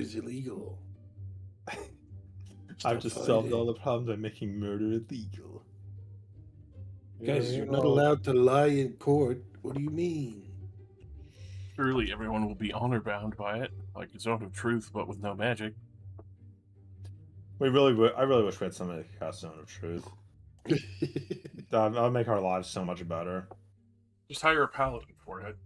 is illegal. I've just solved all the problems by making murder illegal. Guys, you're not allowed to lie in court. What do you mean? Surely everyone will be honor-bound by it, like a zone of truth, but with no magic. I really wish we had somebody to cast Zone of Truth. That would make our lives so much better. Just hire a paladin for it.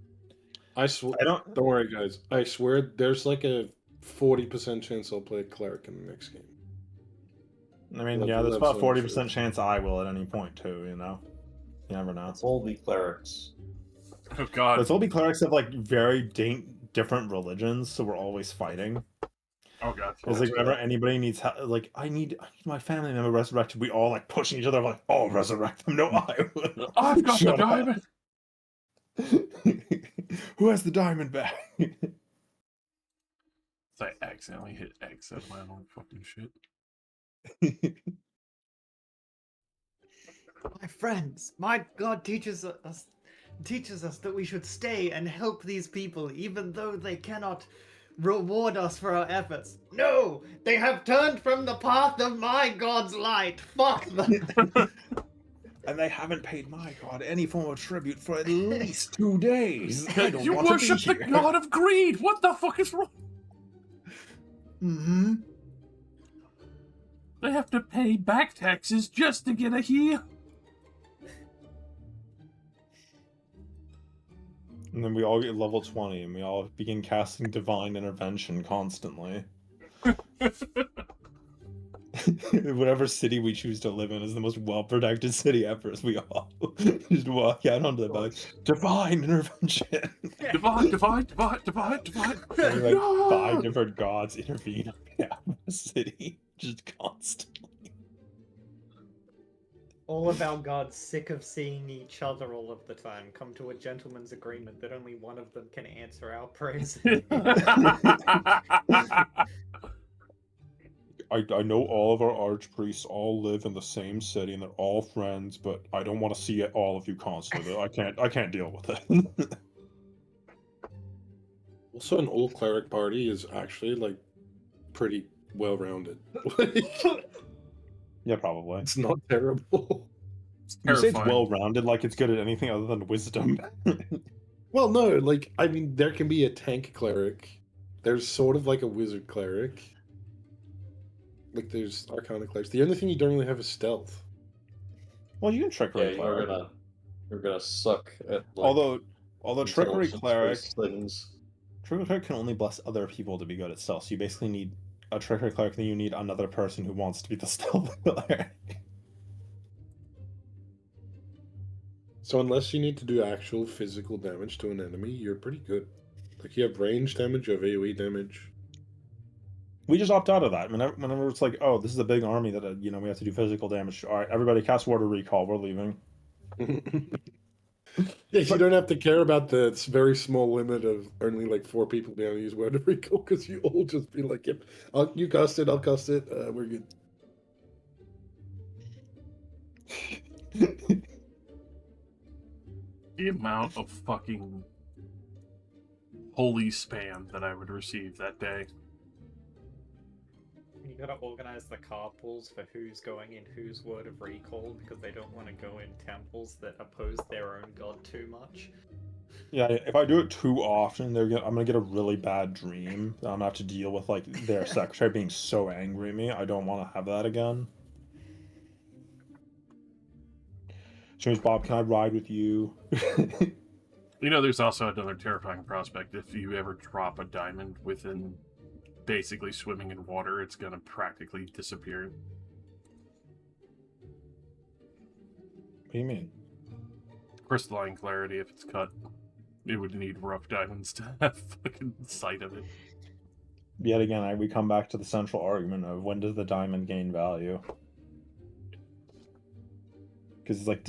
Don't worry, guys. I swear there's like a 40% chance I'll play a cleric in the next game. I mean, yeah, there's about a 40% chance I will at any point too, you know? You never know. Let's all be clerics. Oh god. Let's all be clerics of like very different religions, so we're always fighting. Oh god. It's like whenever anybody needs help, like I need my family member resurrected, we all like pushing each other like, "Oh, resurrect them!" No, I will. I've got the diamond. Who has the diamond back? I accidentally hit X out of my own fucking shit. My friends, my God teaches us that we should stay and help these people, even though they cannot reward us for our efforts. No, they have turned from the path of my God's light. Fuck them. And they haven't paid my god any form of tribute for at least 2 days. I don't You want worship to be the here. god of greed! What the fuck is wrong? Mm-hmm. They have to pay back taxes just to get a heal. And then we all get level 20, and we all begin casting Divine Intervention constantly. Whatever city we choose to live in is the most well-protected city ever, as we all just walk out onto the boat. Divine Intervention! Divine. And like 5 different gods intervene on behalf of the city, just constantly. All of our gods, sick of seeing each other all of the time, come to a gentleman's agreement that only one of them can answer our prayers. I know all of our archpriests all live in the same city and they're all friends, but I don't want to see all of you constantly. I can't deal with it. Also, an old cleric party is actually like pretty well-rounded. Yeah, probably. It's not terrible. You say it's well-rounded, like it's good at anything other than wisdom. Well, no, like, I mean, there can be a tank cleric. There's sort of like a wizard cleric. Like, there's arcana clerics. The only thing you don't really have is stealth. Well, you can trickery cleric. You're gonna suck at, like, although trickery cleric things. Trickery cleric can only bless other people to be good at stealth, so you basically need a trickery cleric, then you need another person who wants to be the stealth cleric. So unless you need to do actual physical damage to an enemy, you're pretty good. Like, you have range damage, you have AoE damage. We just opt out of that. Whenever it's like, oh, this is a big army that, we have to do physical damage. All right, everybody cast Ward of Recall. We're leaving. Yeah, you don't have to care about the very small limit of only like 4 people being able to use Word of Recall, because you all just be like, yep, you cast it, I'll cast it, we're good. The amount of fucking holy spam that I would receive that day. You gotta organize the carpools for who's going in whose Word of Recall, because they don't want to go in temples that oppose their own god too much. Yeah, if I do it too often, I'm gonna get a really bad dream. I'm gonna have to deal with like their secretary being so angry at me. I don't want to have that again. James Bob, can I ride with you? There's also another terrifying prospect. If you ever drop a diamond within basically swimming in water, it's gonna practically disappear. What do you mean? Crystalline clarity, if it's cut, it would need rough diamonds to have fucking sight of it. Yet again, we come back to the central argument of when does the diamond gain value? Because it's like,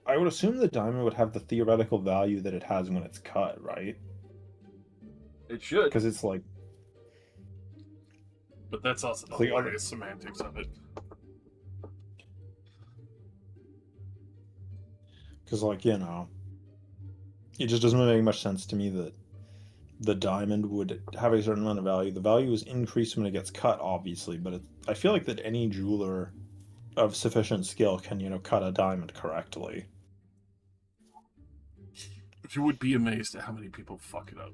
I would assume the diamond would have the theoretical value that it has when it's cut, right? It should. Because it's like... But that's also the hilarious semantics of it. Because, like, it just doesn't make much sense to me that the diamond would have a certain amount of value. The value is increased when it gets cut, obviously, but I feel like that any jeweler of sufficient skill can, cut a diamond correctly. You would be amazed at how many people fuck it up.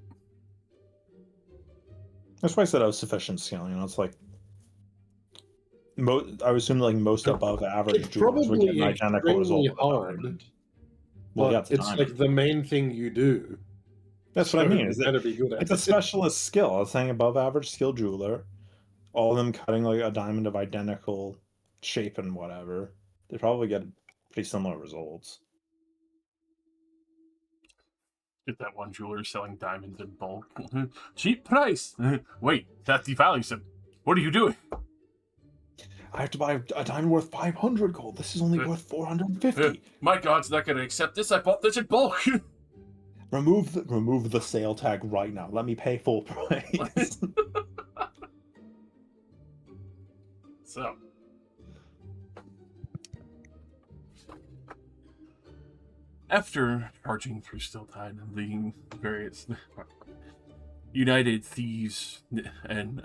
That's why I said I was sufficient skill. It's like I would assume like most above average It's jewelers would get an probably identical result extremely with a hard, diamond. Well, yeah, it's it's diamond. like the main thing you do. That's what I So mean. you Is better be good at it's a it. specialist skill. I was saying above average skill jeweler, all of them cutting like a diamond of identical shape and whatever. They probably get pretty similar results. Get that one jeweler selling diamonds in bulk. Cheap price. Wait, that devalues them. What are you doing? I have to buy a diamond worth 500 gold. This is only worth 450. My God's not going to accept this. I bought this in bulk. Remove the sale tag right now. Let me pay full price. So, after charging through Stiltide and the various United Thieves and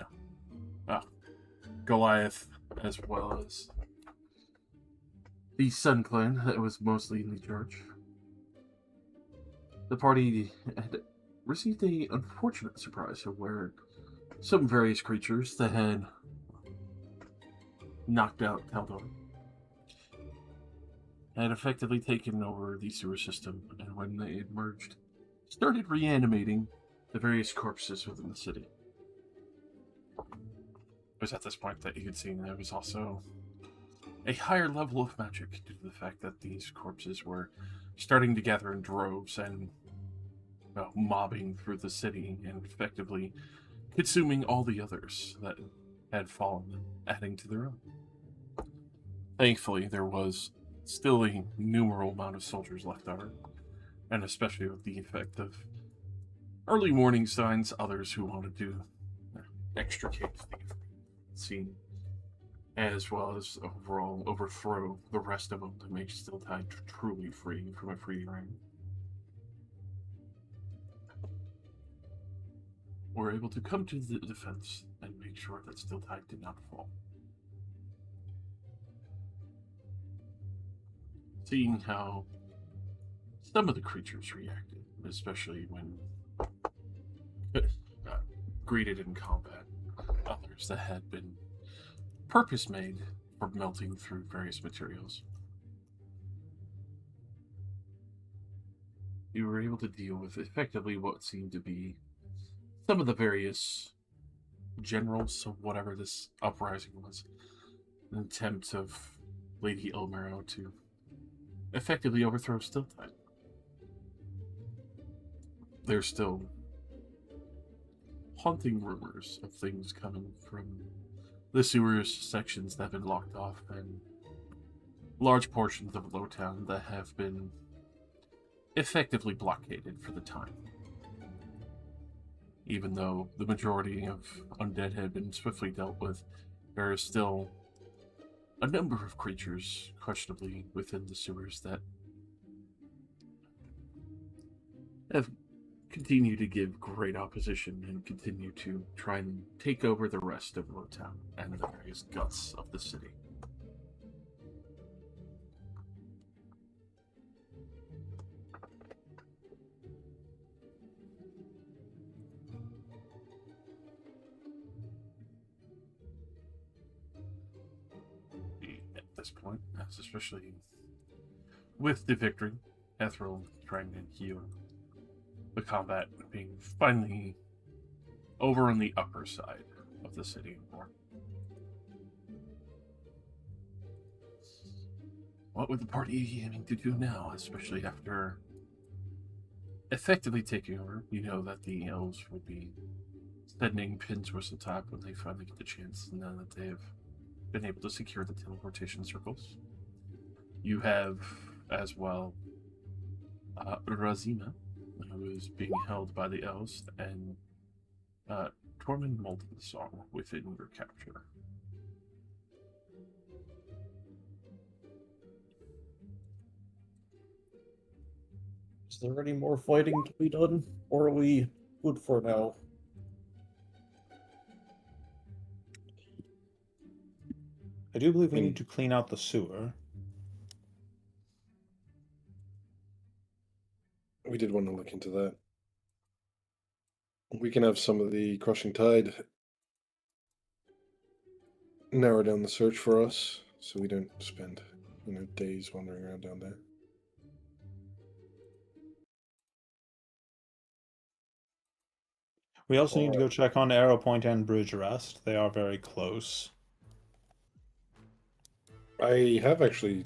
Goliath, as well as the Sun Clan that was mostly in the church, the party had received a unfortunate surprise of where some various creatures that had knocked out Taldor had effectively taken over the sewer system, and when they emerged, started reanimating the various corpses within the city. It was at this point that you could see there was also a higher level of magic due to the fact that these corpses were starting to gather in droves and mobbing through the city and effectively consuming all the others that had fallen, adding to their own. Thankfully, there was still a numerable amount of soldiers left over, and especially with the effect of early warning signs, others who wanted to extricate the scene, as well as overall overthrow the rest of them to make Stiltide truly free from a free reign. Were able to come to the defense and make sure that Stiltide did not fall. Seeing how some of the creatures reacted, especially when greeted in combat, others that had been purpose-made for melting through various materials. You were able to deal with effectively what seemed to be some of the various generals of whatever this uprising was, an attempt of Lady Elmero to effectively overthrow Stiltide. There's still haunting rumors of things coming from the sewers sections that have been locked off and large portions of Lowtown that have been effectively blockaded for the time. Even though the majority of undead had been swiftly dealt with, there is still a number of creatures questionably within the sewers that have continued to give great opposition and continue to try and take over the rest of Lowtown and the various guts of the city. At this point, especially with the victory, Ethril trying to heal, the combat being finally over on the upper side of the city. What would the party aiming to do now, especially after effectively taking over? You know that the elves would be sending pins towards the top when they finally get the chance, now that they have been able to secure the teleportation circles. You have, as well, Razina, who is being held by the elves, and Tormund Moltensong within your capture. Is there any more fighting to be done? Or are we good for now. I do believe we need to clean out the sewer. We did want to look into that. We can have some of the crushing tide narrow down the search for us, so we don't spend, days wandering around down there. We also need to go check on Arrow Point and Bridge Rest. They are very close. I have actually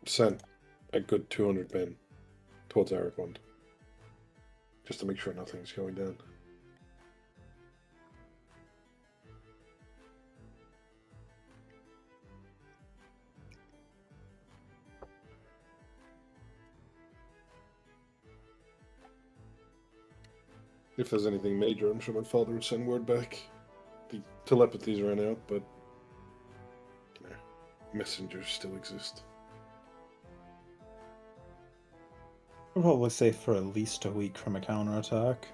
sent a good 200 men towards Arrowpoint, just to make sure nothing's going down. If there's anything major, I'm sure my father would send word back. The telepathies ran out, but messengers still exist. We're probably safe for at least a week from a counterattack.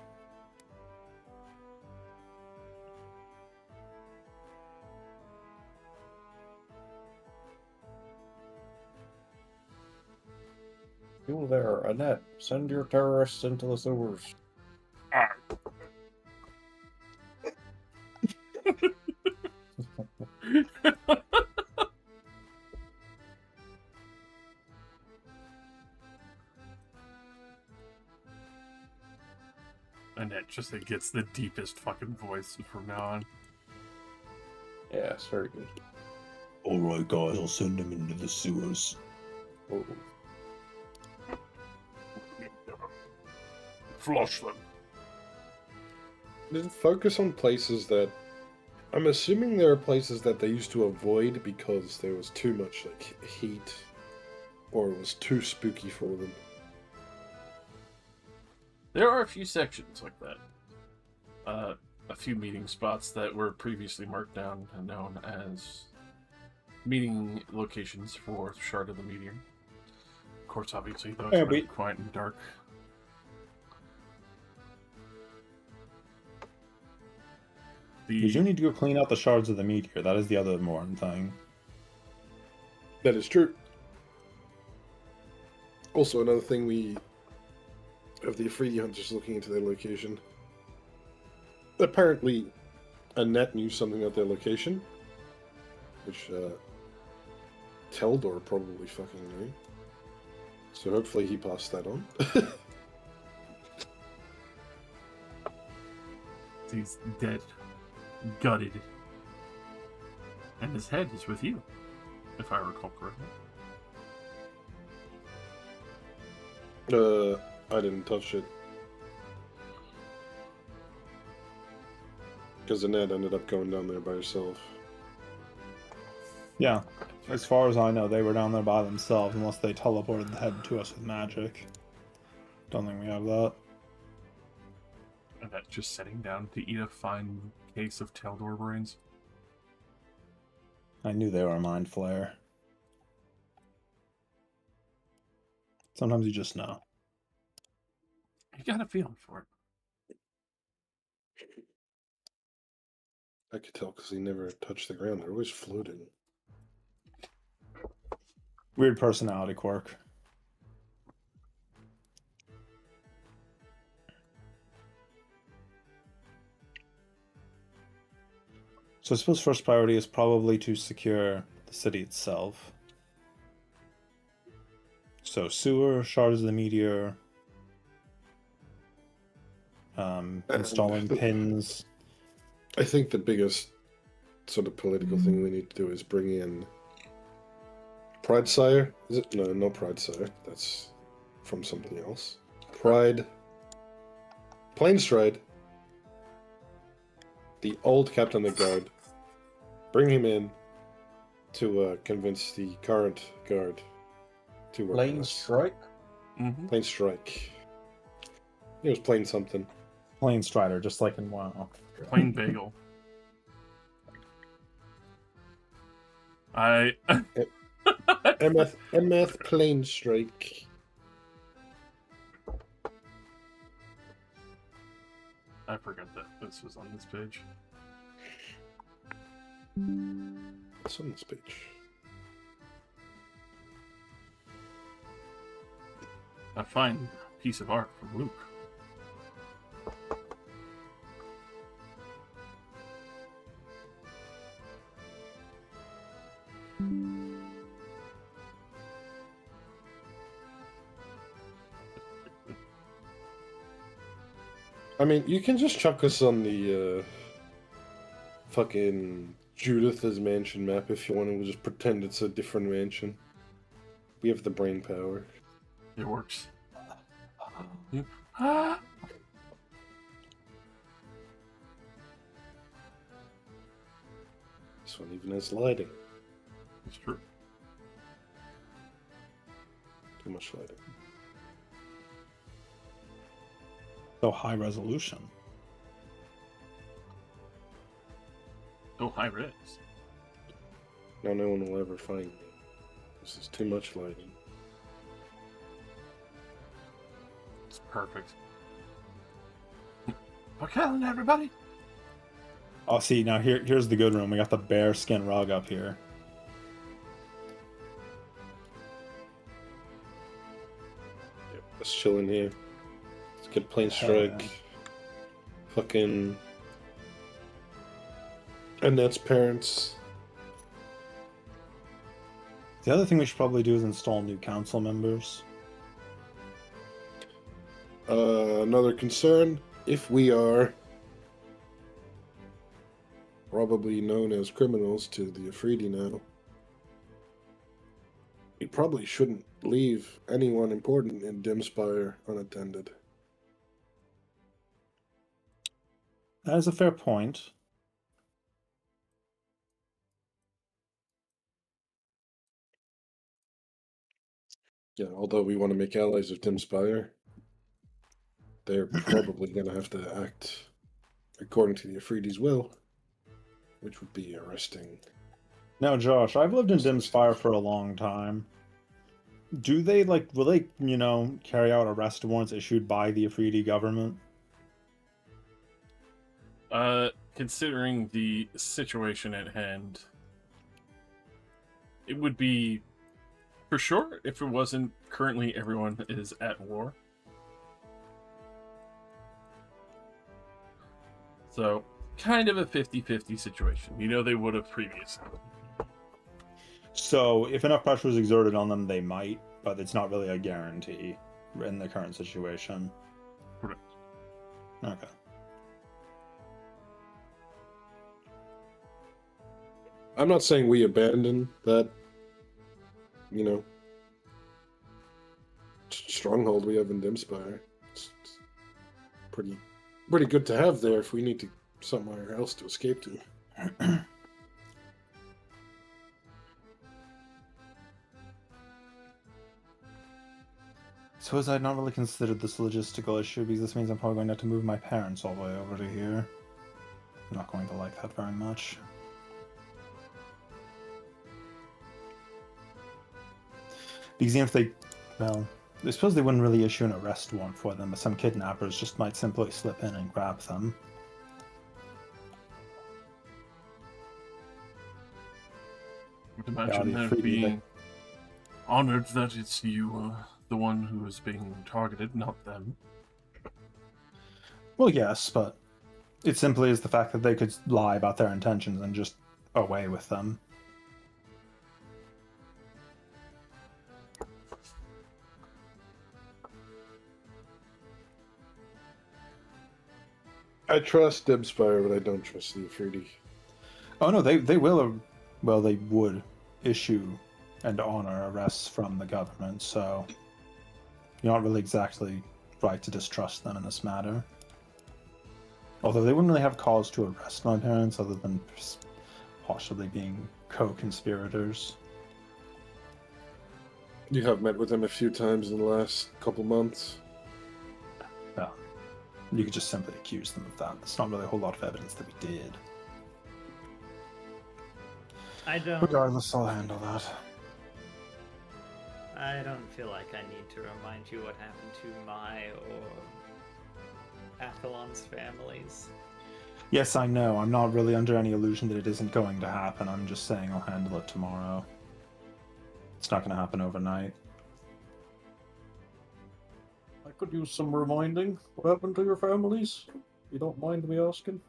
You there, Annette. Send your terrorists into the sewers. Annette just gets the deepest fucking voice from now on. Yeah, it's very good. Alright guys, I'll send them into the sewers. Oh. Flush them. Does it focus on places that... I'm assuming there are places that they used to avoid because there was too much heat, or it was too spooky for them. There are a few sections like that. A few meeting spots that were previously marked down and known as meeting locations for Shard of the Meteor. Of course, obviously, those are really quiet and dark. We do need to go clean out the shards of the meteor. That is the other important thing. That is true. Also, another thing, we have the Afridi hunters looking into their location. Apparently, Annette knew something about their location, which Teldor probably fucking knew. So hopefully he passed that on. He's dead. Gutted. And his head is with you, if I recall correctly. I didn't touch it. Because Annette ended up going down there by herself. Yeah, as far as I know, they were down there by themselves, unless they teleported the head to us with magic. Don't think we have that. And that just sitting down to eat a fine case of Teldor brains. I knew they were a mind flayer. Sometimes you just know. You got a feeling for it. I could tell because he never touched the ground. They're always floating. Weird personality quirk. So I suppose first priority is probably to secure the city itself. So sewer, shards of the meteor, installing pins. I think the biggest sort of political thing we need to do is bring in Pride Sire. Is it? No, not Pride Sire. That's from something else. Pride. Plainstride. The old captain of the guard. Bring him in to convince the current guard to work Plain with us. strike? Mm-hmm. Plain strike. It was plain something. Plain Strider, just like in WoW. Plain bagel. MF plain strike. I forgot that this was on this page. What's on this page? A fine piece of art from Luke. I mean, you can just chuck us on the fucking Judith's mansion map if you want to just pretend it's a different mansion. We have the brain power. It works. Ah! This one even has lighting. It's true. Too much lighting. So high resolution. So high res. Now no one will ever find me. This is too much lighting. It's perfect. Callan, everybody! Oh, see, now here's the good room. We got the bear skin rug up here. Yep, let's chill in here. Let's get plain strike. Fucking Annette's parents. The other thing we should probably do is install new council members. Another concern, if we are probably known as criminals to the Afridi now, we probably shouldn't leave anyone important in Dimspire unattended. That is a fair point. Yeah, although we want to make allies of Dimspire, they're probably going to have to act according to the Afridi's will, which would be arresting. Now, Josh, I've lived in Dimspire for a long time. Do they, will they, carry out arrest warrants issued by the Afridi government? Considering the situation at hand, it would be for sure if it wasn't currently everyone is at war. So, kind of a 50-50 situation. They would have previously. So, if enough pressure is exerted on them, they might, but it's not really a guarantee in the current situation. Correct. Okay. I'm not saying we abandon that, stronghold we have in Dimspire. It's pretty good to have there if we need to somewhere else to escape to. Suppose I'd not really considered this logistical issue because this means I'm probably going to have to move my parents all the way over to here. I'm not going to like that very much. Because even if I suppose they wouldn't really issue an arrest warrant for them, but some kidnappers just might simply slip in and grab them. I would imagine they'd be honored that it's you, the one who is being targeted, not them. Well, yes, but it simply is the fact that they could lie about their intentions and just away with them. I trust Dimspire, but I don't trust the Afridi. Oh no, they will. Well, they would issue and honor arrests from the government, so you're not really exactly right to distrust them in this matter. Although they wouldn't really have cause to arrest my parents other than possibly being co-conspirators. You have met with them a few times in the last couple months. Well, you could just simply accuse them of that. There's not really a whole lot of evidence that we did. Regardless, I'll handle that. I don't feel like I need to remind you what happened to my or Athlon's families. Yes, I know. I'm not really under any illusion that it isn't going to happen. I'm just saying I'll handle it tomorrow. It's not going to happen overnight. I could use some reminding. What happened to your families? You don't mind me asking?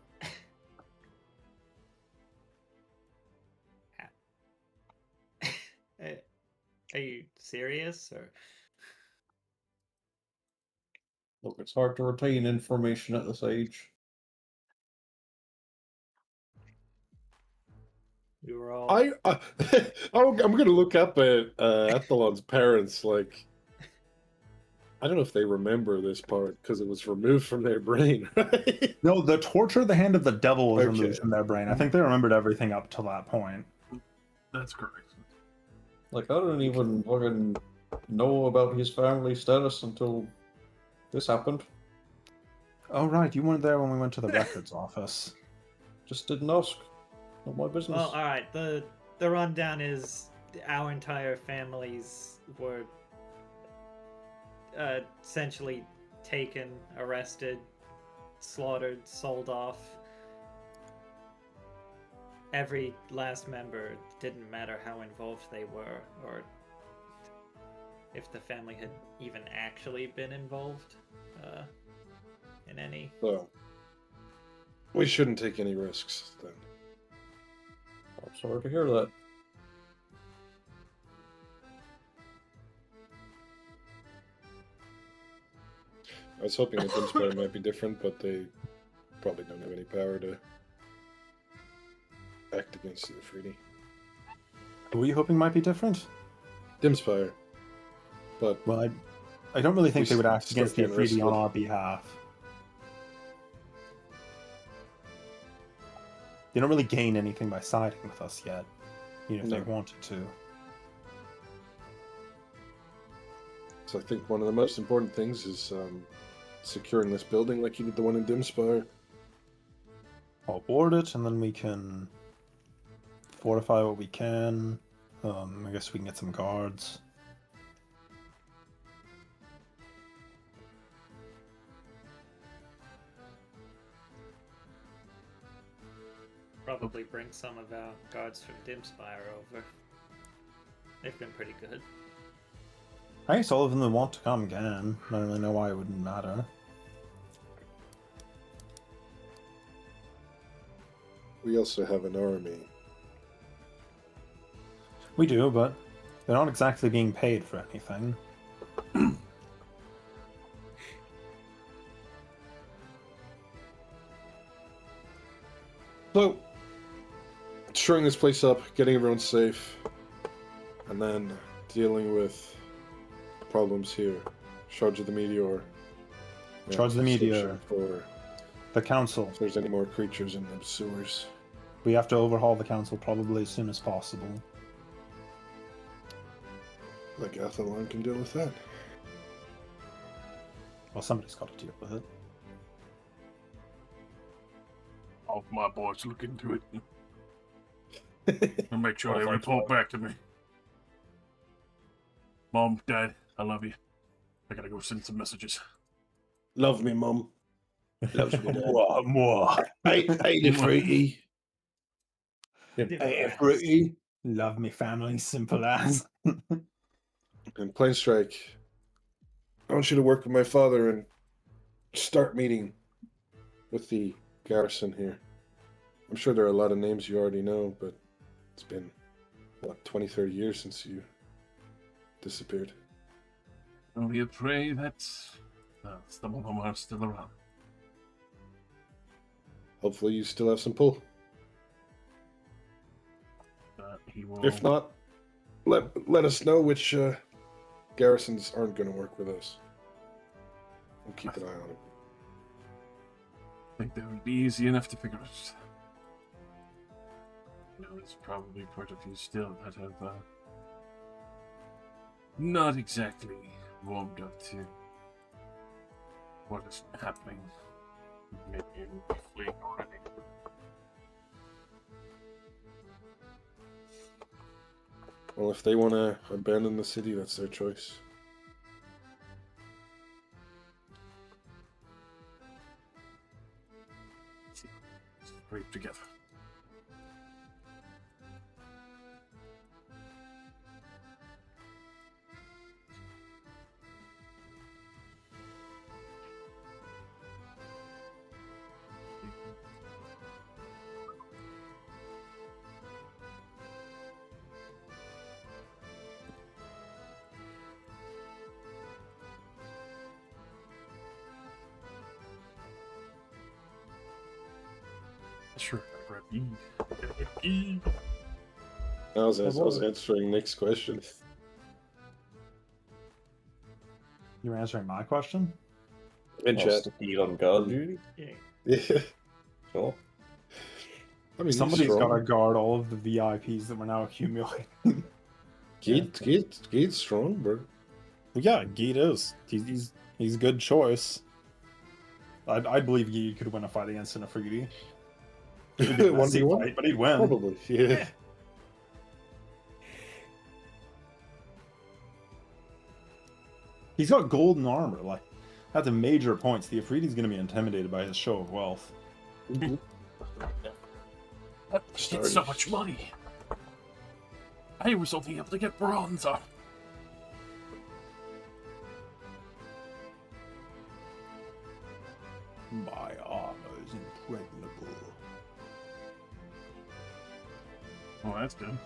Are you serious, or? Look, it's hard to retain information at this age. We were all. I'm gonna look up at Athlon's parents. Like, I don't know if they remember this part because it was removed from their brain. Right? No, the torture of the hand of the devil was Okay. removed from their brain. I think they remembered everything up to that point. That's correct. Like, I didn't even fucking know about his family status until this happened. Oh, right. You weren't there when we went to the records office. Just didn't ask. Not my business. Well, all right. The rundown is our entire families were essentially taken, arrested, slaughtered, sold off. Every last member, didn't matter how involved they were, or if the family had even actually been involved in any. So we shouldn't take any risks then. I'm sorry to hear that. I was hoping that Dimspire might be different, but they probably don't have any power to act against the Afridi. Who were you hoping might be different? Dimspire. But Well, I don't really think We they would act still against the can't Afridi risk on it. our behalf. They don't really gain anything by siding with us yet, even if they No. wanted to. so I think one of the most important things is securing this building like you did the one in Dimspire. I'll board it, and then we can fortify what we can. I guess we can get some guards. Probably bring some of our guards from Dimspire over. They've been pretty good. I guess all of them that want to come can. I don't really know why it wouldn't matter. We also have an army. We do, but they're not exactly being paid for anything. So, shoring this place up, getting everyone safe, and then dealing with problems here. Charge of the Meteor. Charge of the Meteor. Searching for The council. if there's any more creatures in the sewers. We have to overhaul the council probably as soon as possible. Like Athlon can deal with that. Well, somebody's got to deal with it. All of my boys look into it and make sure they report back to me. Mom, Dad, I love you. I gotta go send some messages. Love me, Mum. Loves me, Dad. Mwah. Hey, the fruity. Hey, Fruity. Love me family, simple as. And Planestrike, I want you to work with my father and start meeting with the garrison here. I'm sure there are a lot of names you already know, but it's been, what, 20, 30 years since you disappeared. Only I pray that some of them are still around. Hopefully you still have some pull. He will. If not, let us know which garrisons aren't going to work with us. We'll keep an eye on it. I think that would be easy enough to figure out. There's probably quite a few still that have not exactly warmed up to what is happening. Maybe fleeing already. Well, if they want to abandon the city, that's their choice. Sure, I read E. E. I was answering Nick's question. You're answering my question? In chat. To feed on guard duty? Yeah. Yeah. Sure. I mean, Somebody's he's got to strong. guard all of the VIPs that we're now accumulating. Geet's strong, bro. Well, yeah, Geet is. He's a good choice. I believe Geet could win a fight against an Afridi. It'd be a messy 1v1? fight, but he'd win. Probably, yeah. He's got golden armor. Like, that's a major point. The Afridi's going to be intimidated by his show of wealth. It's so much money. I was only able to get bronze up. My armor is impregnable. Oh, that's good.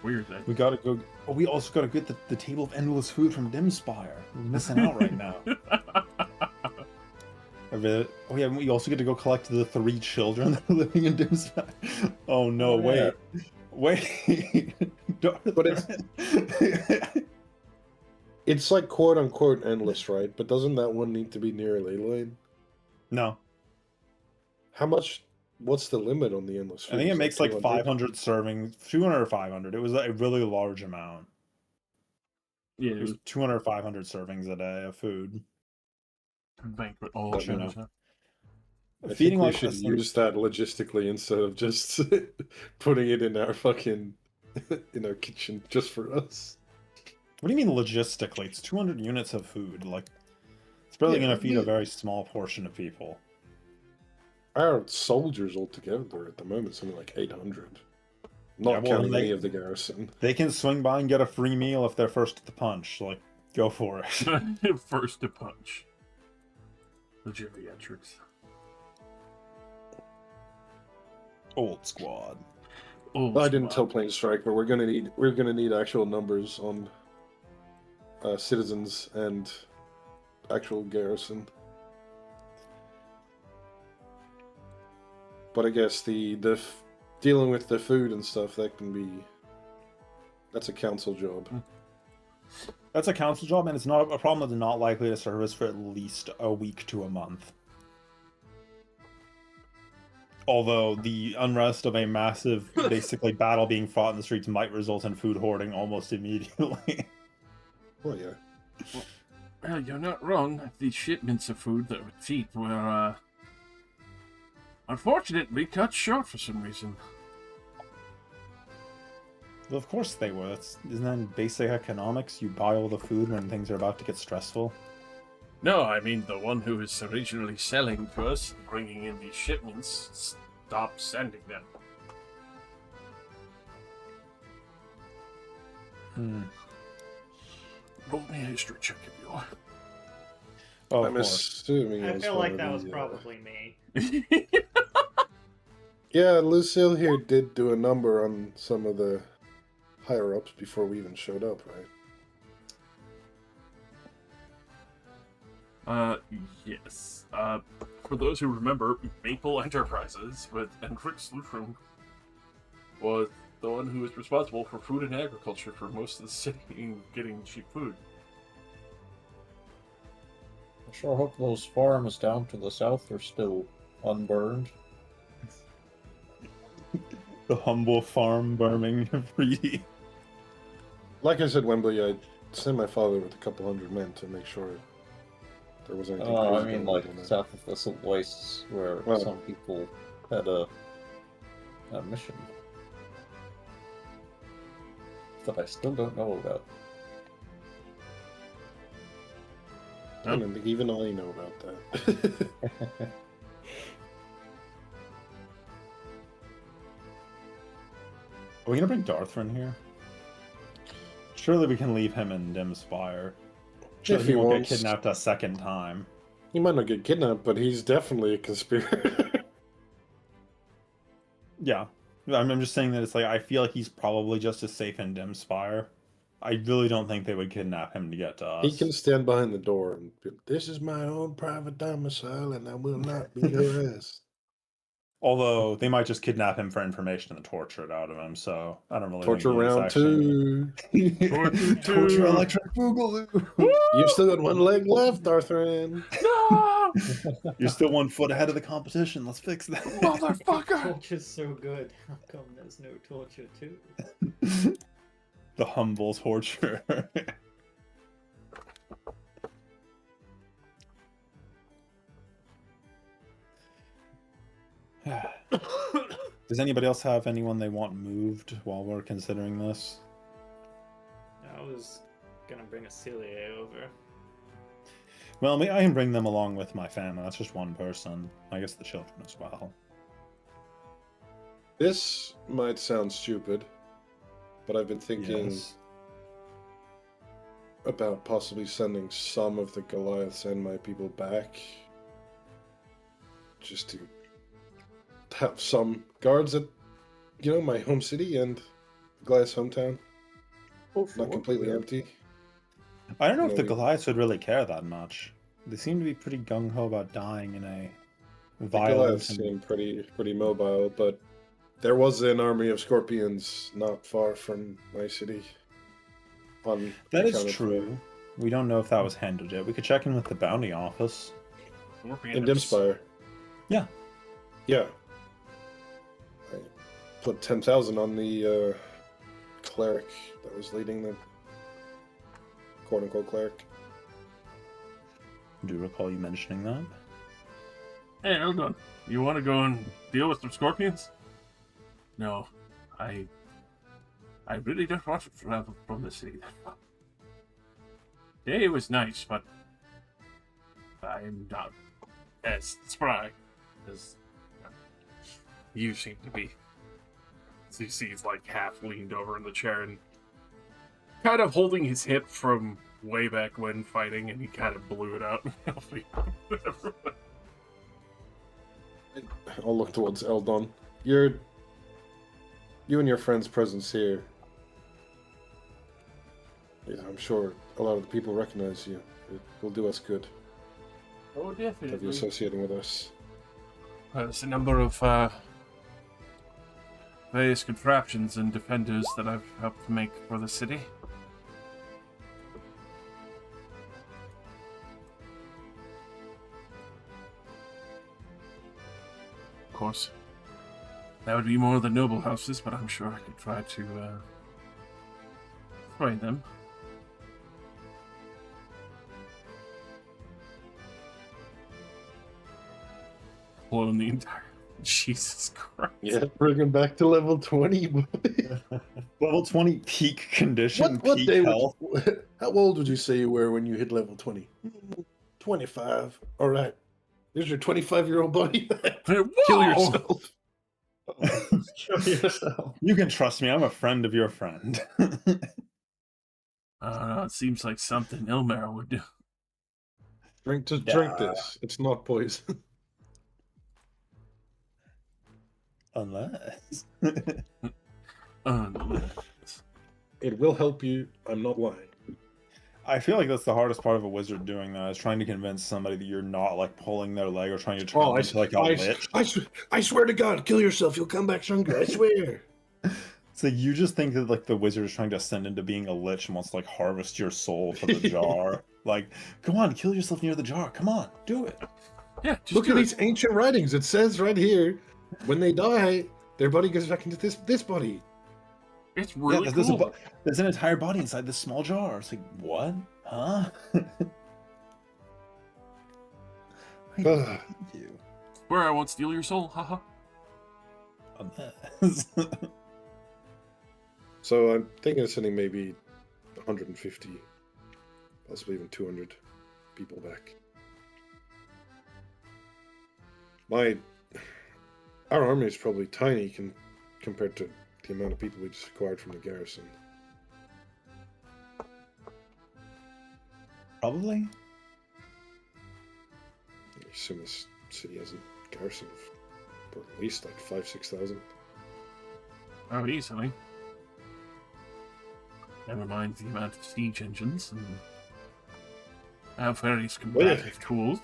Weird that. We gotta go. Oh, we also gotta get the table of endless food from Dimspire. We're missing out right now. Oh yeah, we also get to go collect the 3 children that are living in Dimspire. Oh no, Oh, yeah. wait. But it's like quote unquote endless, right? But doesn't that one need to be near a ley line? No, How much? What's the limit on the endless food? I think it Is makes like 200? 500 servings, 200 or 500. It was a really large amount. Yeah, It was 200 or 500 servings a day of food. banquet all Don't you know. know. I Feeding think we like should this, use that logistically instead of just putting it in our fucking in our kitchen just for us. What do you mean logistically? It's 200 units of food. Like, it's barely Yeah, going to feed a yeah. very small portion of people. Our soldiers altogether at the moment something like 800. Not Yeah, well, counting they- any of the garrison. They can swing by and get a free meal if they're first at the punch. Like, go for it. First to punch. The geriatrics. Old squad. Old I didn't squad. tell Plain Strike, but we're gonna need actual numbers on citizens and actual garrison. But I guess dealing with the food and stuff that's a council job. That's a council job, and it's not a problem that's not likely to service for at least a week to a month. Although the unrest of a massive, basically, battle being fought in the streets might result in food hoarding almost immediately. Oh yeah. Well, you're not wrong. These shipments of food that were cheap were, unfortunately cut short for some reason. Well, of course they were. Isn't that basic economics? You buy all the food when things are about to get stressful. No, I mean the one who was originally selling to us, bringing in these shipments, stopped sending them. Roll me a history check if you are. Oh, I'm assuming it I was feel one like of that the, was probably me. Yeah, Lucille here did do a number on some of the higher ups before we even showed up, right? Yes. For those who remember, Maple Enterprises with Enric Slufrum was the one who was responsible for food and agriculture for most of the city and getting cheap food. I sure hope those farms down to the south are still unburned. The humble farm Birmingham Free. Like I said, Wembley, I sent my father with a couple hundred men to make sure there was anything. I crazy mean, going like on there. south of the Salt Wastes, where Well- some people had a mission that I still don't know about. I don't think even I know about that. Are we gonna bring Darthur in here? Surely we can leave him in Dimspire. Surely If he he won't wants. get kidnapped a second time. He might not get kidnapped, but he's definitely a conspirator. Yeah. I'm just saying that it's like, I feel like he's probably just as safe in Dimspire. I really don't think they would kidnap him to get to us. He can stand behind the door and be, "This is my own private domicile, and I will not be harassed." Although they might just kidnap him for information and torture it out of him, so I don't really Torture think he's round actually... 2. Torture Torture two. electric boogaloo. You've still got one leg left, Arthur. No! You're still 1 foot ahead of the competition. Let's fix that. Motherfucker! Torture's so good. How come there's no torture too? The humble torture. Does anybody else have anyone they want moved while we're considering this? I was gonna bring a Celia over. Well, I can bring them along with my family. That's just 1 person. I guess the children as well. This might sound stupid, but I've been thinking Yes. about possibly sending some of the Goliaths and my people back, just to have some guards at, my home city and Goliath's hometown, not completely empty. I don't know if the Maybe. Goliaths would really care that much. They seem to be pretty gung-ho about dying in a The violent Goliaths and... seem pretty mobile, but there was an army of scorpions not far from my city. That is accounted for. true. We don't know if that was handled yet. We could check in with the bounty office. In Dimspire. Yeah. Yeah. I put 10,000 on the cleric that was leading the quote-unquote cleric. Do you recall you mentioning that? Hey, hold on. You want to go and deal with some scorpions? No, I really don't want to travel from the city that far. Day was nice, but I'm not as spry as you seem to be. So you see he's like half leaned over in the chair and kind of holding his hip from way back when fighting, and he kind of blew it out. I'll look towards Eldon. You and your friend's presence here, I'm sure a lot of the people recognize you. It will do us good Oh, to have you definitely. associating with us. There's a number of various contraptions and defenders that I've helped make for the city. Of course, that would be more of the noble houses, but I'm sure I could try to sway them. Blown the entire... Jesus Christ. Yeah, bring him back to level 20. Level 20 peak condition, what peak day health. how old would you say you were when you hit level 20? 25. All right. Here's your 25-year-old buddy. Kill Whoa! yourself. Kill yourself. You can trust me, I'm a friend of your friend. It seems like something Ilmer would do. Drink Yeah. this. It's not poison. Unless. It will help you. I'm not lying. I feel like that's the hardest part of a wizard doing that, is trying to convince somebody that you're not like pulling their leg or trying to turn them into like a lich. I swear to God, kill yourself. You'll come back stronger. I swear. So you just think that like the wizard is trying to ascend into being a lich and wants to like harvest your soul for the jar. Like, come on, kill yourself near the jar. Come on, do it. Yeah, just Look do at it. these ancient writings. It says right here, when they die, their body goes back into this body. It's really yeah, cool. there's an entire body inside this small jar. It's like, what? Huh? I Ugh. hate you. Where I won't steal your soul, haha. Unless- So I'm thinking of sending maybe 150, possibly even 200 people back. Our army is probably tiny compared to the amount of people we just acquired from the garrison. Probably. I assume this city has a garrison of at least like 5,000-6,000. Oh, easily. Never mind the amount of siege engines and have various combative tools.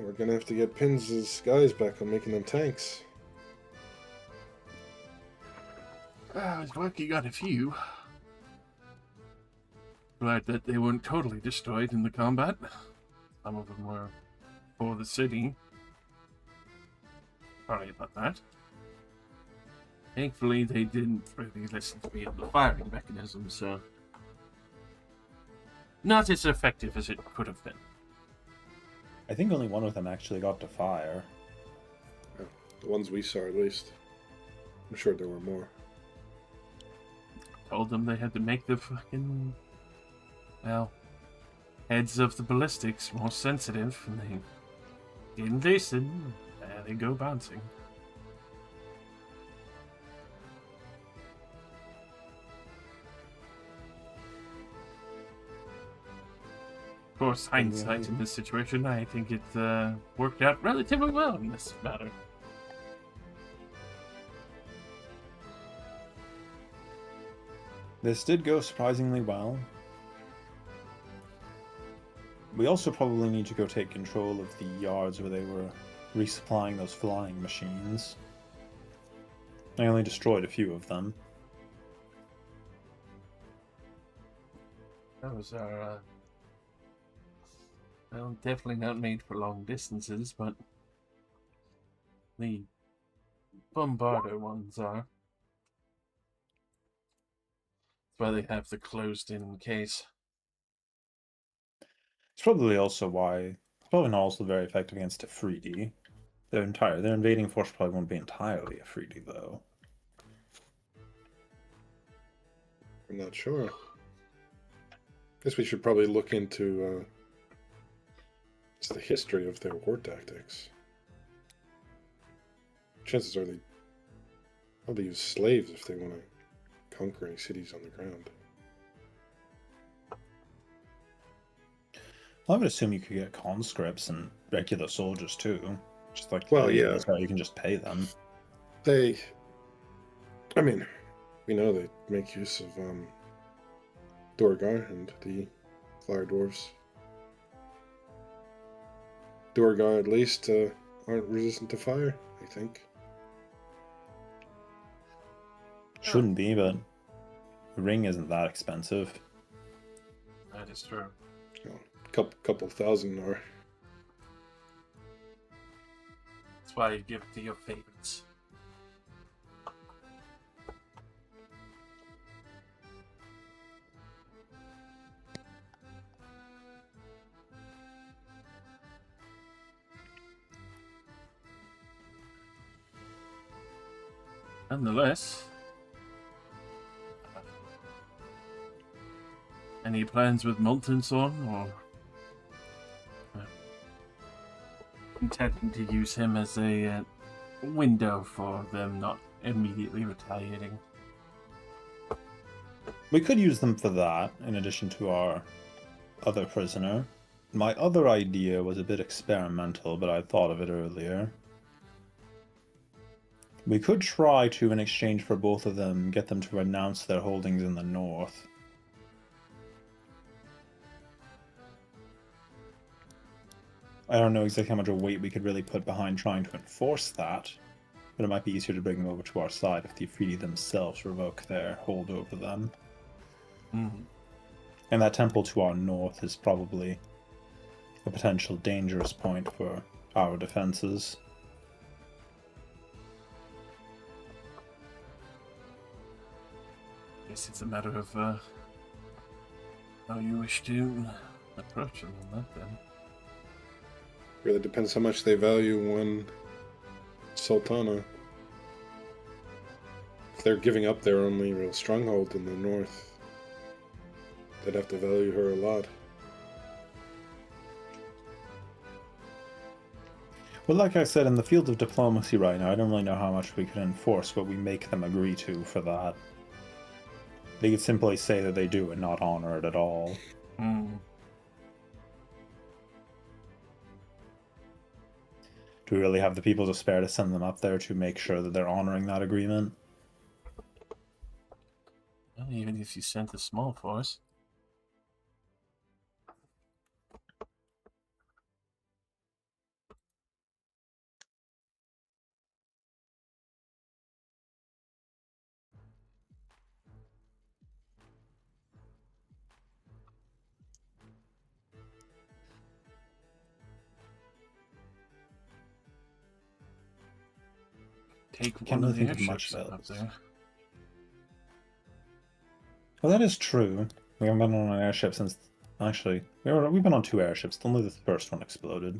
we're gonna have to get Pins' guys back on making them tanks. I was working on a few. Glad that they weren't totally destroyed in the combat. Some of them were for the city. Sorry about that. Thankfully, they didn't really listen to me on the firing mechanism, so... Not as effective as it could have been. I think only one of them actually got to fire. The ones we saw, at least. I'm sure there were more. Told them they had to make the fucking... Well... heads of the ballistics more sensitive, and they didn't listen. There they go bouncing. Of course, hindsight in this situation, I think it worked out relatively well in this matter. This did go surprisingly well. We also probably need to go take control of the yards where they were resupplying those flying machines. I only destroyed a few of them. Those are, well, definitely not made for long distances, but the bombarder ones are. That's why they have the closed-in case. It's probably also why it's probably not also very effective against a 3D. Their invading force probably won't be entirely a 3D though. I'm not sure. Guess we should probably look into it's the history of their war tactics. Chances are they probably use slaves if they want to conquer any cities on the ground. I would assume you could get conscripts and regular soldiers too. Just like Well, yeah. You can just pay them. I mean, we know they make use of Durgar and the Fire Dwarves. Durgar, at least, aren't resistant to fire, I think. Shouldn't be, but the ring isn't that expensive. That is true. Couple thousand are. That's why you give it to your favorites. Nonetheless, any plans with Molten Son, or intending to use him as a window for them not immediately retaliating? We could use them for that, in addition to our other prisoner. My other idea was a bit experimental, but I thought of it earlier. We could try to, in exchange for both of them, get them to renounce their holdings in the north. I don't know exactly how much weight we could really put behind trying to enforce that, but it might be easier to bring them over to our side if the Afridi themselves revoke their hold over them. Mm-hmm. And that temple to our north is probably a potential dangerous point for our defenses. Guess it's a matter of how you wish to approach them on that then. Really depends how much they value one Sultana. If they're giving up their only real stronghold in the north, they'd have to value her a lot. Well, like I said, in the field of diplomacy right now, I don't really know how much we could enforce what we make them agree to for that. They could simply say that they do and not honor it at all. Mm. Do we really have the people to spare to send them up there to make sure that they're honoring that agreement? Well, even if you sent a small force. take Can't one of really the think of much airships up else. there. Well, that is true. We haven't been on an airship since. Actually, we've been on 2 airships. Only the first one exploded.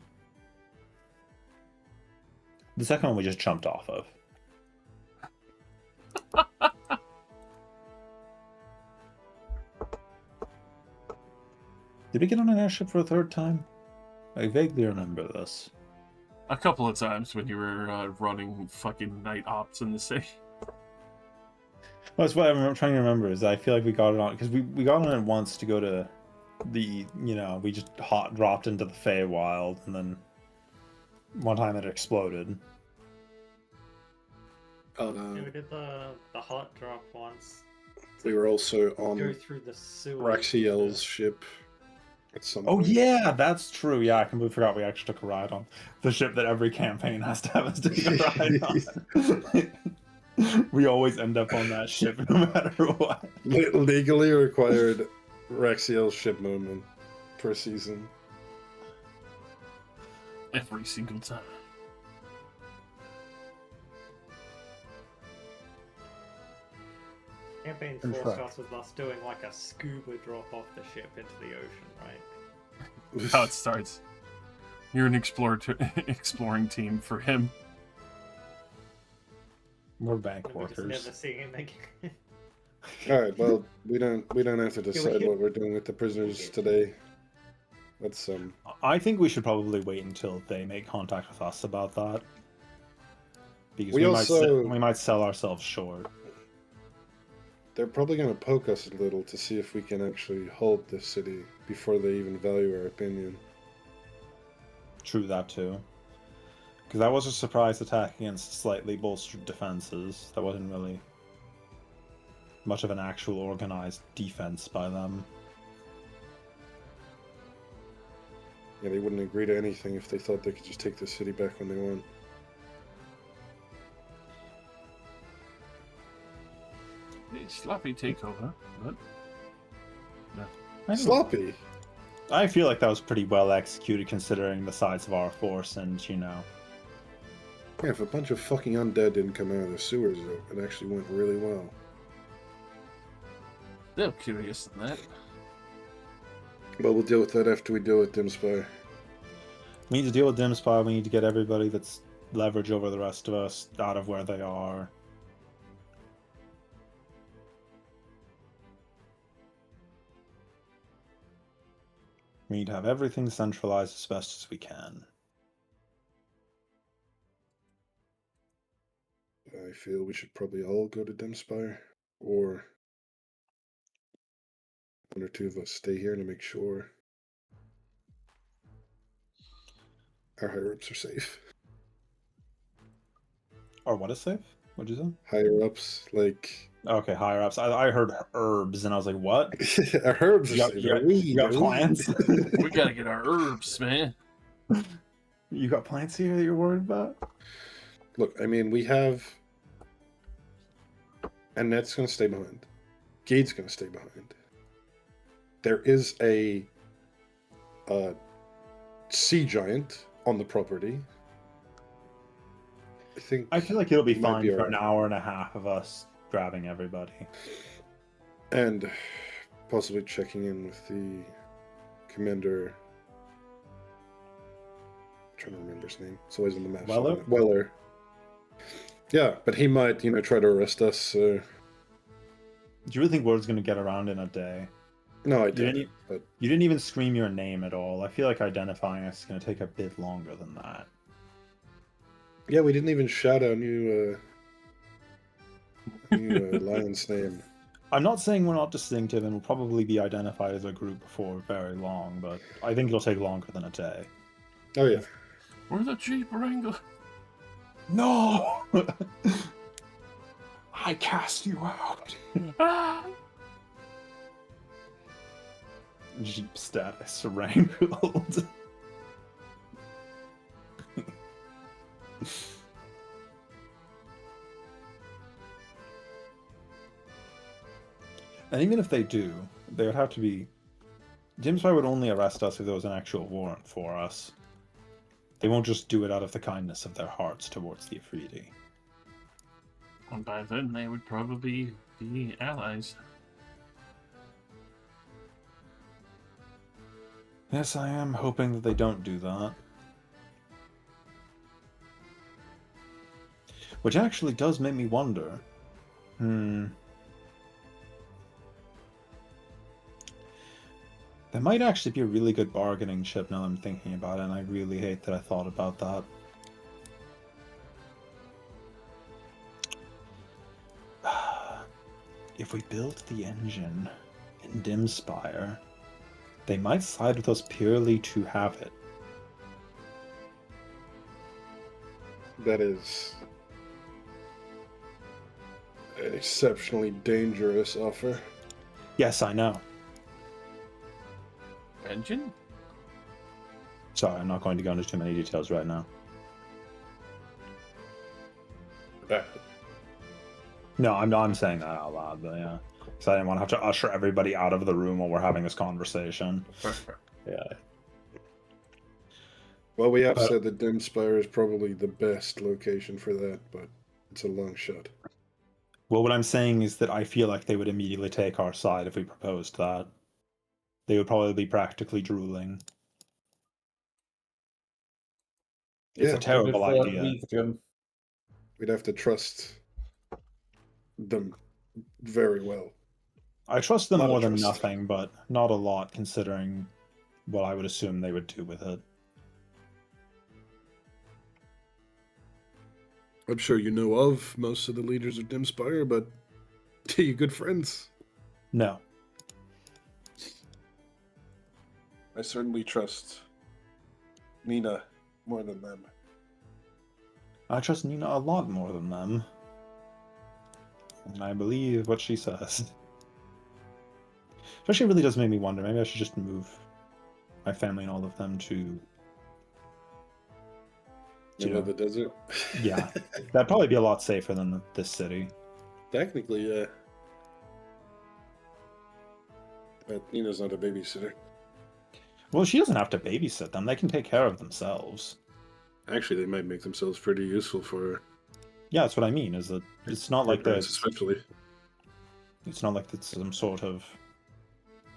The second one we just jumped off of. Did we get on an airship for a 3rd time? I vaguely remember this. A couple of times when you were running fucking night ops in the city. Well, that's what I'm trying to remember, is I feel like we got it on, because we got on it once to go to the, we just hot dropped into the Feywild, and then one time it exploded. Oh, Yeah, we did the hot drop once. we were also Go on through the sewer. Raxiel's ship at some Oh point. yeah, that's true. Yeah, I completely forgot we actually took a ride on the ship that every campaign has to have us take a ride on. We always end up on that ship no matter what. Legally required Raxiel's ship moment per season. Every single time. Campaign In 4 fact. starts with us doing like a scuba drop off the ship into the ocean, right? That's how it starts. You're an exploring team for him. We're bank And we just workers. never see him again. All right, well, we don't have to we decide can- what we're doing with the prisoners today. Let's I think we should probably wait until they make contact with us about that. Because We we might sell ourselves short. they're probably going to poke us a little to see if we can actually hold this city before they even value our opinion. True that too. Because that was a surprise attack against slightly bolstered defenses. That wasn't really much of an actual organized defense by them. Yeah, they wouldn't agree to anything if they thought they could just take the city back when they want. Sloppy takeover, but Sloppy! I feel like that was pretty well executed considering the size of our force and, Yeah, if a bunch of fucking undead didn't come out of the sewers, though, it actually went really well. they're curious than that. But we'll deal with that after we deal with Dimspire. we need to deal with Dimspy, we need to get everybody that's leverage over the rest of us out of where they are. We need to have everything centralized as best as we can. I feel we should probably all go to Dimspire, or one or two of us stay here to make sure our higher-ups are safe. Or what is safe? What'd you say? Higher-ups, like... Okay, higher ups. I heard herbs and I was like, what? our herbs are You got, safe. you Our got, weed, you got our weed. plants? We gotta get our herbs, man. You got plants here that you're worried about? Look, I mean, we have... Annette's going to stay behind. Gade's going to stay behind. There is a sea giant on the property. I feel like it'll be it might fine be for alright. an hour and a half of us grabbing everybody. And possibly checking in with the commander. I'm trying to remember his name. It's always on the map. Weller? Weller. Yeah, but he might, try to arrest us. Do you really think word's going to get around in a day? No, I You didn't. didn't, But you didn't even scream your name at all. I feel like identifying us is going to take a bit longer than that. yeah, we didn't even shout out new lion's name. I'm not saying we're not distinctive and we'll probably be identified as a group before very long, but I think it'll take longer than a day. Oh yeah. We're the Jeep Wrangler. No! I cast you out. Ah! Jeep status wrangled. And even if they do, they would have to be... Dimspy would only arrest us if there was an actual warrant for us. They won't just do it out of the kindness of their hearts towards the Afridi. And by then, they would probably be allies. Yes, I am hoping that they don't do that. Which actually does make me wonder. There might actually be a really good bargaining chip now I'm thinking about it, and I really hate that I thought about that. If we build the engine in Dimspire, they might side with us purely to have it. That is an exceptionally dangerous offer. Yes, I know. Engine? Sorry, I'm not going to go into too many details right now. No, I'm saying that out loud, but yeah. Because I didn't want to have to usher everybody out of the room while we're having this conversation. Yeah. Well, we have said that Dimspire is probably the best location for that, but it's a long shot. Well, what I'm saying is that I feel like they would immediately take our side if we proposed that. They would probably be practically drooling. It's a terrible idea. We'd have to trust them very well. I trust them Lot of more than trust. nothing, but not a lot considering what I would assume they would do with it. I'm sure you know of most of the leaders of Dimspire, but are you good friends? No. I certainly trust Nina more than them. I trust Nina a lot more than them. And I believe what she says. Especially, it really does make me wonder. Maybe I should just move my family and all of them to... You know, the desert? Yeah. That'd probably be a lot safer than this city. Technically, yeah. But Nina's not a babysitter. Well, she doesn't have to babysit them. They can take care of themselves. Actually, they might make themselves pretty useful for her. Yeah, that's what I mean, is that it's not like parents this. especially. It's not like it's some sort of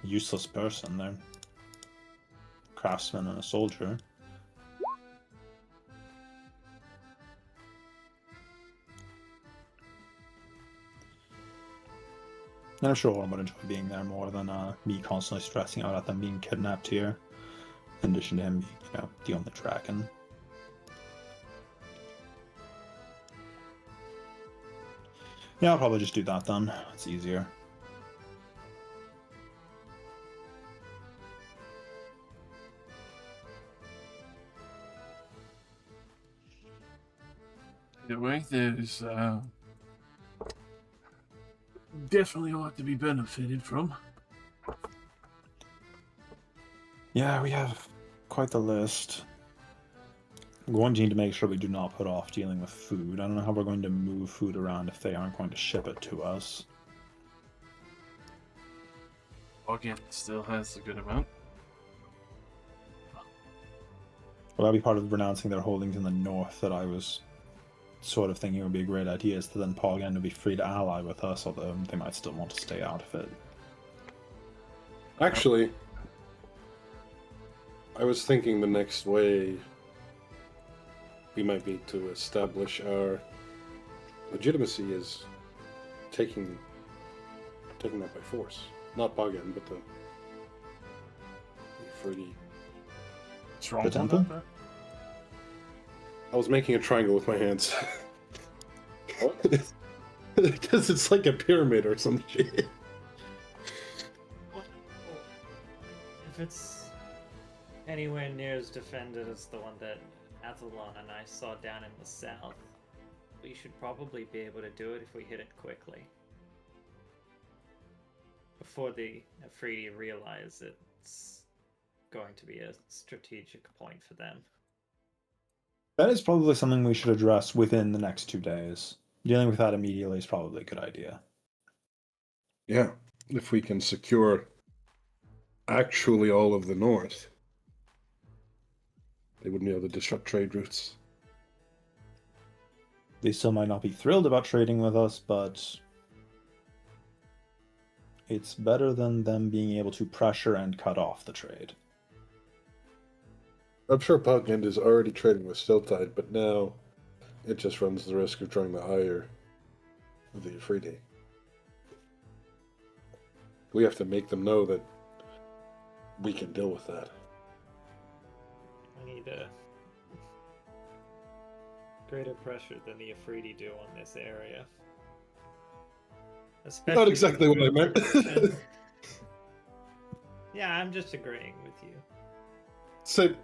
useless person. They're a craftsman and a soldier. And I'm sure I would enjoy being there more than me constantly stressing out at them being kidnapped here. In addition to him being, the only dragon. Yeah, I'll probably just do that then. It's easier. Anyway, there's definitely a lot to be benefited from. Yeah, we have quite the list. We're going to need to make sure we do not put off dealing with food. I don't know how we're going to move food around if they aren't going to ship it to us. Again, still has a good amount. Well, that'll be part of renouncing their holdings in the north that I was sort of thinking would be a great idea, is to then Polygon would be free to ally with us, although they might still want to stay out of it. Actually, I was thinking the next way we might be to establish our legitimacy is taking that by force. Not Polygon, but the free. Strong temple? I was making a triangle with my hands. Because it's like a pyramid or some shit. If it's anywhere near as defended as the one that Athlon and I saw down in the south, we should probably be able to do it if we hit it quickly. Before the Afridi realize it's going to be a strategic point for them. That is probably something we should address within the next 2 days. Dealing with that immediately is probably a good idea. Yeah, if we can secure actually all of the north, they wouldn't be able to disrupt trade routes. They still might not be thrilled about trading with us, but it's better than them being able to pressure and cut off the trade. I'm sure Pogland is already trading with Stiltide, but now it just runs the risk of drawing the ire of the Afridi. We have to make them know that we can deal with that. I need a greater pressure than the Afridi do on this area. Especially Not exactly what I food meant. production. Yeah, I'm just agreeing with you.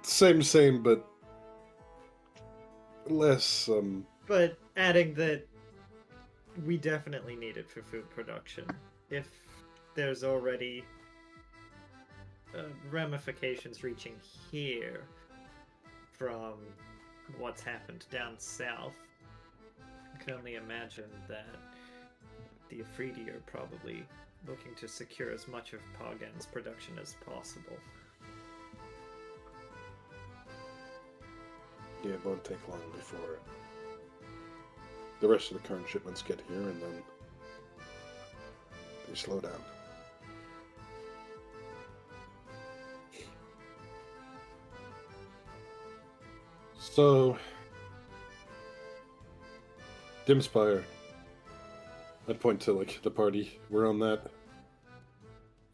Same, but less. But adding that we definitely need it for food production. If there's already ramifications reaching here from what's happened down south, I can only imagine that the Afridi are probably looking to secure as much of Pogand's production as possible. Yeah, it won't take long before the rest of the current shipments get here, and then they slow down. So, Dimspire. I'd point to like the party. We're on that.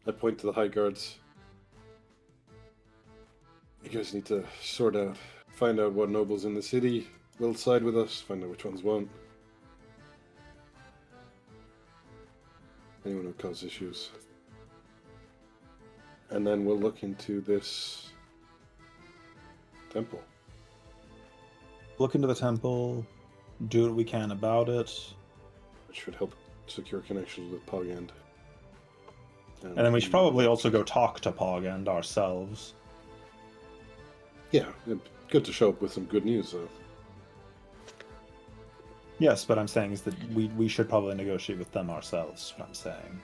I'd point to the High Guards. You guys need to find out what nobles in the city will side with us, find out which ones won't. Anyone who cause issues. And then we'll look into this temple. Look into the temple, do what we can about it. Which should help secure connections with Pogand. And then we should probably also go talk to Pogand ourselves. Yeah, good to show up with some good news, though. Yes, but I'm saying is that we should probably negotiate with them ourselves, is what I'm saying.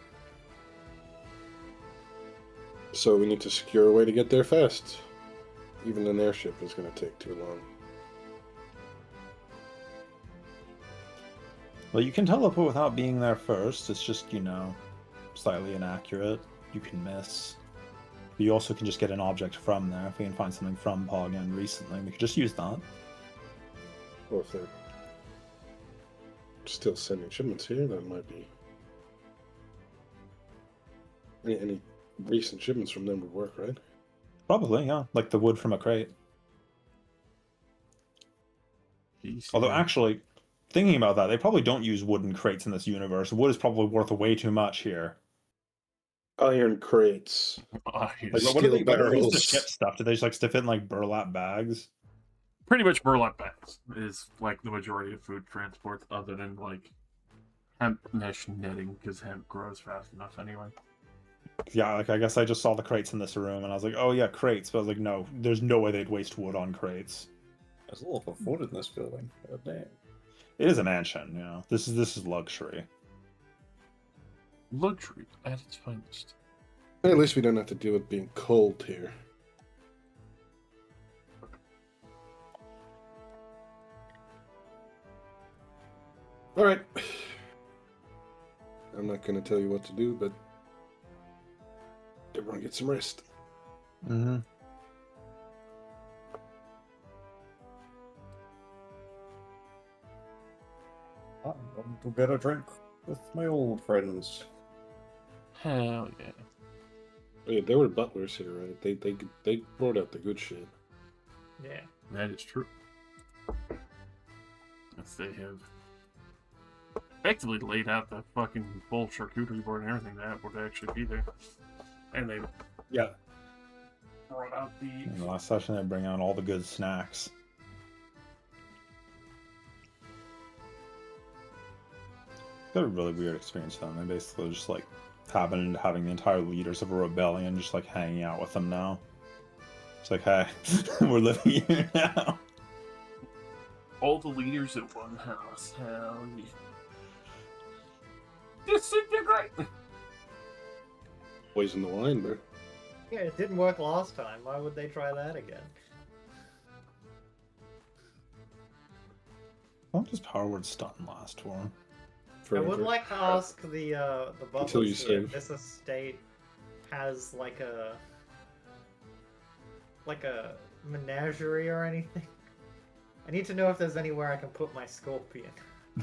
So we need to secure a way to get there fast. Even an airship is going to take too long. Well, you can teleport without being there first. It's just, slightly inaccurate. You can miss. But you also can just get an object from there. If we can find something from Pogand recently, we could just use that. Well, if they're still sending shipments here, that might be... Any recent shipments from them would work, right? Probably, yeah. Like the wood from a crate. Although, actually, thinking about that, they probably don't use wooden crates in this universe. Wood is probably worth way too much here. Iron crates. Like, what do they use to barrels. ship stuff? Do they just stiff it in like burlap bags? Pretty much burlap bags is like the majority of food transports, other than like hemp mesh netting, because hemp grows fast enough anyway. Yeah, like I guess I just saw the crates in this room, and I was like, oh yeah, crates. But I was like, no, there's no way they'd waste wood on crates. There's a lot of food in this building. God damn. It is a mansion, This is luxury. Luxury at its finest. At least we don't have to deal with being cold here. Alright. I'm not going to tell you what to do, but everyone get some rest. Mm-hmm. I'm going to get a drink with my old friends. Hell yeah. Yeah, there were butlers here, right? They brought out the good shit. Yeah. That is true. Yes, they have effectively laid out the fucking full charcuterie board and everything that would actually be there. And they brought out In the last session, they bring out all the good snacks. Got a really weird experience with them. They basically just having the entire leaders of a rebellion just hanging out with them now. It's like, hey, we're living here now. all the leaders at one house. Hell yeah. Disintegrate! Poison the wine, bro. Yeah, it didn't work last time. Why would they try that again? How long does Power Word Stun last for? I Forever. would like to ask the Until butlers you here save. if this estate has like a menagerie or anything. I need to know if there's anywhere I can put my scorpion.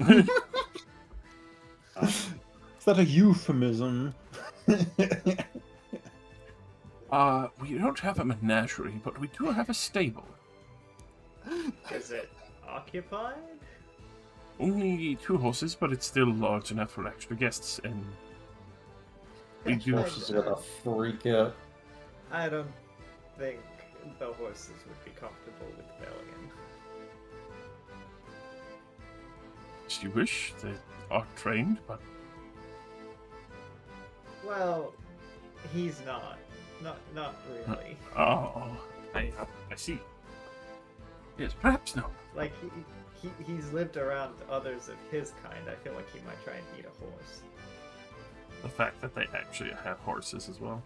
Is that a euphemism? We don't have a menagerie, but we do have a stable. Is it occupied? Only 2 horses, but it's still large enough for extra guests, and we do. Horses are gonna freak out. I don't think the horses would be comfortable with Bellion. As you wish, they are trained, but Well, he's not. Not really. oh, I see. Yes, perhaps no. Like he's lived around others of his kind. I feel like he might try and eat a horse. The fact that they actually have horses as well.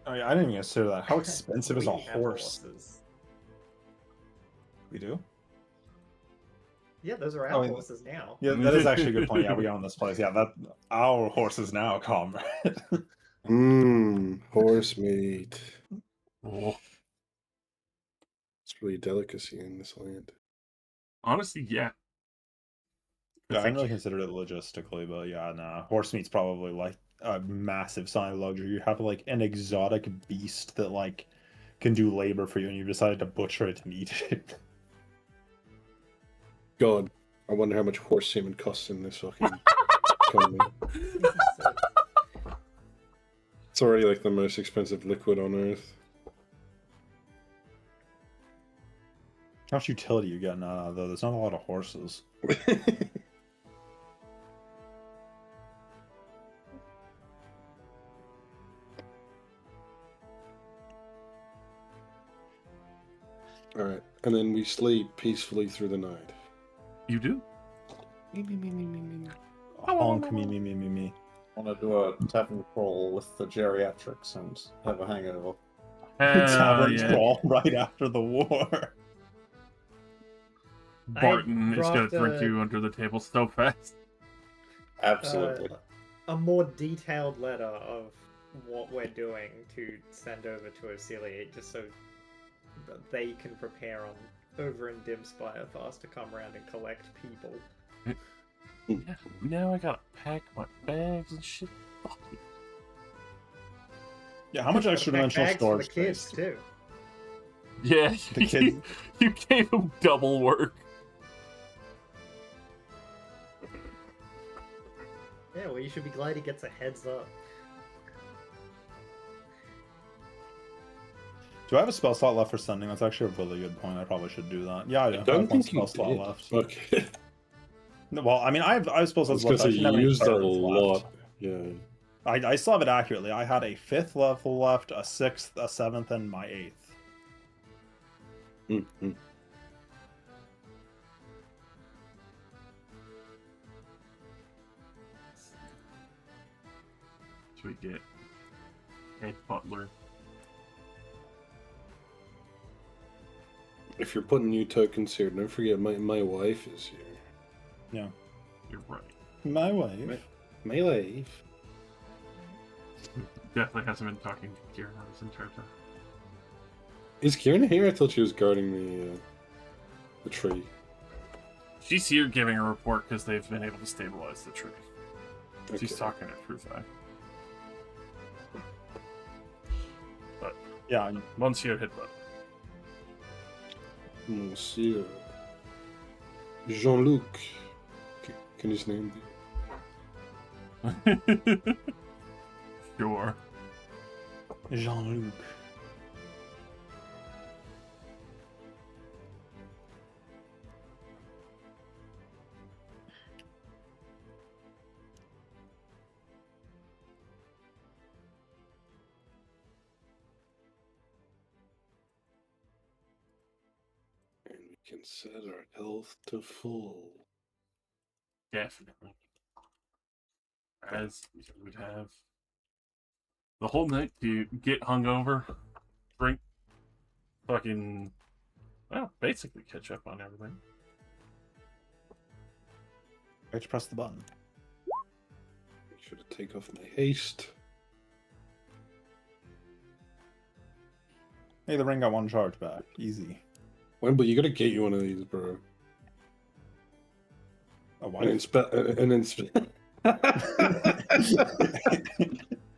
Oh, yeah, I didn't even consider that. How expensive is a We have horse? horses. We do? Yeah, those are our Oh, and- horses now. Yeah, that is actually a good point. Yeah, we own this place. Yeah, that our horses now, comrade. Horse meat. Oh, It's really a delicacy in this land. honestly, yeah. Yeah, I hadn't really considered it logistically, but yeah, nah. Horse meat's probably like a massive sign of luxury. You have like an exotic beast that like can do labor for you, and you decided to butcher it and eat it. God, I wonder how much horse semen costs in this fucking economy. It's already like the most expensive liquid on earth. How much utility you get though? There's not a lot of horses. Alright, and then we sleep peacefully through the night. You do? Honk me. I want to do a tavern crawl with the geriatrics and have a hangover. Tavern yeah. crawl right after the war. Barton is gonna dropped throw a- you under the table so fast. Absolutely. A more detailed letter of what we're doing to send over to Oceliate, just so that they can prepare on over in Dimspire for us to come around and collect people. Yeah, now I gotta pack my bags and shit. Fuck you. Yeah, how much extra dimensional Bags for the storage kids space? too. Yeah, The kids- you gave him double work. Yeah, well, you should be glad he gets a heads up. Do I have a spell slot left for sending? That's actually a really good point. I probably should do that. Yeah, I do. I I don't have one think you spell slot did. left. Okay. No, well, I mean, I have spell I was slots gonna left. say I should you have any used a cards lot. left. Yeah. I still have it accurately. I had a 5th level left, a 6th, a 7th, and my 8th. Mm-hmm. So we get head butler. If you're putting new tokens here, don't forget my wife is here. Yeah. You're right. My wife. My wife. Definitely hasn't been talking to Kieran on this entire time. Is Kieran here? I thought she was guarding the tree. She's here giving a report because they've been able to stabilize the tree. She's Okay. talking at Truth Eye. Yeah, Monsieur Hitler. Monsieur Jean-Luc. Can his name be? Sure. Jean-Luc. And we can set our health to full. Definitely. As you would have the whole night to get hungover, drink fucking Well, basically catch up on everything. Where'd you press the button? Make sure to take off my haste. Hey, the ring got 1 charge back. Easy. Wembley, you gotta get you one of these, bro. A And wife?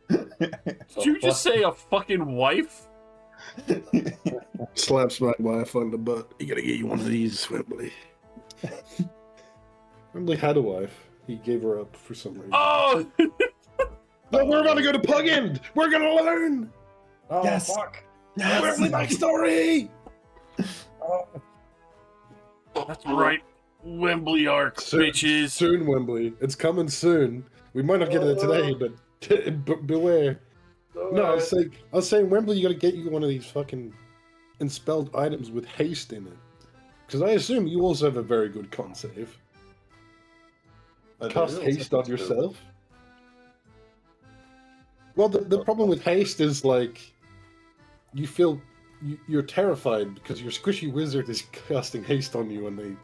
Did you just say a fucking wife? Slaps my wife on the butt. You gotta get you one of these, Wembley. Wembley had a wife. He gave her up for some reason. Oh! No, we're about to go to Pug End! We're gonna learn! Oh, Yes. fuck. Where's the backstory? Oh. That's right. Wembley arc, bitches. Soon, Wembley. It's coming soon. We might not get it today, but beware. No, I was saying, Wembley, you gotta get you one of these fucking enspelled items with haste in it. Because I assume you also have a very good con save. Cast haste on yourself. Well, the problem with haste is, like, you feel... You're terrified because your squishy wizard is casting haste on you and they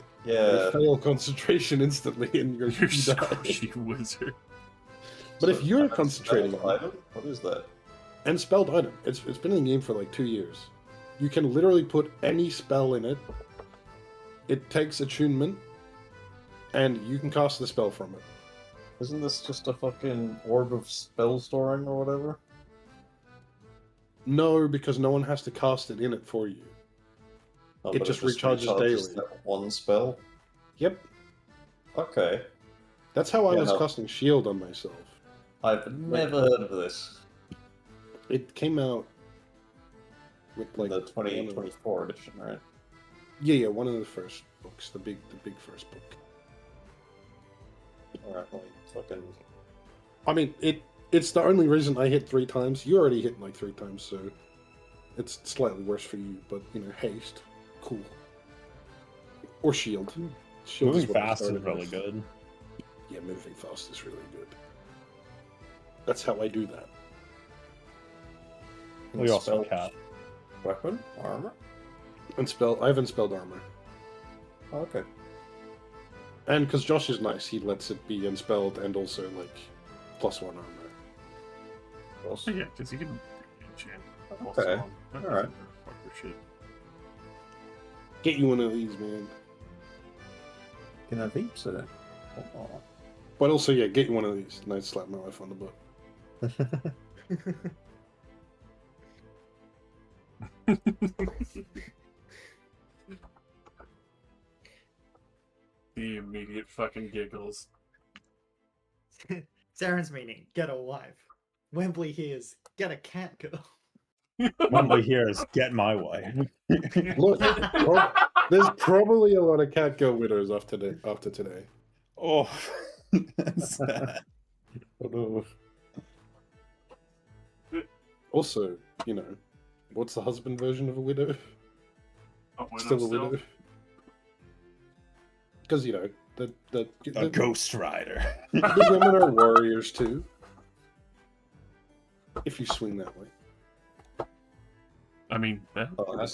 fail concentration instantly and You're you die. squishy wizard. But if you're concentrating on it, Item? What is that? and spelled item, it's been in the game for like 2 years. You can literally put any spell in it. It takes attunement, and you can cast the spell from it. Isn't this just a fucking orb of spell storing or whatever? No, because no one has to cast it in it for you. Oh, It but just recharges daily. That one spell? Yep, Okay. that's how I Yeah, was no. casting shield on myself. I've never heard of this. It came out with like The 2024 edition, right? Yeah, one of the first books, the big first book. Alright, like, fucking... I mean, it's the only reason I hit 3 times. You already hit like 3 times, so it's slightly worse for you. But you know, haste, cool. Or shield. Shield Moving what I fast is started really with. good. Yeah, moving fast is really good. That's how I do that. We also Spell- cat. Weapon? Armor? I haven't spelled armor, Oh, okay. and because Josh is nice, he lets it be unspelled and also like +1 armor. Well, So yeah, because you can enchant. Okay. Alright. Fuck your shit. Get you one of these, man. can have heaps of it. Oh. But also, yeah, get you one of these. And I slap my wife on the butt. The immediate fucking giggles. Zaren's meaning, get a wife. Wembley hears, get a cat girl. Wembley here is get my way. Look, there's probably a lot of cat girl widows after today. Oh, that's sad. Also, you know, what's the husband version of a widow? Still a widow. Because you know A ghost rider. the women are warriors too. If you swing that way. I mean, that, Oh,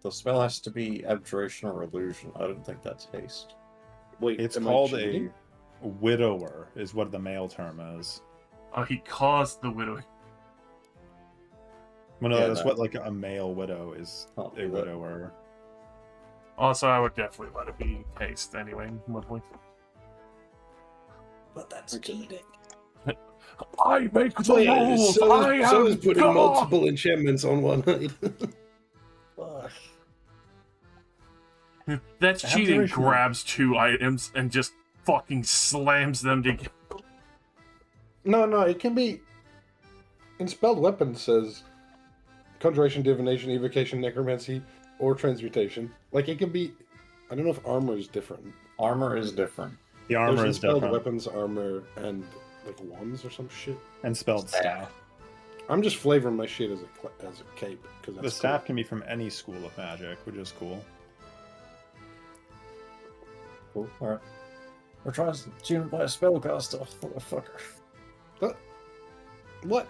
the spell has to be abjuration or illusion. I don't think that's haste. Wait, It's am I called cheating? a widower, is what the male term is. he caused the widow. Well, no, Yeah, that's no. what like a male widow is. Can't A do that. widower. Also, I would definitely let it be haste anyway. Lovely. But that's Okay. cheating. I make the So, yeah, rules. so I is- so am is putting God! multiple enchantments on one night. Fuck. That's cheating. Abjuration. Grabs 2 items and just fucking slams them together. No, it can be. Enspelled weapon says conjuration, divination, evocation, necromancy, or transmutation. Like it can be. I don't know if armor is different. Armor is different. The armor There's is enspelled different. weapons, armor, and like wands or some shit. And spelled staff. I'm just flavoring my shit as a cape because The staff can be from any school of magic, which is cool. Cool. Alright. We're trying to tune by a spellcaster. Motherfucker. What?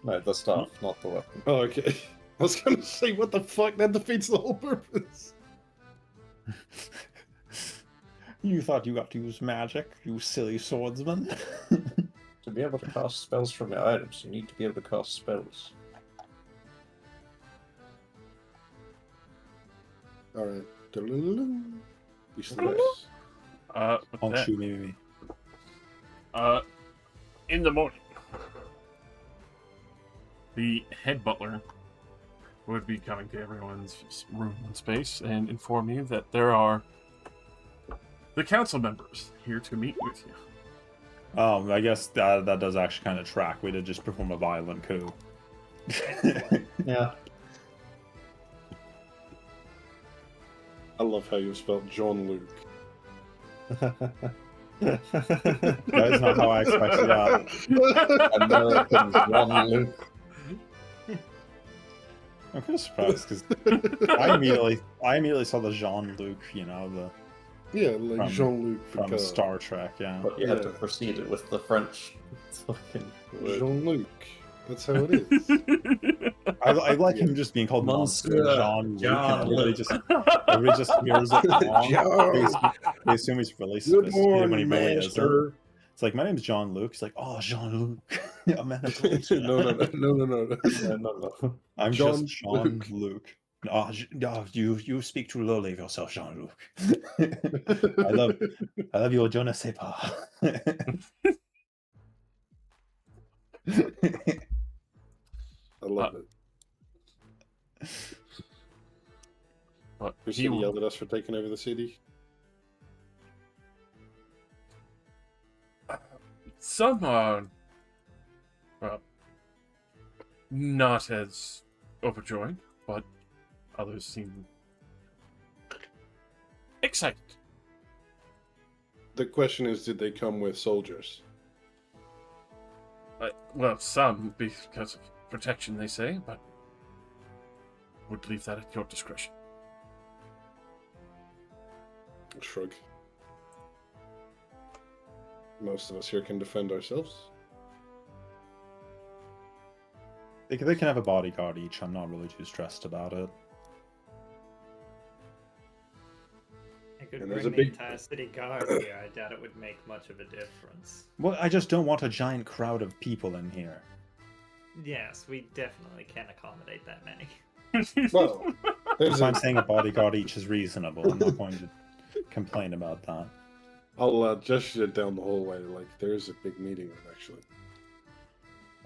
No, the staff, not the weapon. Oh, okay. I was gonna say, what the fuck? That defeats the whole purpose. You thought you got to use magic, you silly swordsman? To be able to cast spells from your items, you need to be able to cast spells. Alright. We still With Oh, that, shoot me. in the morning, the head butler would be coming to everyone's room and space and inform you that there are the council members here to meet with you. I guess that does actually kind of track. We did just perform a violent coup. Yeah. I love how you spelled John Luke. That is not how I expected that. Americans, John Luke. I'm kind of surprised because I immediately saw the Jean-Luc, Yeah, like From- Jean Luc from Star Trek, yeah. But you had to Yeah. proceed it with the French fucking word. Jean Luc. That's how it is. I like him just being called Monsieur Monsieur Jean-Luc. John and everybody Luc. just hears it wrong. They assume he's really Good sophisticated when he morning, really isn't. master. It's like, my name's John Luke. He's like, oh, Jean-Luc. A man of No, culture. no. No. I'm Jean just Jean-Luc. You speak too lowly of yourself, Jean-Luc. I love your je ne sais pas. I love it. But Who's he gonna will- yell at us for taking over the city? Some are, well, not as overjoyed, but others seem excited. The question is, did they come with soldiers? Well, some because of protection, they say, but would leave that at your discretion. Shrug. Most of us here can defend ourselves. They can have a bodyguard each. I'm not really too stressed about it. I could And bring there's a the big- entire city guard here. I doubt it would make much of a difference. Well, I just don't want a giant crowd of people in here. Yes, we definitely can accommodate that many. Well, there's So I'm a, saying a bodyguard each is reasonable. I'm not going to complain about that. I'll gesture it down the hallway. Like, there's a big meeting room, actually.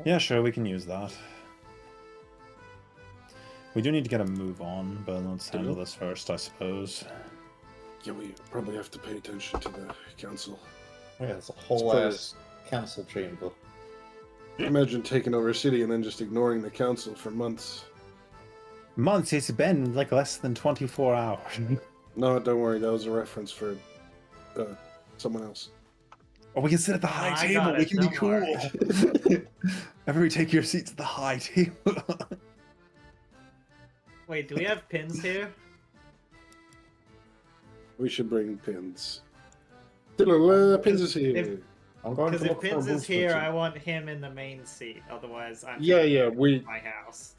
Yeah, sure, we can use that. We do need to get a move on, but let's handle this first, I suppose. Yeah, we probably have to pay attention to the council. Yeah, it's a whole probably- ass council chamber. Imagine taking over a city and then just ignoring the council for months. Months, it's been like less than 24 hours. No, don't worry. That was a reference for someone else. Oh, we can sit at the high I table. got We it, can be don't cool. worry. Everybody take your seats at the high table. Wait, do we have pins here? We should bring pins. Pins is here. If- I'm going Because to if look for a Pins is booster here, too. I want him in the main seat. Otherwise, I'm Yeah, taking yeah, him we- to my house.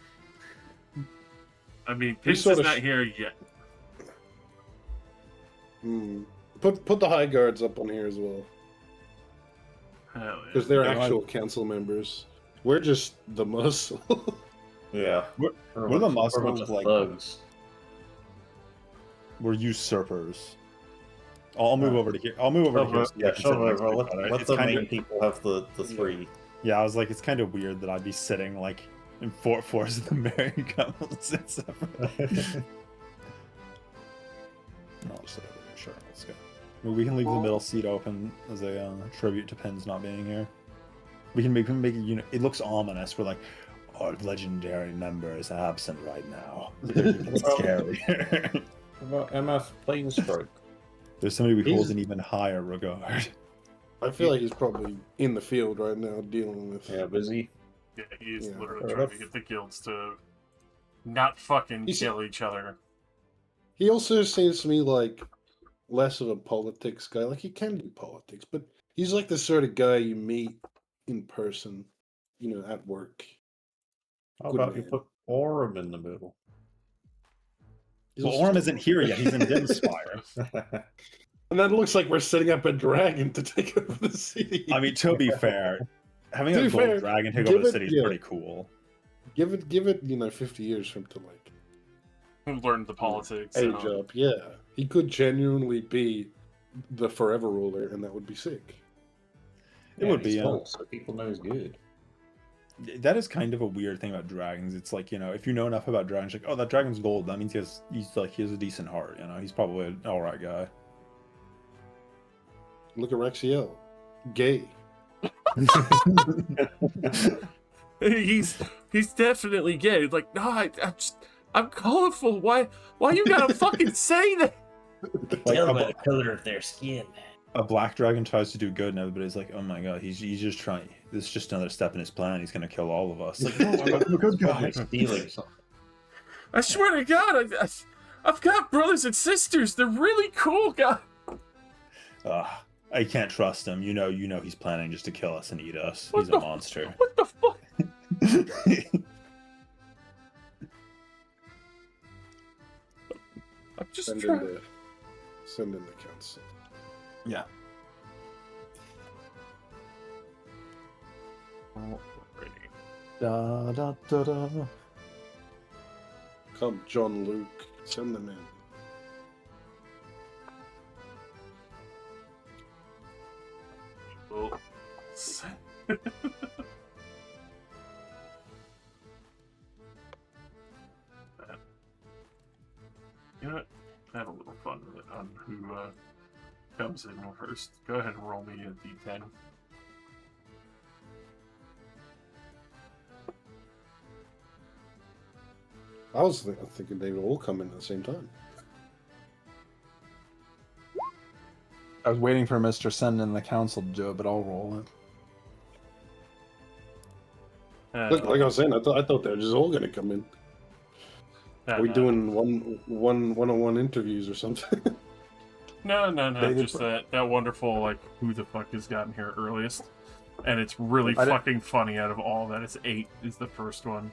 I mean, We Pinch sort is of not here yet. Put the high guards up on here as well, Hell yeah. because they're Yeah, actual council members. We're just the muscle. Yeah. We're the a bunch Muslims, of like- thugs. We're usurpers. I'll move over to here. I'll move over to here. so I can sit sure, next to well, each other. let It's the kinda- main people have the three. Yeah, I was like, it's kind of weird that I'd be sitting like in fours of the married couple sit separate. No, I'll sit over here. Sure, let's go. Well, we can leave the middle seat open as a tribute to Pins not being here. We can make it. It looks ominous. We're like, our legendary member is absent right now. It's scary. What about MF Planestroke? There's somebody we hold He's- in even higher regard. I feel like he's probably in the field right now dealing with. Yeah, busy. Yeah, he's Yeah. literally Fair trying to enough. get the guilds to not fucking He's- kill each other. He also seems to me like less of a politics guy. Like, he can do politics, but he's like the sort of guy you meet in person, at work. How Good about you man. put Orm in the middle. Well, Orm isn't here yet. He's in Dimspire. And that looks like we're setting up a dragon to take over the city. I mean, to be fair, having To a be gold fair, dragon take give over the it- city is yeah. pretty cool. give it, 50 years for him to like Learn the politics. age up. Yeah, he could genuinely be the forever ruler, and that would be sick. It would be, he's yeah. old, so people know he's good. That is kind of a weird thing about dragons. It's like, if you know enough about dragons, like, oh, that dragon's gold. That means he has a decent heart. He's probably an all right guy. Look at Raxiel, gay. He's definitely gay. Like, no, I'm colorful. Why you gotta fucking say that? Like, Tell by the color of their skin. a black dragon tries to do good, and everybody's like, oh my god, he's just trying. This is just another step in his plan. He's gonna kill all of us. Like, no, I'm a good guy. Stealing something. I swear to God, I've got brothers and sisters. They're really cool guys. I can't trust him. You know he's planning just to kill us and eat us. What He's the- a monster. What the fuck? I'm just Send trying. in the council. Yeah. Da, da, da, da. Come, John Luke, send them in. Oh. You know what? Have a little fun with it on who comes in first. Go ahead and roll me a d10. I was thinking they would all come in at the same time. I was waiting for Mr. Send in the council to do it, but I'll roll it. Look, like I was saying, I thought they were just all gonna come in. Are we doing one-on-one interviews or something? No. They did Just that wonderful, like, who the fuck has gotten here earliest. And it's really I didn't- fucking funny out of all that. It's 8 is the first one.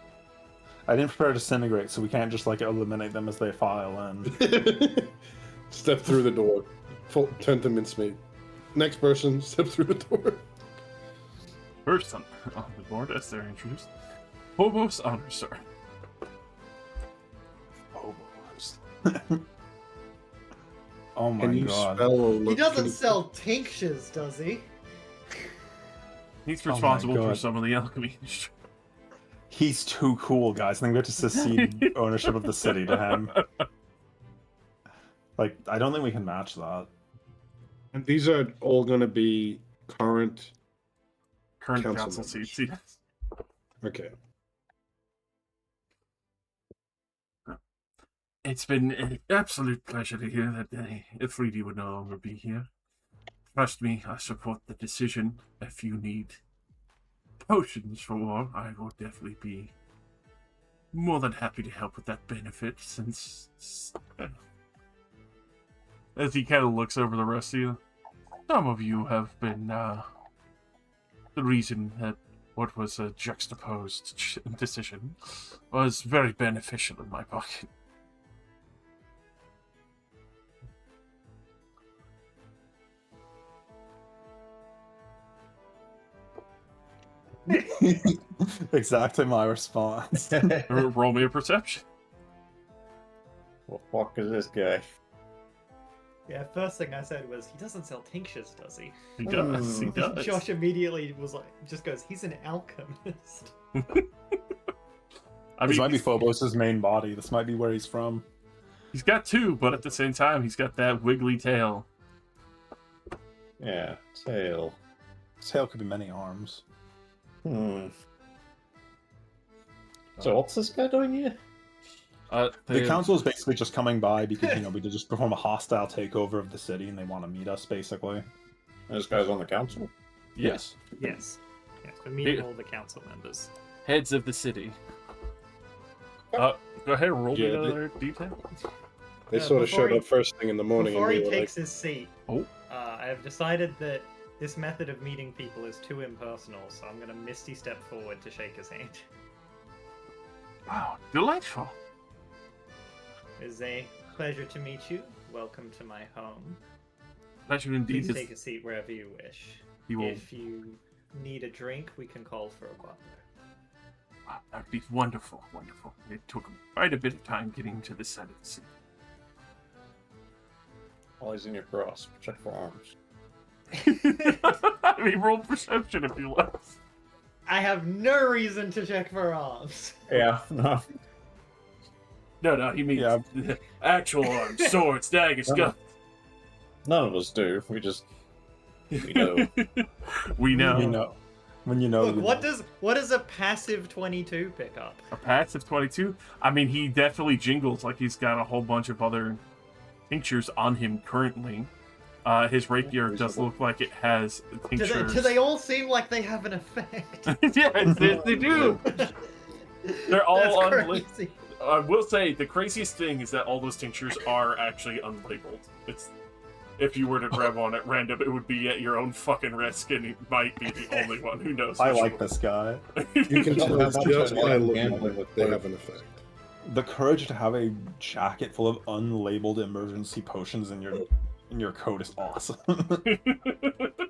I didn't prepare disintegrate, so we can't just eliminate them as they file in. Step through the door. Turn to mincemeat. Next person, step through the door. First on the board, as they're introduced, Phobos Honor, sir. Oh my Can you god. spell or He look? doesn't can you- sell tinctures, does he? He's Oh my responsible for God. some of the alchemy industry. He's too cool, guys. I think we have to secede ownership of the city to him. Like, I don't think we can match that. And these are all going to be current. Current Council council members. seats, yes. Okay. It's been an absolute pleasure to hear that Afridi would no longer be here. Trust me, I support the decision. If you need potions for war, I will definitely be more than happy to help with that benefit, since... As he kind of looks over the rest of you, some of you have been the reason that what was a juxtaposed decision was very beneficial in my pocket. Exactly my response. Roll me a perception. What the fuck is this guy? Yeah, first thing I said was, he doesn't sell tinctures, does he? He does. He does. Josh immediately was like, just goes, he's an alchemist. I This mean, might be Phobos' main body. This might be where he's from. he's got 2, but at the same time, he's got that wiggly tail. Yeah, tail. His tail could be many arms. Hmm. So what's this guy doing here? The council is basically just coming by because, we did just perform a hostile takeover of the city and they want to meet us, basically. This guy's on the council? Yes. Yes. Yes, we're meeting all the council members. Heads of the city. Go ahead and roll me Yeah, another detail. They Yeah, sort of before showed he- up first thing in the morning. Before and he we were takes like, his seat, Oh. I have decided that this method of meeting people is too impersonal, so I'm going to Misty step forward to shake his hand. Wow, delightful. It's a pleasure to meet you. Welcome to my home. Pleasure indeed. Please take a seat wherever you wish. You will. If you need a drink, we can call for a butler. Wow, that'd be wonderful, wonderful. It took quite a bit of time getting to this side of the city. While he's in your grasp, check for arms. I mean, roll perception if you like. I have no reason to check for arms. Yeah, no. No, he means Yeah. actual arms, swords, daggers, No. guns. None of us do. We know. We know. You know, when you know. Look, you what know. does a passive 22 pick up? A passive 22? I mean, he definitely jingles like he's got a whole bunch of other tinctures on him currently. His rapier does look like it has tinctures. Do they all seem like they have an effect? Yes, they do. They're all That's unlabeled. crazy. I will say the craziest thing is that all those tinctures are actually unlabeled. It's if you were to grab one at random, it would be at your own fucking risk, and it might be the only one who knows. I which like one. this guy. You can tell That's just by looking gambling at with it, they both. have an effect. The courage to have a jacket full of unlabeled emergency potions in your coat is awesome.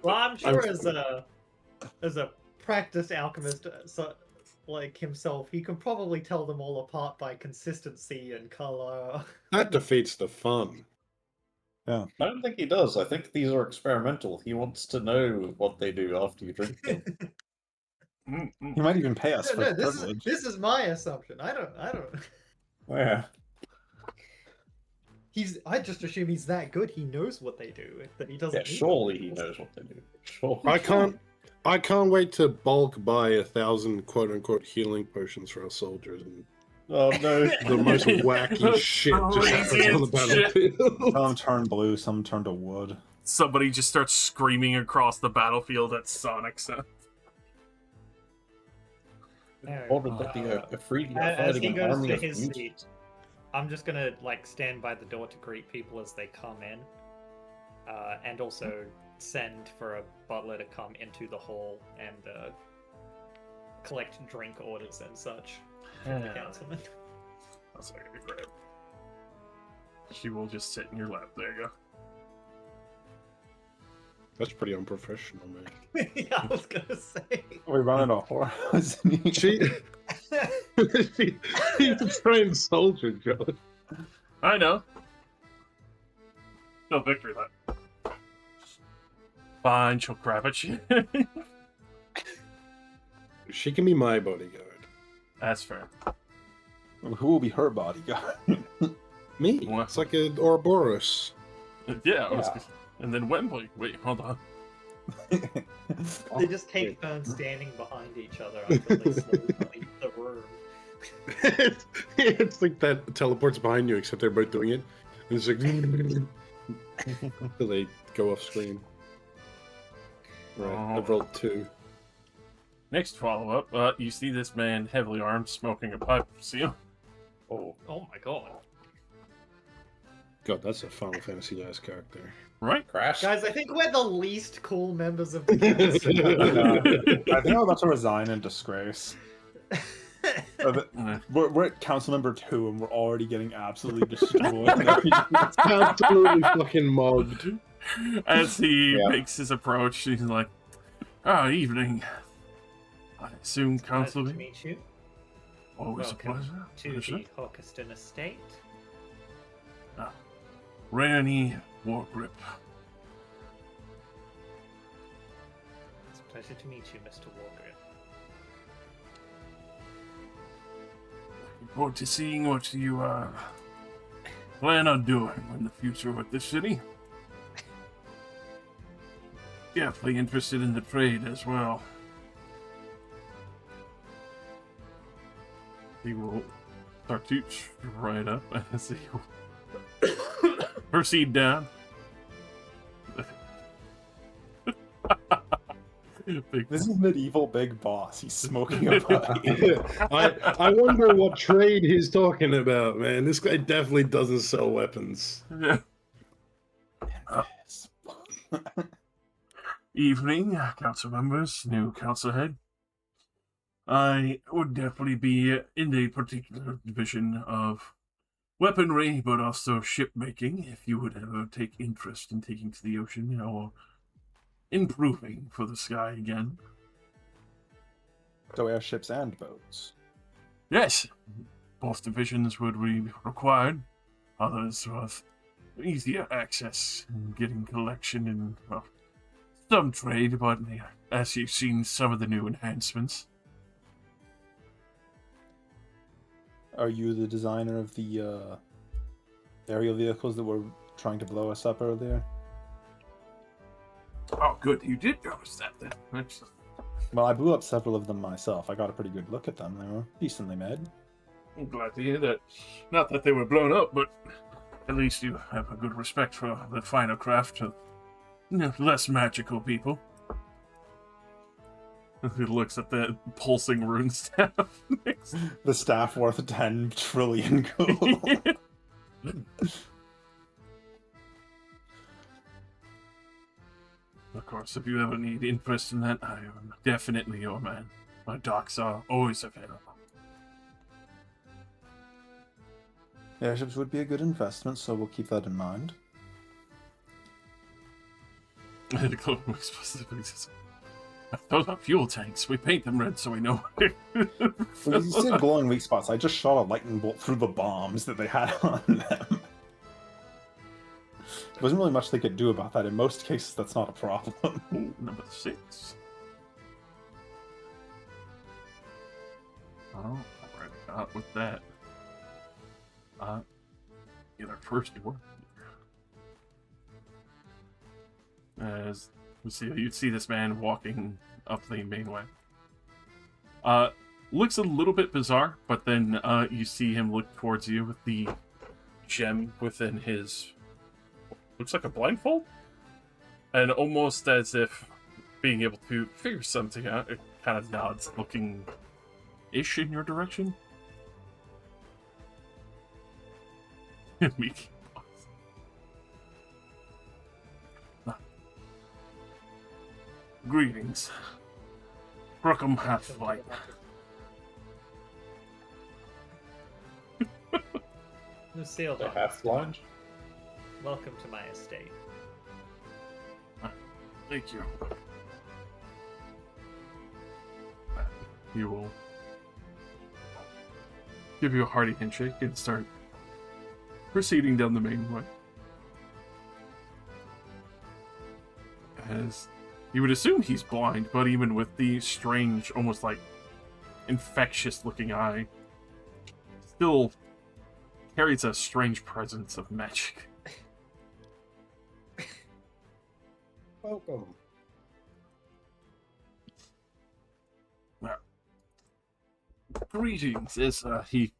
Well, I'm sure as a practiced alchemist, like himself, he can probably tell them all apart by consistency and color. That defeats the fun. I don't think he does. I think these are experimental. He wants to know what they do after you drink them. He might even pay us No, for this privilege. is my assumption. I don't. Yeah. I just assume he's that good. He knows what they do. That he doesn't. Yeah, need surely them. he knows what they do. Sure. I can't wait to bulk buy 1,000 quote unquote healing potions for our soldiers and Oh no. the most wacky shit just happens on the battlefield. Some turn blue, some turn to wood. Somebody just starts screaming across the battlefield at Sonic sound. Order that the free As he fighting goes army to of his mutants. seat, I'm just gonna stand by the door to greet people as they come in, and also send for a butler to come into the hall and collect drink orders and such from the councilman. That's what I gotta grab. She will just sit in your lap. There you go. That's pretty unprofessional, man. Yeah, I was gonna say. We run out of horse. She's a trained soldier, John. I know. No victory lap. Fine, she'll grab it. She can be my bodyguard. That's fair. Who will be her bodyguard? Me. What? It's like an Ouroboros. Yeah, and then Wembley. Wait, hold on. They just take turns standing behind each other until they slowly leave the room. It's like that teleports behind you, except they're both doing it. And it's like till they go off screen. Right, I've rolled 2. Next follow-up, you see this man heavily armed smoking a pipe. See him? Oh, my god. God, that's a Final Fantasy last character. Right? crash. Guys, I think we're the least cool members of the cast. I think I'm about to resign in disgrace. We're at council number 2 and we're already getting absolutely destroyed. Absolutely fucking mobbed. As he Yeah. makes his approach, he's like, evening. I assume Pleasure to Councilman? meet you. Always a Welcome pleasure. to Pleasure. the Hawkeston estate. Rani Wargrip. It's a pleasure to meet you, Mr. Walker. Looking forward to seeing what you plan on doing in the future with this city. Definitely interested in the trade as well. He will start to right up as he will proceed down. Big This is medieval big boss. He's smoking a pipe. I wonder what trade he's talking about, man. This guy definitely doesn't sell weapons. Yeah. Evening, council members, new council head. I would definitely be in a particular division of weaponry, but also shipmaking, if you would ever take interest in taking to the ocean or improving for the sky again. So airships and boats. Yes, both divisions would be required. Others with easier access, getting collection and some trade, but as you've seen some of the new enhancements. Are you the designer of the aerial vehicles that were trying to blow us up earlier? Oh, good, you did notice that then. Excellent. Well, I blew up several of them myself. I got a pretty good look at them. They were decently made. I'm glad to hear that. Not that they were blown up, but at least you have a good respect for the finer craft of less magical people. He looks at the pulsing rune staff. The staff worth 10 trillion gold. Of course, if you ever need interest in that, I am definitely your man. My docks are always available. Airships would be a good investment, so we'll keep that in mind. The clothing specifically says, those are fuel tanks. We paint them red so we know. Well, you see glowing weak spots. I just shot a lightning bolt through the bombs that they had on them. There wasn't really much they could do about that. In most cases, that's not a problem. Ooh, number 6. Oh, already got with that. Get our first door. As you'd see this man walking up the main way. Looks a little bit bizarre, but then you see him look towards you with the gem within his, looks like a blindfold, and almost as if being able to figure something out, it kind of nods, looking ish in your direction. Meek. Greetings. Brookham Half-Light. Lucille, The half lunge. welcome to my estate. Thank you. He will give you a hearty handshake and start proceeding down the main way. As you would assume he's blind, but even with the strange, almost like infectious looking eye, still carries a strange presence of magic. Welcome. Greetings, as he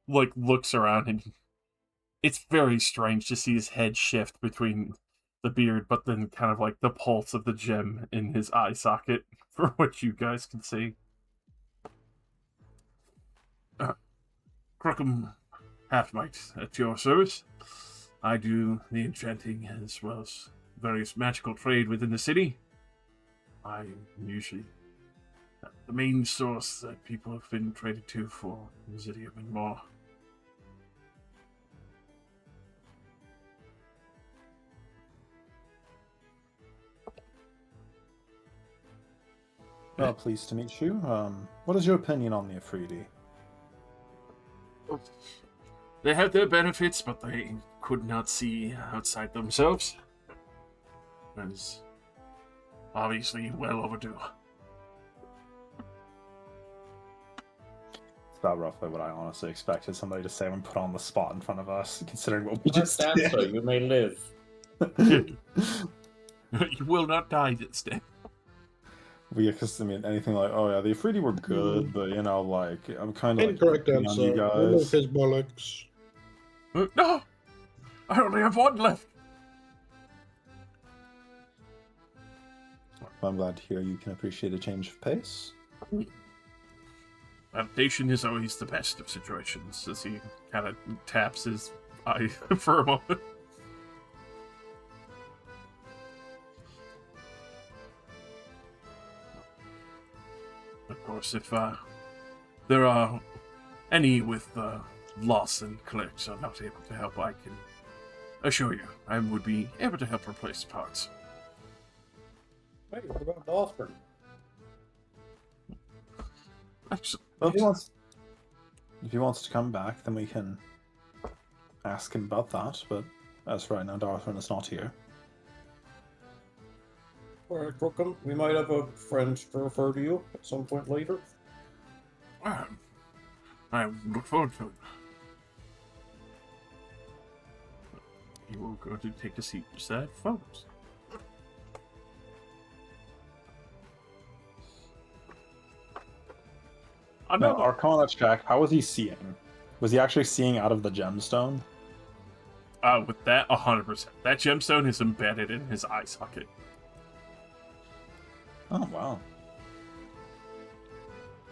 looks around, and it's very strange to see his head shift between the beard, but then kind of like the pulse of the gem in his eye socket, for what you guys can see. Crookham Half-Might at your service. I do the enchanting as well as various magical trade within the city. I am usually the main source that people have been traded to for Residium and more. Well, pleased to meet you. What is your opinion on the Afridi? They have their benefits, but they could not see outside themselves. That is obviously well overdue. It's about roughly what I honestly expected somebody to say when put on the spot in front of us, considering what we Just just answer. did. You may live. You will not die this day. Yeah, because I mean, anything like, oh yeah, the Afridi were good, but you know, like, I'm kind of Incorrect on answer. you All of guys. his bollocks. No! I only have one left. I'm glad to hear you can appreciate a change of pace. Adaptation is always the best of situations, as he kind of taps his eye for a moment. Of course, if there are any with loss and clicks are not able to help, I can assure you, I would be able to help replace parts. Hey, what about Dalford? Actually, Well, if he wants to come back, then we can ask him about that. But as for right now, Darthrin is not here. Alright, Brooklyn, we might have a friend to refer to you at some point later. I look forward to it. You will go to take a seat beside photos. No, Arcana check. How was he seeing? Was he actually seeing out of the gemstone? With that, 100%. That gemstone is embedded in his eye socket. Oh, wow.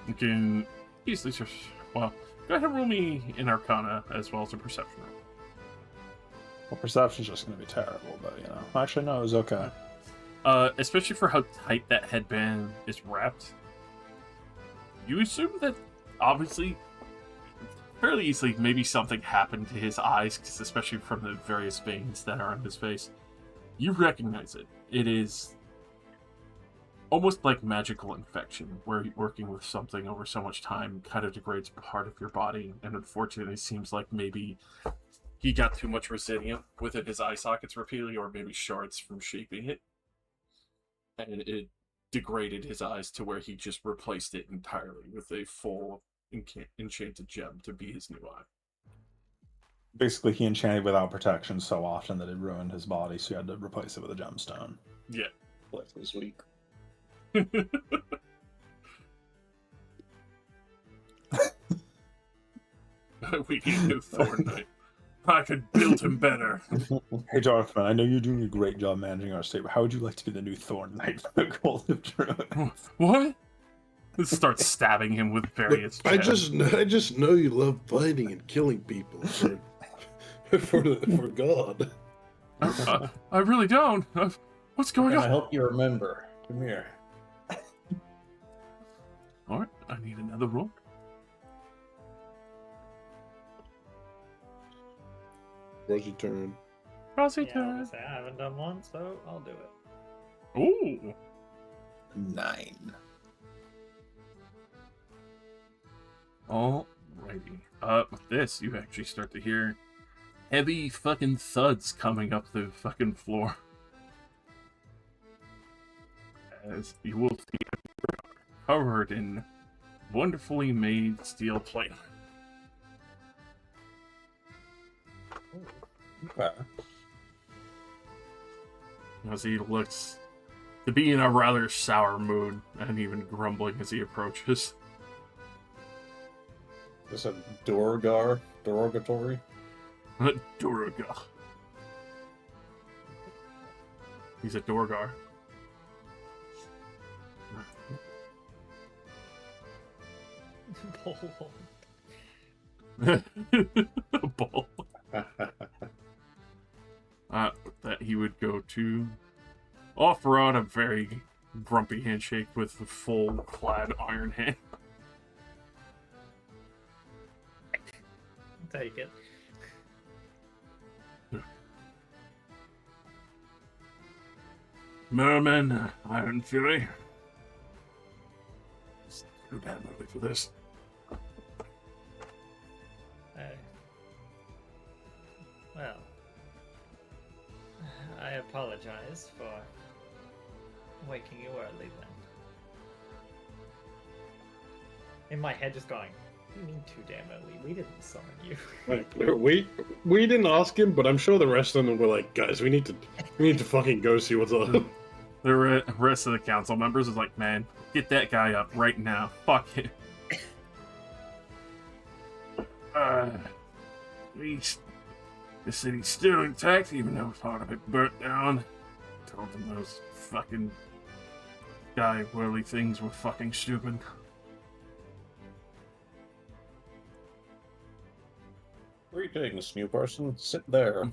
You can easily search. Well, go ahead and roll me in Arcana as well as a perception roll. Well, perception's just going to be terrible, but, you know. Actually, no, it was okay. Especially for how tight that headband is wrapped. You assume that, obviously, fairly easily, maybe something happened to his eyes, especially from the various veins that are on his face. You recognize it. It is almost like magical infection, where working with something over so much time kind of degrades part of your body, and unfortunately it seems like maybe he got too much residuum within his eye sockets repeatedly, or maybe shards from shaping it, and it degraded his eyes to where he just replaced it entirely with a full enchanted gem to be his new eye. Basically, he enchanted without protection so often that it ruined his body, so he had to replace it with a gemstone. Yeah. Life was weak. We need a new Thorn Knight. I could build him better. Hey, Darthman, I know you're doing a great job managing our state, but how would you like to be the new Thorn Knight for the Gold of Druids? What? Let's start stabbing him with various I gems. just know you love fighting and killing people for God. I really don't. What's going Can I on? help you remember? Come here. Alright, I need another roll. Rosy turn. Rosy Yeah, I was gonna turn. say, I haven't done one, so I'll do it. Ooh. 9. Alrighty. With this, you actually start to hear heavy fucking thuds coming up the fucking floor. As you will see it covered in wonderfully made steel plate. Okay. As he looks to be in a rather sour mood and even grumbling as he approaches. Is it derogatory? Durga. He's a Dorgar. A bull. That he would go to offer out a very grumpy handshake with the full clad iron hand. Take it. Merman, Iron Fury. It's too damn early for this. Well, I apologize for waking you early then. In my head, just going, "What do you mean too damn early? We didn't summon you." Like, we didn't ask him, but I'm sure the rest of them were like, guys, we need to fucking go see what's up. The rest of the council members is like, man, get that guy up right now. Fuck him. At least the city's still intact, even though part of it burnt down. Told them those fucking guy whirly things were fucking stupid. Greetings, new person. Sit there.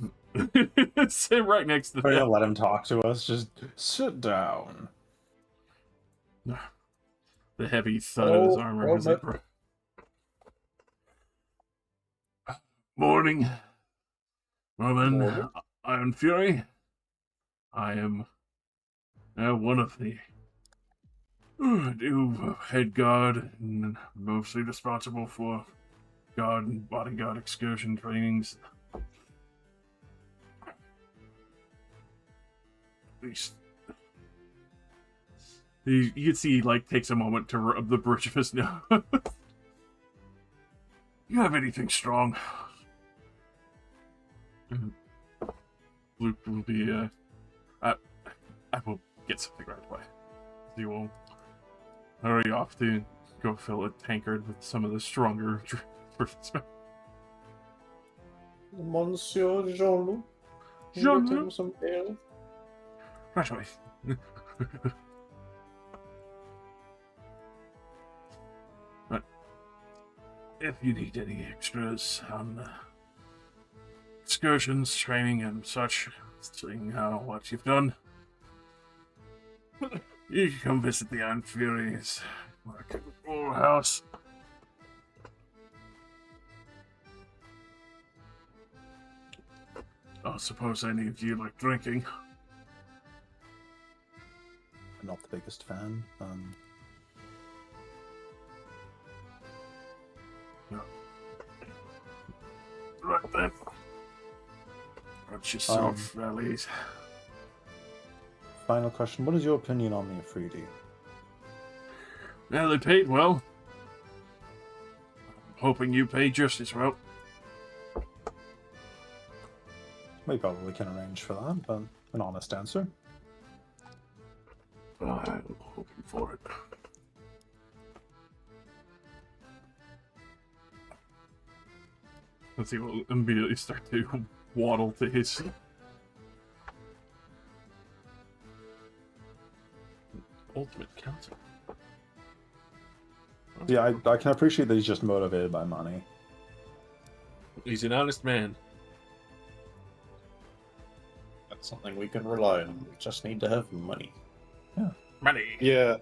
Sit right next to We're them. gonna let him talk to us. Just sit down. The heavy thud of his armor as he Morning, Roman. Morning. Iron Fury. I am one of the new head guard and mostly responsible for guard and bodyguard excursion trainings. You can see he takes a moment to rub the bridge of his nose. You have anything strong? Luke will be I will get something right away. You will hurry off to go fill a tankard with some of the stronger drinks. Monsieur Jean-Luc. Jean-Luc? Get him some ale. Right away. But if you need any extras on excursions, training, and such, seeing how what you've done, you can come visit the Iron Furies. Work at the Royal House. I suppose any of you like drinking. I'm not the biggest fan. Right then. Got yourself, rallies. Final question: what is your opinion on the Afridi? Yeah, they paid well. I'm hoping you pay just as well. We probably can arrange for that, but an honest answer. I'm hoping for it. Let's see, we'll immediately start to waddle to his... Ultimate Council. Yeah, I can appreciate that he's just motivated by money. He's an honest man. That's something we can rely on. We just need to have money. Money! Yeah.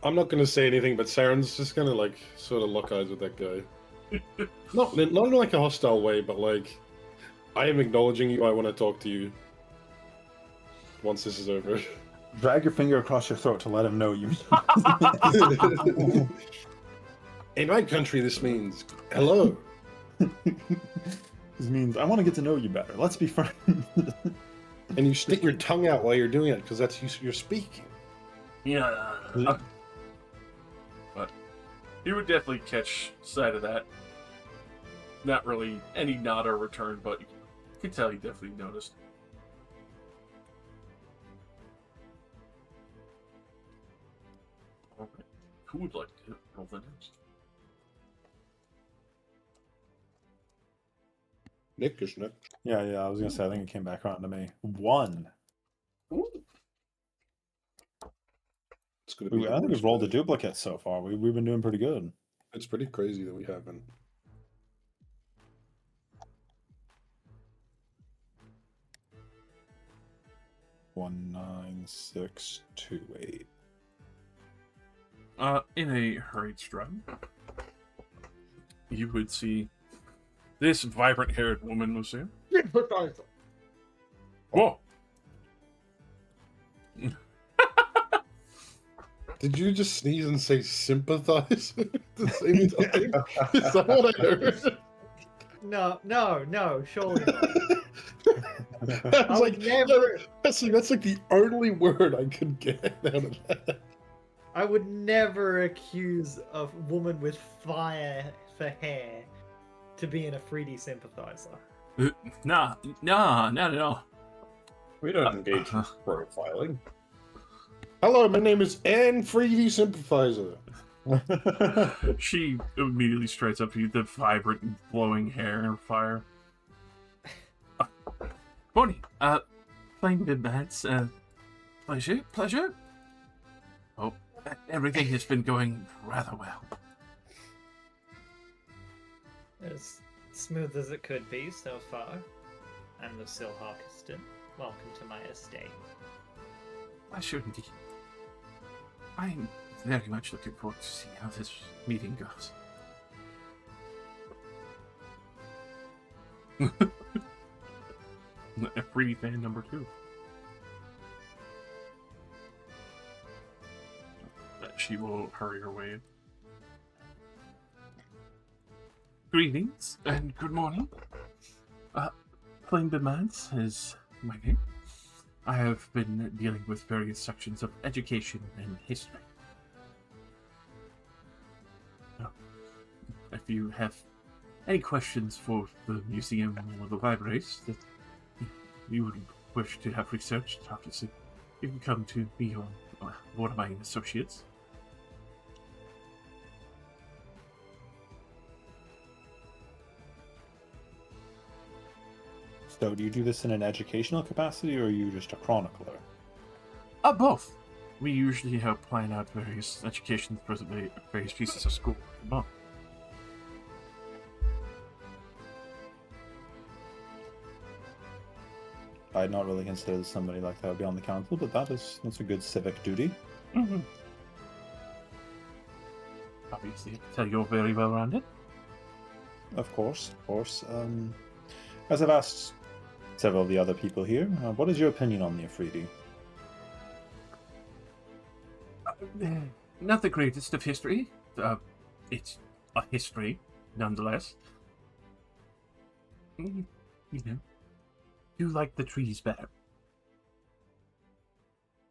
I'm not going to say anything, but Saren's just going to, sort of lock eyes with that guy. not in like a hostile way, but, I am acknowledging you. I want to talk to you once this is over. Drag your finger across your throat to let him know you. In my country, this means hello. This means I want to get to know you better. Let's be friends. And you stick your tongue out while you're doing it, because that's you're speaking. Yeah. But you would definitely catch sight of that. Not really any nod or return, but you could tell he definitely noticed. Okay. Who would like to roll the next? Nick is next. Yeah, I was gonna say. I think it came back around to me. 1. It's going to be. I think we've rolled a duplicate so far. We've been doing pretty good. It's pretty crazy that we haven't. One, 9, 6, 2, 8. In a hurried stride, you would see this vibrant-haired woman, Lucia. Whoa! Did you just sneeze and say sympathize at the same time? Is that what I heard? No, surely not. I was I would never. that's like the only word I could get out of that. I would never accuse a woman with fire for hair to be an Afridi sympathizer. Nah, not at all. We don't engage in profiling. Hello, my name is Anne Freedy Sympathizer. She immediately strides up to you, the vibrant, glowing hair and fire. Bonnie, playing the bats, pleasure. Oh, everything has been going rather well. As smooth as it could be so far. I'm Lucille Hawkeston. Welcome to my estate. I should indeed. I'm very much looking forward to seeing how this meeting goes. Free fan number 2. She will hurry her way. Greetings and good morning. Plain Demands is my name. I have been dealing with various sections of education and history. If you have any questions for the museum or the libraries that you would wish to have researched, obviously, you can come to me or one of my associates. So, do you do this in an educational capacity, or are you just a chronicler? Both. We usually help plan out various education for the various pieces of school. I'd not really consider somebody like that would be on the council, but that's a good civic duty. Mm-hmm. Obviously, I can tell you're very well rounded. Of course. As I've asked several of the other people here, what is your opinion on the Afridi? Not the greatest of history. It's a history, nonetheless. You know, you like the trees better.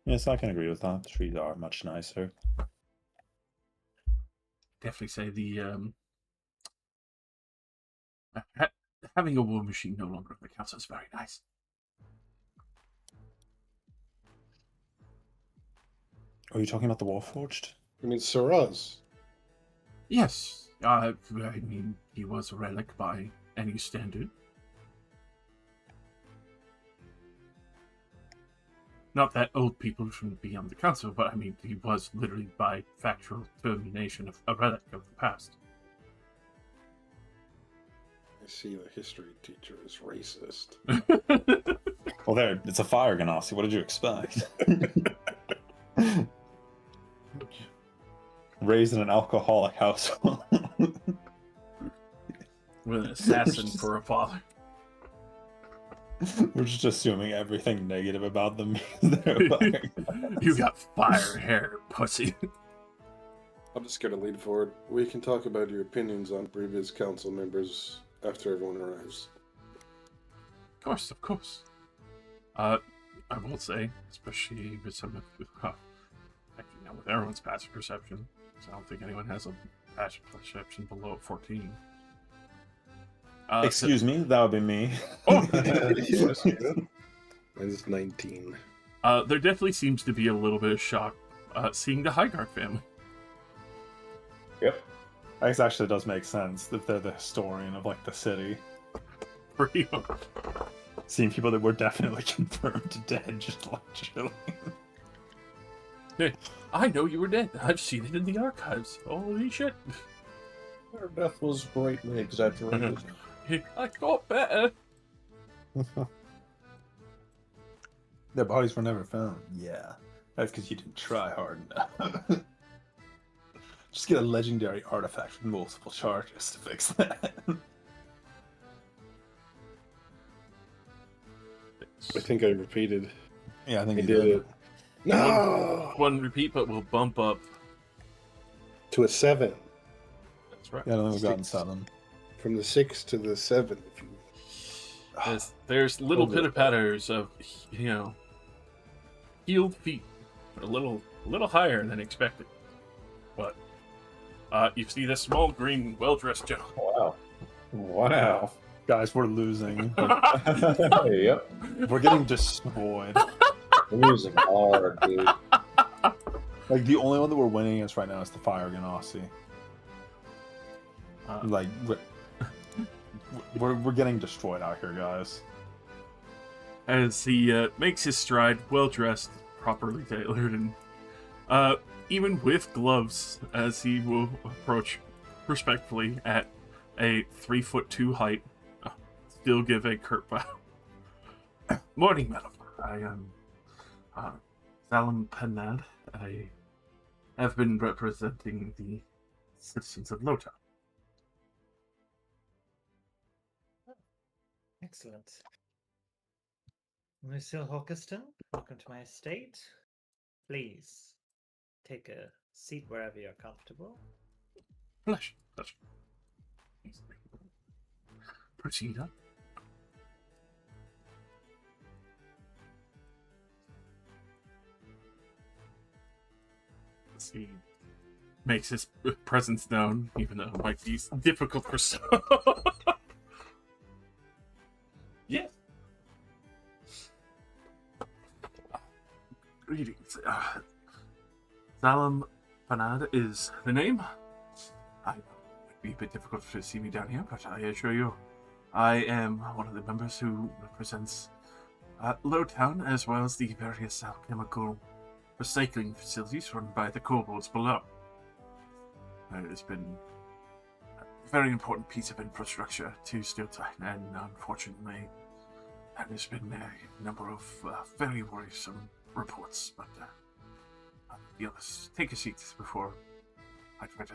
Yes, I can agree with that. The trees are much nicer. Definitely say the having a war machine no longer in the council is very nice. Are you talking about the Warforged? I mean, Siraz. Yes, I mean, he was a relic by any standard. Not that old people shouldn't be on the council, but I mean, he was literally by factual determination of a relic of the past. I see the history teacher is racist. Well, there, it's a fire ganassi. What did you expect? Raised in an alcoholic household. With an assassin for a father. We're just assuming everything negative about them means they're a fire ganassi. You got fire hair, pussy. I'm just gonna lead forward. We can talk about your opinions on previous council members after everyone arrives. Of course. I will say, especially with some of actually not with everyone's passive perception, so I don't think anyone has a passive perception below 14. Excuse me, that would be me. Oh! Mine's 19. There definitely seems to be a little bit of shock seeing the Highguard family. Yep. This actually does make sense if they're the historian of like the city. Pretty much. Seeing people that were definitely confirmed dead, just like chilling. Hey, I know you were dead. I've seen it in the archives. Holy shit. Their death was greatly exaggerated. I got better. Their bodies were never found. Yeah, that's because you didn't try hard enough. Just get a legendary artifact with multiple charges to fix that. I think I repeated. Yeah, I think I you did did. it. No! One repeat, but we'll bump up. To a 7. That's right. Yeah, I don't think we've gotten 7. From the 6 to the 7. If you... There's little Hold it. pitter-patters of, healed feet. A little higher than expected. But you see this small, green, well-dressed gentleman. Wow. Wow. Guys, we're losing. Yep. We're getting destroyed. Losing hard, dude. Like, the only one that we're winning against right now is the Fire Ganassi. Like, we're getting destroyed out here, guys. As he makes his stride, well-dressed, properly tailored, and even with gloves, as he will approach respectfully at a 3'2" height, still give a curt bow. Morning, madam. I am Salam Penad. I have been representing the citizens of Lota. Excellent. Lucille Hawkeston, welcome to my estate. Please take a seat wherever you're comfortable. Pleasure. Pleasure. Proceed on. He makes his presence known, even though it might be difficult for some. Yes. Greetings. Salam Panad is the name. I know it would be a bit difficult to see me down here, but I assure you, I am one of the members who represents Lowtown, as well as the various alchemical recycling facilities run by the kobolds below. It has been a very important piece of infrastructure to Steeltine, and unfortunately, there has been a number of very worrisome reports. But the others, take a seat before I try to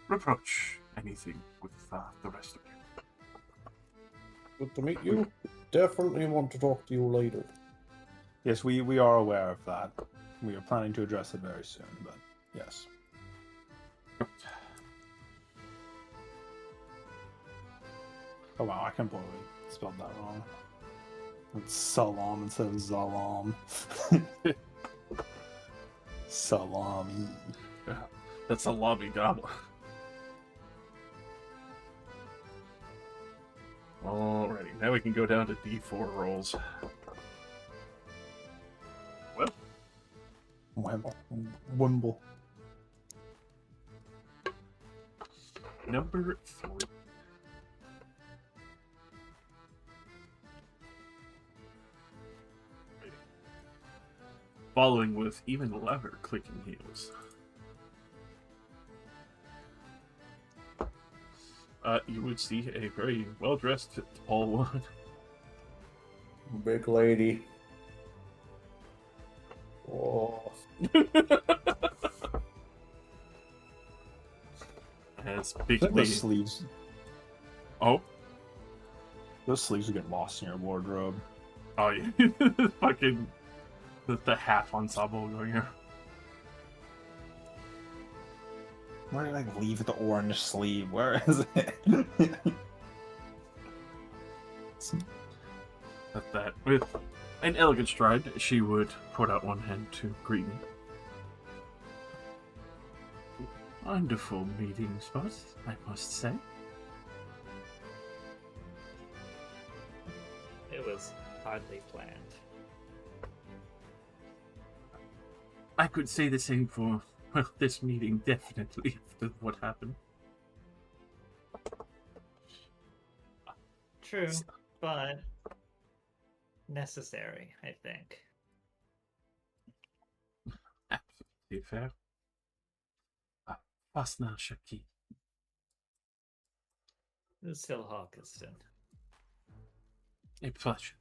reproach anything with the rest of you. Good to meet you. Definitely want to talk to you later. Yes, we are aware of that. We are planning to address it very soon, but yes. Oh wow, I completely spelled that wrong. It's Salam instead of Zalam. Salami. That's a lobby goblin. Alrighty, now we can go down to D4 rolls. Wimble. Number 3. Following with even louder clicking heels. You would see a very well-dressed, tall woman. Big lady. Oh. As I big think lady. those sleeves. Oh? Those sleeves would get lost in your wardrobe. Oh, yeah. Fucking... The half ensemble going here. Where did I leave the orange sleeve? Where is it? At that, with an elegant stride, she would put out one hand to greet me. Wonderful meeting spot, I must say. It was hardly planned. I could say the same for, well, this meeting, definitely, after what happened. True, but necessary, I think. Absolutely fair. Fasna Shaki. Lucille Hawkeston. A pleasure.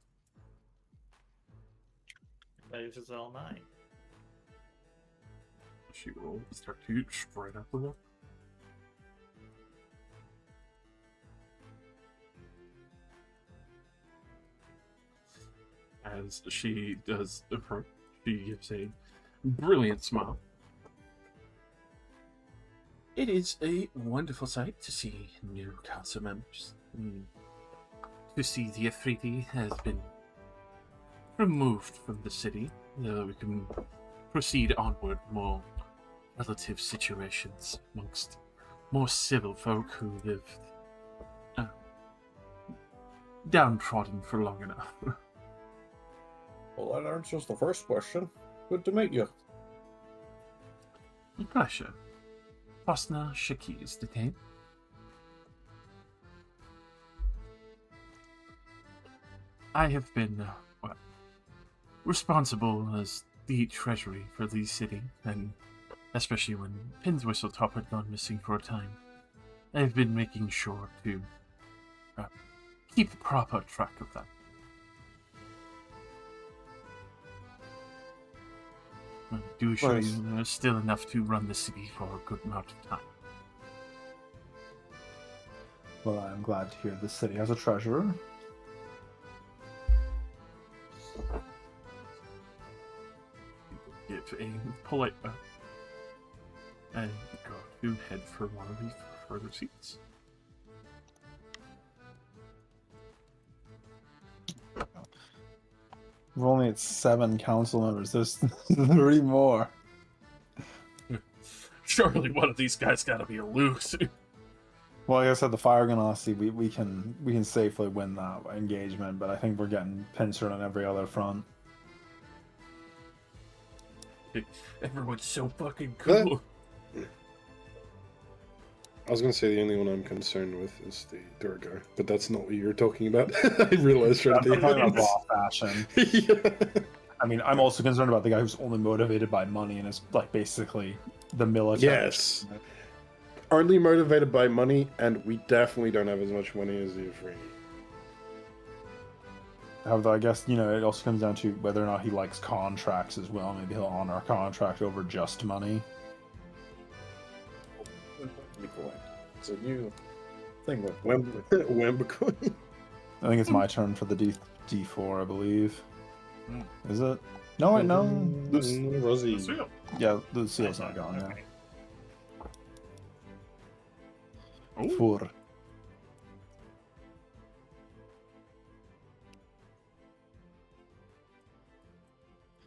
Pleasure's all mine. She will start to straight up the wall. As she does approach, she gives a brilliant smile. It is a wonderful sight to see new council members. To see the Afridi has been removed from the city. We can proceed onward more relative situations amongst more civil folk who lived downtrodden for long enough. Well, that answers the first question. Good to meet you. Pleasure. Fasna Shaki is the name. I have been responsible as the treasury for the city, and especially when Pin's Whistletop had gone missing for a time, I've been making sure to keep proper track of that. I do assure Nice. you there's still enough to run the city for a good amount of time. Well, I'm glad to hear the city has a treasurer. give a polite bow and go to head for one of the further seats. We're only at 7 council members. There's 3 more. Surely one of these guys got to be a loose. Well, like I said, the fire ganassi, we can safely win that engagement, but I think we're getting pincered on every other front. Everyone's so fucking cool. I was gonna say the only one I'm concerned with is the Durgar, but that's not what you were talking about. I realized right I'm there. talking about raw fashion. Yeah. I mean, I'm also concerned about the guy who's only motivated by money and is like basically the military. Yes. Only motivated by money, and we definitely don't have as much money as the Afrini. However, I guess, you know, it also comes down to whether or not he likes contracts as well. Maybe he'll honor a contract over just money. It's a new thing with Wembacoin. I think it's my turn for the D4, I believe. Mm. Is it? No, wait, no. Rosie. Lucille. Yeah, the seal's not gone, yeah. Oh, 4.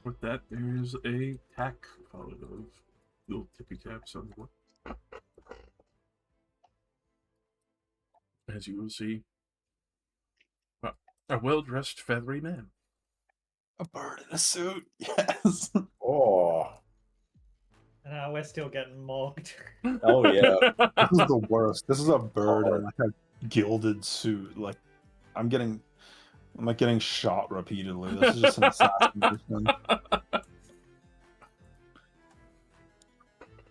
with that, there's a tack followed of little tippy taps on the board. As you will see, a well-dressed feathery man. A bird in a suit, yes. Oh. We're still getting mocked. Oh yeah. This is the worst. This is a bird in like a gilded suit. Like, I'm like getting shot repeatedly. This is just an assassination.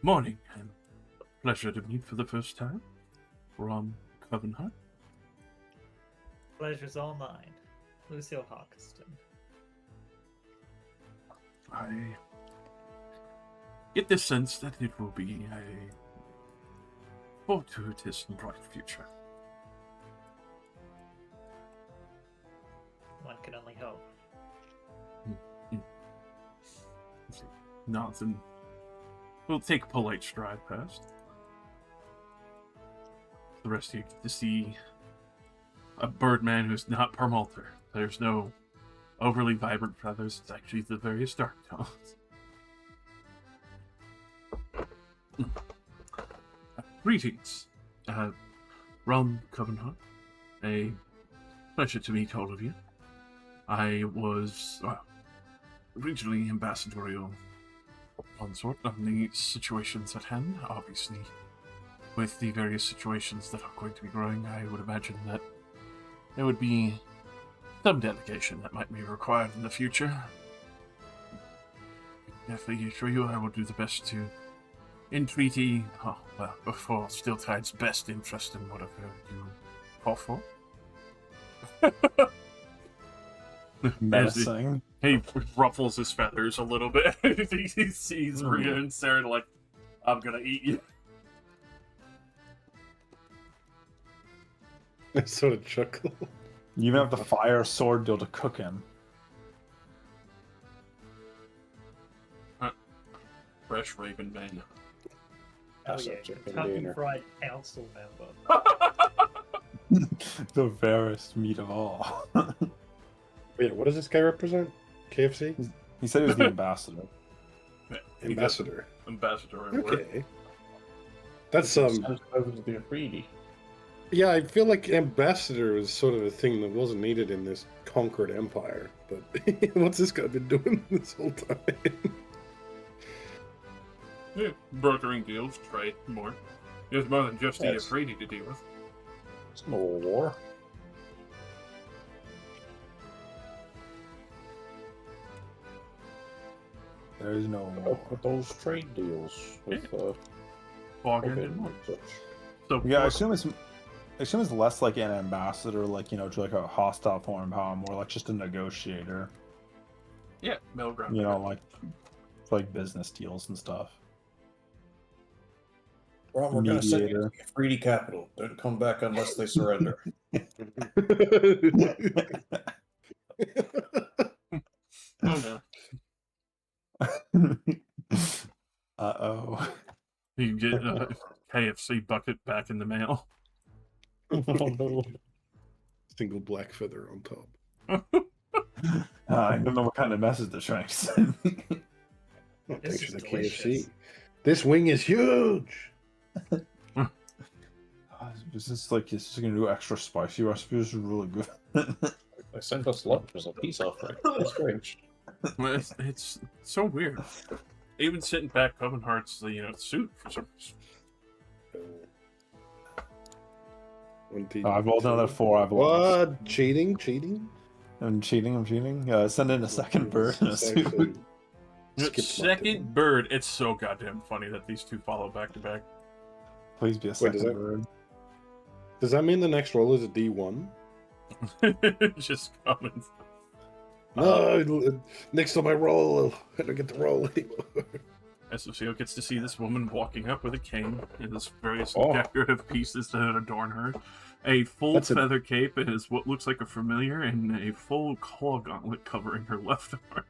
Morning, and pleasure to meet for the first time. Ron Covenhart. Pleasure's all mine. Lucille Hawkeston. I get the sense that it will be a fortuitous and bright future. One can only hope. Nods and we'll take a polite stride past. The rest of you get to see a birdman who's not permalter. There's no overly vibrant feathers. It's actually the various dark tones. Greetings, Ron Covenhart. A pleasure to meet all of you. I was regionally ambassadorial consort on the situations at hand. Obviously, with the various situations that are going to be growing, I would imagine that there would be some delegation that might be required in the future. Definitely assure you I will do the best to entreaty, before Steeltide's best interest in whatever you call for. Menacing. He ruffles his feathers a little bit. He sees Rhea and Sarah like, I'm gonna eat you. I sort of chuckle. You even have the fire sword deal to cook him. Fresh Raven Man. That's Oh a yeah, chicken Kentucky dinner. Fried Council member. The fairest meat of all. Wait, what does this guy represent? KFC? He said he was the ambassador. Ambassador. Ambassador. Okay. That's Sounds over to be a greedy. Yeah, I feel like ambassador was sort of a thing that wasn't needed in this conquered empire. But what's this guy been doing this whole time? Yeah, brokering deals, trade, more. There's more than just the Yes. Afridi to deal with. It's no war. There is no Up with those trade deals with Fog Hogan and more. and such. So, Yeah, I assume it's less like an ambassador, like, you know, to like a hostile foreign power, more like just a negotiator. yeah, middle ground. You know, like business deals and stuff. Well, we're going to send you Mediator. to Freedy capital. Don't come back unless they surrender. Oh no. Uh-oh. You get a KFC bucket back in the mail. Oh no. Single black feather on top. I don't know what kind of message they're trying to send. Oh, This thanks is for the delicious. KFC. This wing is huge. Is this like, is this gonna do extra spicy recipe? This is really good. They sent us lunch as a peace offering. That's strange. It's so weird. Even sitting back Oven Heart's suit for some reason. I've rolled another 4. I've lost. What? Cheating? I'm cheating. Send in a second bird and a It's suit. actually skipped my Second turn. bird. It's so goddamn funny that these two follow back to back. Please be a Wait, second does that- bird. Does that mean the next roll is a D1? Just coming. No, next time I roll, I don't get to roll anymore. SOCO gets to see this woman walking up with a cane and there's various Oh. decorative pieces that adorn her. A full That's a- feather cape is what looks like a familiar, and a full claw gauntlet covering her left arm.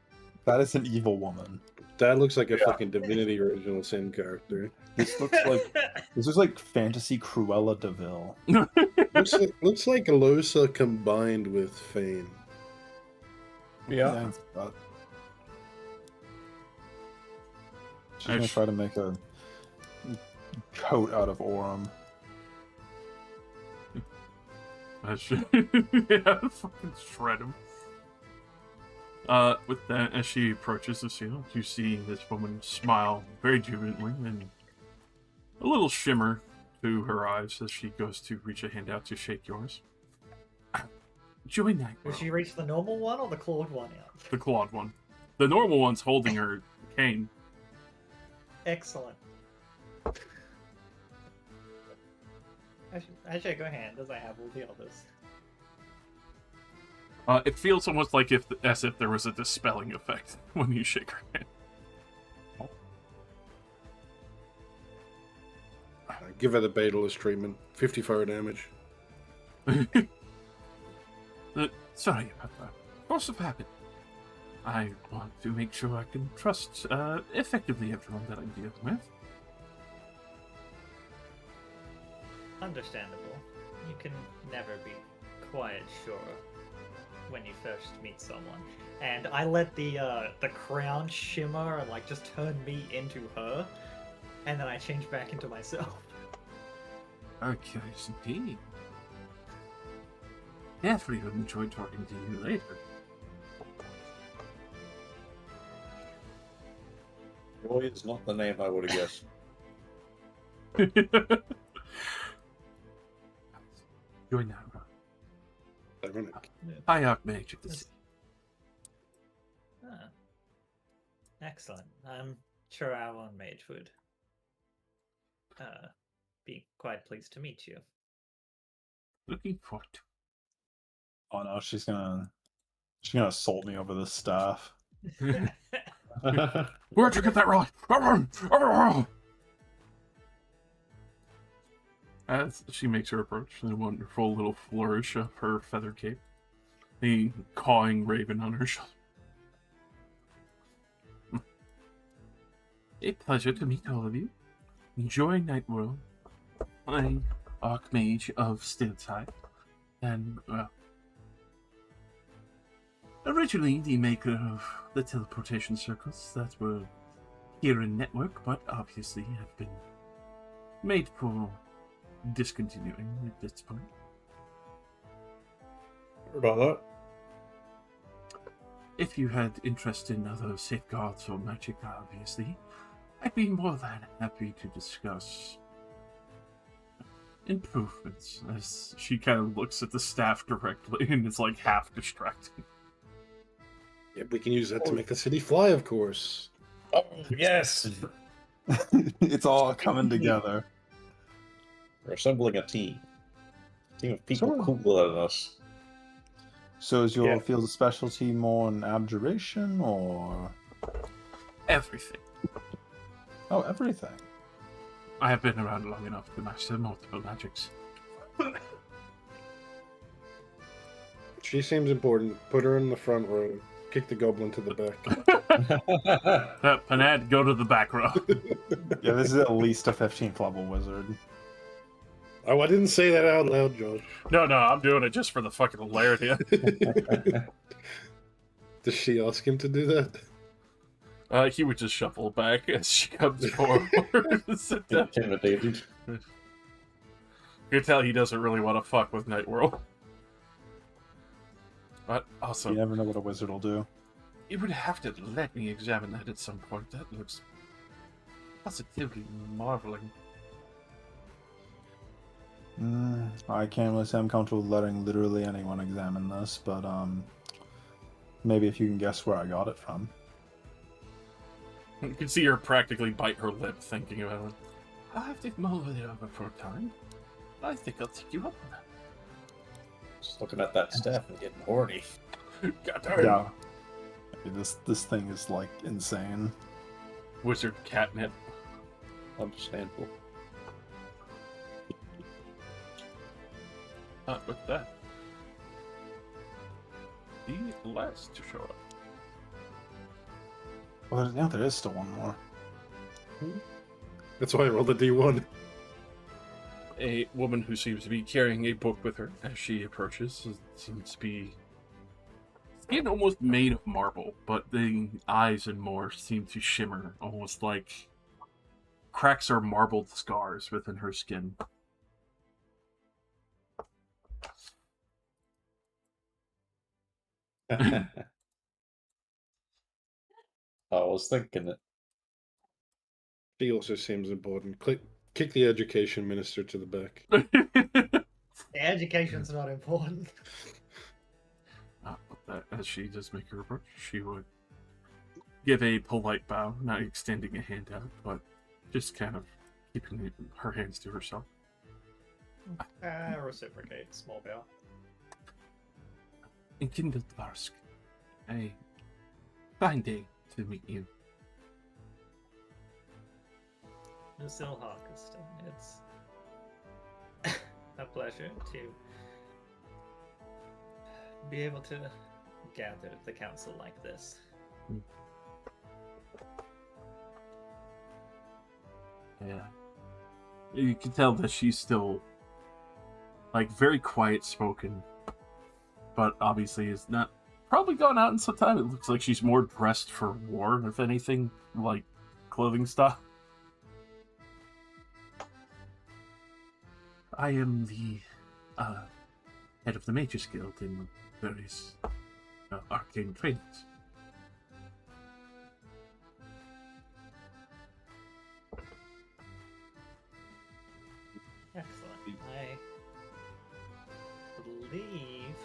That is an evil woman. That looks like a fucking Divinity Original Sin character. This looks like fantasy Cruella de Vil. looks like Alosa combined with Fane. Yeah. Thanks, God. She's I gonna sh- try to make a coat out of Orem. Yeah, fucking shred him. With that, as she approaches the seal, you see this woman smile very jubilantly and a little shimmer to her eyes as she goes to reach a hand out to shake yours. Join that Did girl. she reach the normal one or the clawed one out? The clawed one. The normal one's holding her cane. Excellent. I shake her hand as I have all the others. It feels almost like as if there was a dispelling effect when you shake her hand. Give her the Betalist treatment. 50 fire damage. Sorry about that. Force of habit. I want to make sure I can trust effectively everyone that I'm dealing with. Understandable. You can never be quite sure when you first meet someone. And I let the crown shimmer and like just turn me into her, and then I change back into myself. Okay, indeed. Definitely would enjoy talking to you later. Roy is not the name I would have guessed. Join that. Ironic. High Archmage of the Yes. City. Ah. Excellent. I'm sure our own mage would be quite pleased to meet you. Looking forward to Oh no, she's gonna assault me over this staff. it. Where'd you get that rock? As she makes her approach, a wonderful little flourish of her feather cape, the cawing raven on her shoulder. A pleasure to meet all of you. Enjoy Night World. I'm Archmage of Stiltide, and originally the maker of the teleportation circles that were here in Network, but obviously have been made for discontinuing at this point. Heard about that. If you had interest in other safeguards or magic, obviously, I'd be more than happy to discuss improvements. As she kind of looks at the staff directly and is like half distracted. Yep, we can use that to make the city fly, of course. Oh, yes! It's all coming together. We're assembling a team. A team of people Sure. cooler than us. So is your Yeah. field of specialty more in abjuration or Everything. everything? I have been around long enough to master multiple magics. She seems important. Put her in the front row. Kick the goblin to the back. Panad, go to the back row. Yeah, this is at least a 15th level wizard. Oh, I didn't say that out loud, Josh. No, I'm doing it just for the fucking hilarity. Does she ask him to do that? He would just shuffle back as she comes forward and sit down. Intimidated. You can tell he doesn't really want to fuck with Night World. But also, You never know what a wizard will do. you would have to let me examine that at some point. That looks positively marveling. I can't really say I'm comfortable letting literally anyone examine this, but maybe if you can guess where I got it from. You can see her practically bite her lip thinking about it. I'll have to mull it over for a time. I think I'll take you up on that. Just looking at that staff and getting horny. God darn. Yeah. This thing is like insane. Wizard catnip. Understandable. Not with that. The last to show up. Well, yeah, there is still one more. That's why I rolled a D1. A woman who seems to be carrying a book with her as she approaches. Seems to be skin almost made of marble, but the eyes and more seem to shimmer, almost like cracks or marbled scars within her skin. I was thinking it. She also seems important. Kick the education minister to the back. The education's not important. As she does make her approach, she would give a polite bow, not extending a hand out, but just kind of keeping her hands to herself. Reciprocate, small bow. In Kindlevarsk, a fine day to meet you. Lucille Hawkeston, it's a pleasure to be able to gather the council like this. Yeah. You can tell that she's still, like, very quiet spoken, but obviously is not probably gone out in some time. It looks like she's more dressed for war, if anything, like clothing stuff. I am the head of the Mages Guild in various arcane trainings. Excellent. I believe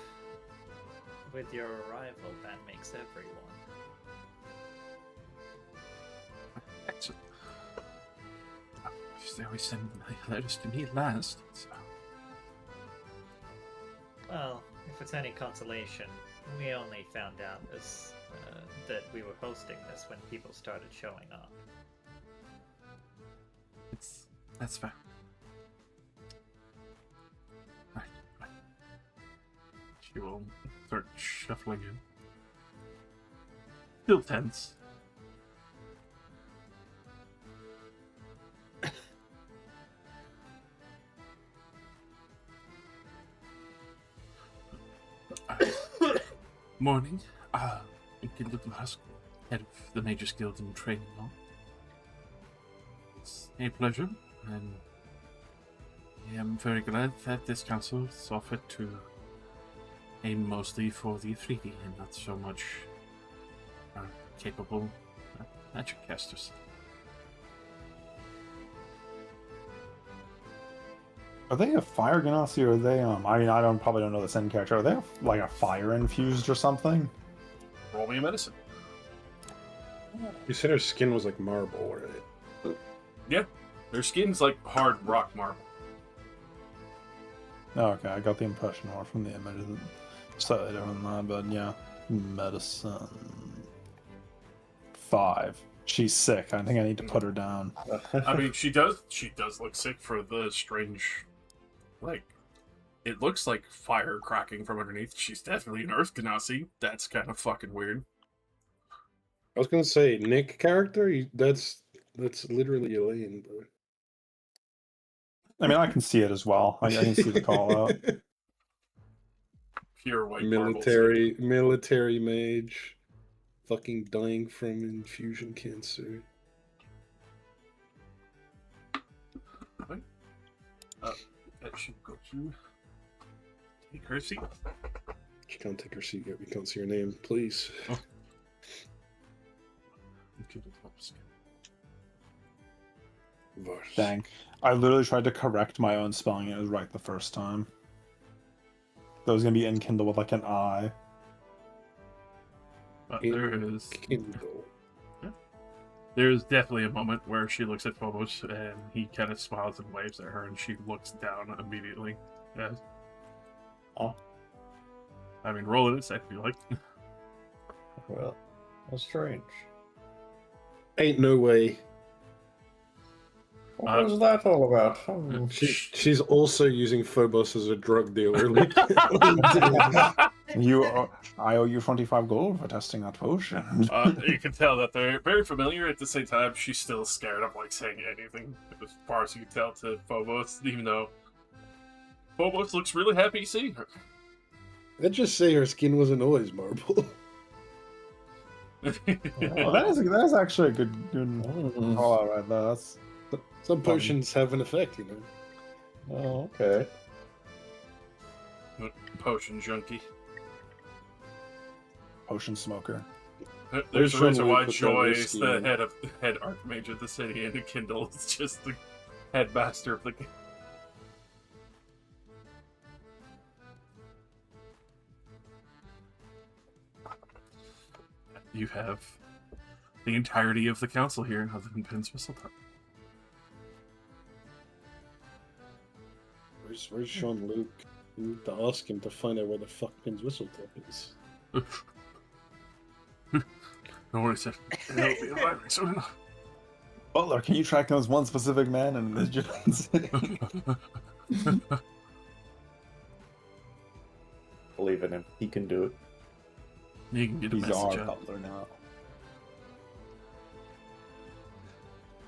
with your arrival that makes everyone. Excellent. They always send letters to me last. So. Well, if it's any consolation, we only found out this, that we were hosting this when people started showing up. That's fair. Right. She will start shuffling in. Still tense. Morning. In Kindlevarsk, head of the Mages Guild in training law. It's a pleasure, and I am very glad that this council is offered to aim mostly for the 3D and not so much capable magic casters. Are they a fire ganassi or are they I mean I probably don't know this end character. Are they like a fire infused or something? Roll me a medicine. You said her skin was like marble, right? Yeah, their skin's like hard rock marble. Oh, okay, I got the impression more from the image that slightly different than that, but yeah. Medicine 5. She's sick. I think I need to put her down. I mean, she does look sick for the strange, like, it looks like fire cracking from underneath. She's definitely an Earth Ganassi. That's kind of fucking weird. I was gonna say Nick character. That's literally Elaine, bro. I mean, I can see it as well. I can see the call out. Pure white military mage, fucking dying from infusion cancer. Marble. That should go to take her seat. She can't take her seat yet. We can't see her name, please. Oh. Okay, that helps. Vars. Dang. I literally tried to correct my own spelling. It was right the first time. That was gonna be Enkindle with like an I. But there is Kindle. there's definitely a moment where she looks at Phobos and he kind of smiles and waves at her, and she looks down immediately. Yes. Oh. I mean, roll it if you like. Well, that's strange. Ain't no way. What was that all about? Hmm. She's also using Phobos as a drug dealer. I owe you 25 gold for testing that potion. You can tell that they're very familiar. At the same time, she's still scared of like saying anything, as far as you can tell, to Phobos, even though Phobos looks really happy seeing her. Let's just say her skin wasn't always marble. Well, that is actually a good call out right there. That's Some potions have an effect, you know. Oh, okay. Potion junkie. potion smoker. There's a reason why with Joy no is whiskey the in. head archmage of the city, and Kindle is just the headmaster of the. You have the entirety of the council here, other than Penn's Whistletop. Where's Sean Luke? We need to ask him to find out where the fuck Pin's Whistletop is. No worries, sir. It'll be arriving soon. Butler, can you track down this one specific man and the Jones? Believe in him. He can do it. You can get a He's message our out. butler now.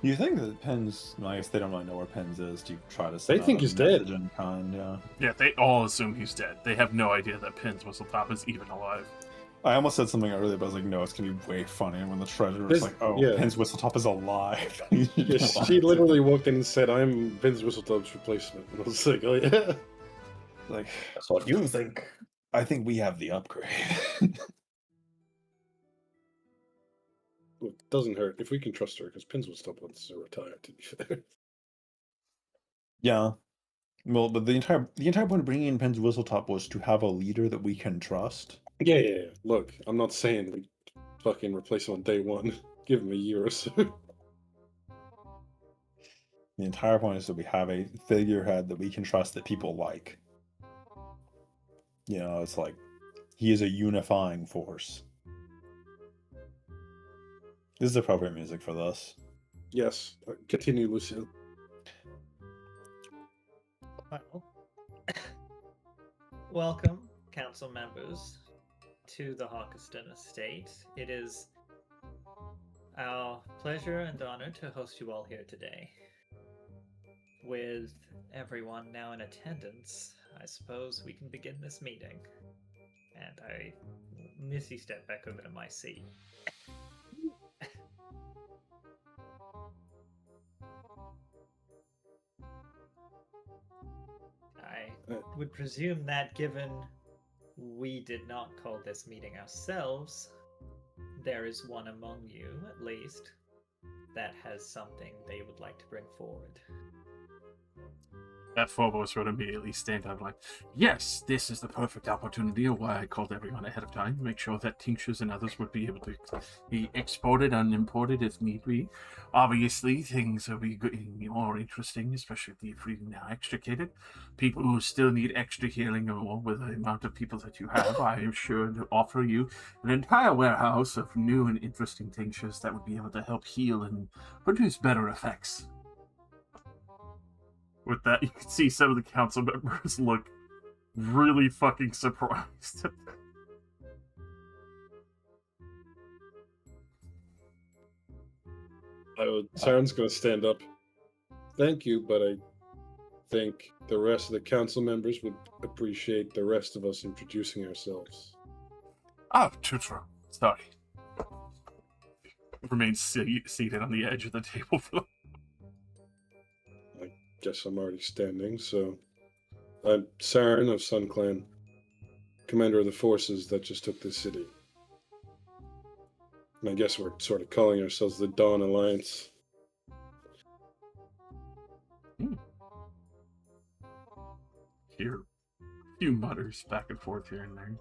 You think that Penn's... I guess they don't really know where Penn's is. Do you try to send They think out a he's dead. message in kind, yeah. Yeah, they all assume he's dead. They have no idea that Penn's Whistletop is even alive. I almost said something earlier, but I was like, no, it's going to be way funnier when the treasurer This- is like, oh, yeah. Penn's Whistletop is alive. Yes, she literally walked in and said, "I'm Pin's Whistletop's replacement." And I was like, "Oh yeah." Like, That's what you think. I think we have the upgrade. Look, it doesn't hurt if we can trust her, because Pin's Whistletop wants to retire. To be fair. Yeah. Well, but the entire point of bringing in Penn's Whistletop was to have a leader that we can trust. Yeah. Look, I'm not saying we fucking replace him on day one. Give him a year or so. The entire point is that we have a figurehead that we can trust that people like. You know, it's like he is a unifying force. This is appropriate music for this. Yes. Continue, Lucille. Well, welcome, council members, to the Hawkeston estate. It is our pleasure and honor to host you all here today. With everyone now in attendance, I suppose we can begin this meeting. And I Missy stepped back over to my seat. I would presume that given we did not call this meeting ourselves, there is one among you, at least, that has something they would like to bring forward. That Phobos would immediately stand up like, yes, this is the perfect opportunity of why I called everyone ahead of time to make sure that tinctures and others would be able to be exported and imported if need be. Obviously, things will be getting more interesting, especially if we now extricated. People who still need extra healing or with the amount of people that you have, I am sure to offer you an entire warehouse of new and interesting tinctures that would be able to help heal and produce better effects. With that, you can see some of the council members look really fucking surprised. Saren's going to stand up. Thank you, but I think the rest of the council members would appreciate the rest of us introducing ourselves. Oh, true. Sorry. Remains seated on the edge of the table. I guess I'm already standing, so I'm Saren of Sun Clan, commander of the forces that just took this city. And I guess we're sort of calling ourselves the Dawn Alliance. Here, a few mutters back and forth here and there.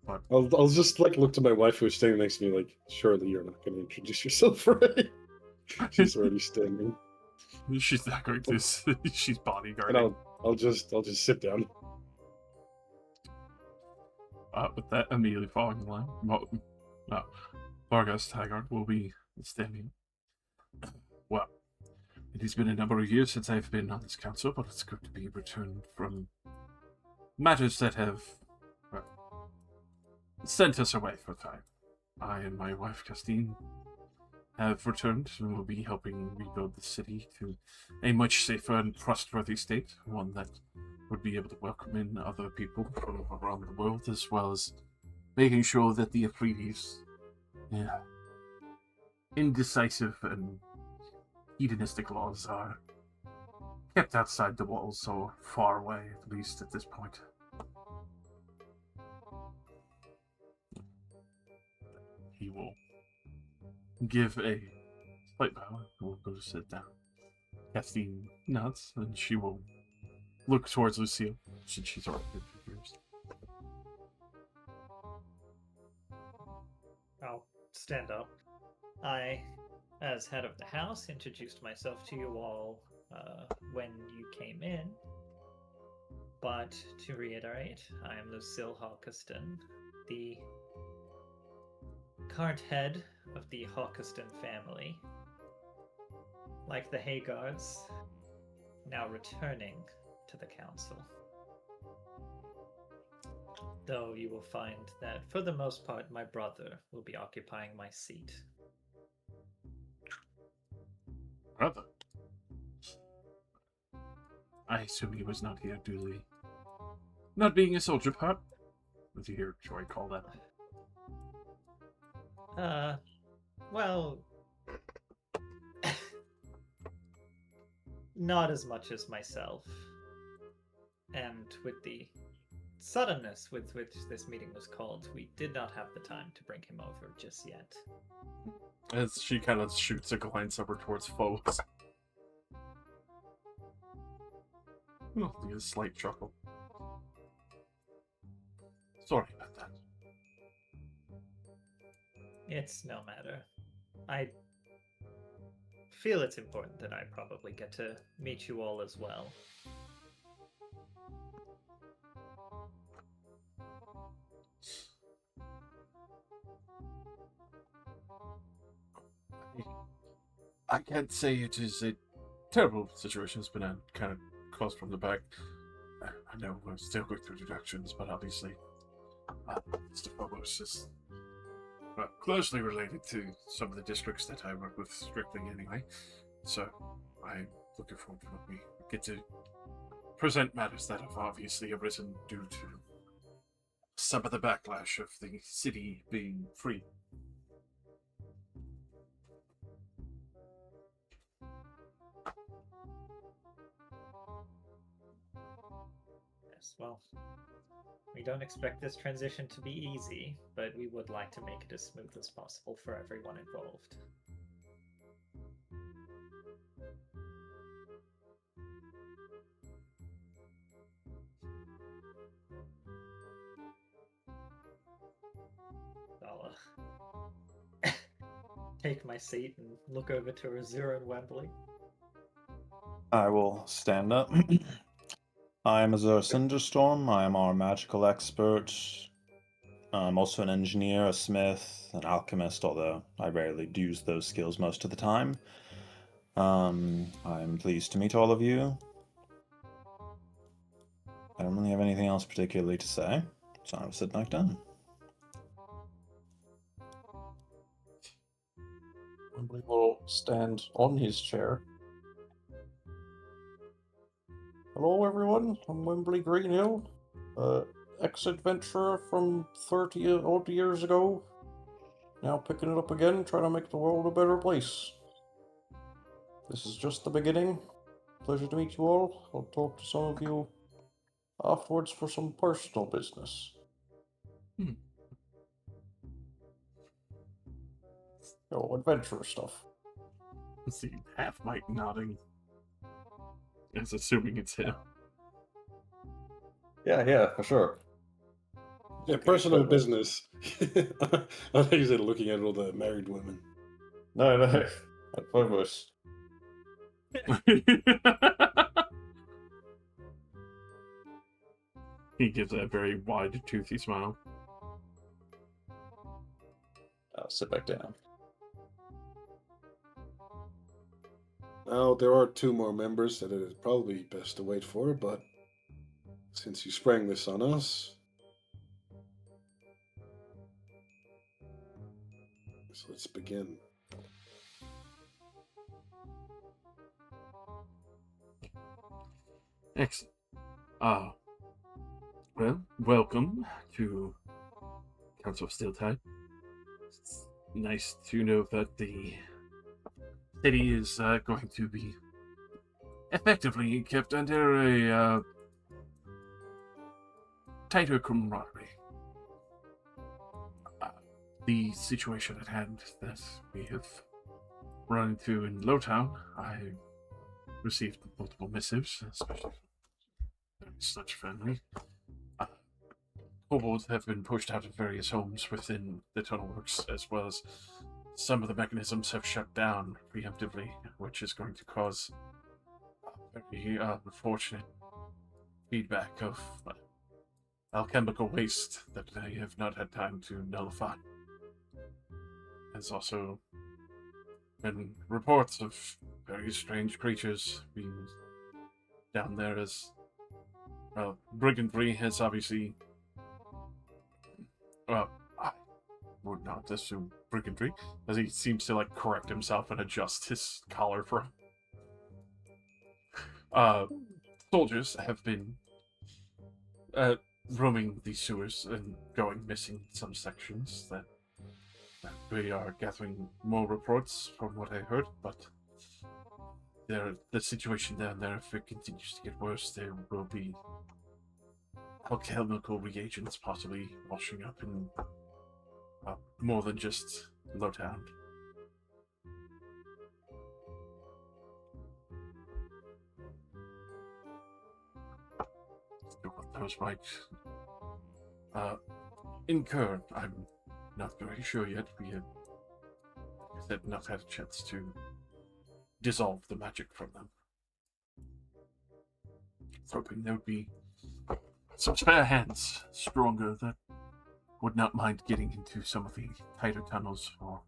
But I'll just look to my wife who's standing next to me like, surely you're not going to introduce yourself, right? She's already standing. she's not going to. She's bodyguarding. And I'll just sit down. With that, immediately following the line, Vargas Taggart will be standing. Well, it has been a number of years since I've been on this council, but it's good to be returned from matters that have sent us away for time. I and my wife, Castine, have returned and will be helping rebuild the city to a much safer and trustworthy state, one that would be able to welcome in other people from around the world, as well as making sure that the Afridi's indecisive and hedonistic laws are kept outside the walls or far away, at least at this point. He will give a slight bow and will go to sit down. Castine nods, and she will look towards Lucille, since she's already been introduced. I'll stand up. I, as head of the house, introduced myself to you all when you came in. But to reiterate, I am Lucille Hawkeston, the current head of the Hawkeston family. Like the Haygards, now returning to the council. Though you will find that, for the most part, my brother will be occupying my seat. Brother? I assume he was not here duly. Not being a soldier, part? What do you hear Joy call that? Well... not as much as myself. And with the suddenness with which this meeting was called, we did not have the time to bring him over just yet. As she kind of shoots a glance over towards Foes. A slight chuckle. Sorry about that. It's no matter. I feel it's important that I probably get to meet you all as well. I can't say it is a terrible situation. It's been a kind of caused from the back. I know we're still going through deductions, but obviously Mr. Phobos is closely related to some of the districts that I work with strictly anyway. So I'm looking forward to when we get to present matters that have obviously arisen due to some of the backlash of the city being free. Yes, well, we don't expect this transition to be easy, but we would like to make it as smooth as possible for everyone involved. I'll take my seat and look over to Azura and Wembley. I will stand up. I am Azura Cinderstorm. I am our magical expert. I'm also an engineer, a smith, an alchemist, although I rarely use those skills most of the time. I'm pleased to meet all of you. I don't really have anything else particularly to say, so I'll sit back down. Wembley will stand on his chair. Hello, everyone. I'm Wembley Greenhill, ex-adventurer from 30 odd years ago. Now picking it up again, trying to make the world a better place. This is just the beginning. Pleasure to meet you all. I'll talk to some of you afterwards for some personal business. Oh, adventure stuff. Let's see, half Mike nodding. It's assuming it's him. Yeah, for sure. Yeah, personal business. I think he's looking at all the married women. No, at Phobos. He gives a very wide, toothy smile. I'll sit back down. Now, there are 2 more members that it is probably best to wait for, but since you sprang this on us, so let's begin. Excellent. Well, welcome to Council of Steeltide. It's nice to know that the city is going to be effectively kept under a tighter camaraderie. The situation at hand that we have run into in Lowtown, I received multiple missives, especially from such family. Kobolds have been pushed out of various homes within the tunnel works, as well as some of the mechanisms have shut down preemptively, which is going to cause very unfortunate feedback of alchemical waste that I have not had time to nullify. There's also been reports of very strange creatures being down there as well. Brigandry has obviously, well, I would not assume brigandry, as he seems to like correct himself and adjust his collar for soldiers have been roaming these sewers and going missing in some sections. That we are gathering more reports from what I heard, but the situation down there, if it continues to get worse, there will be alchemical reagents possibly washing up in more than just Lowtown. So what those might incur, I'm not very sure yet. We have, like I said, not had a chance to dissolve the magic from them. Hoping there would be some spare hands stronger that would not mind getting into some of the tighter tunnels. Or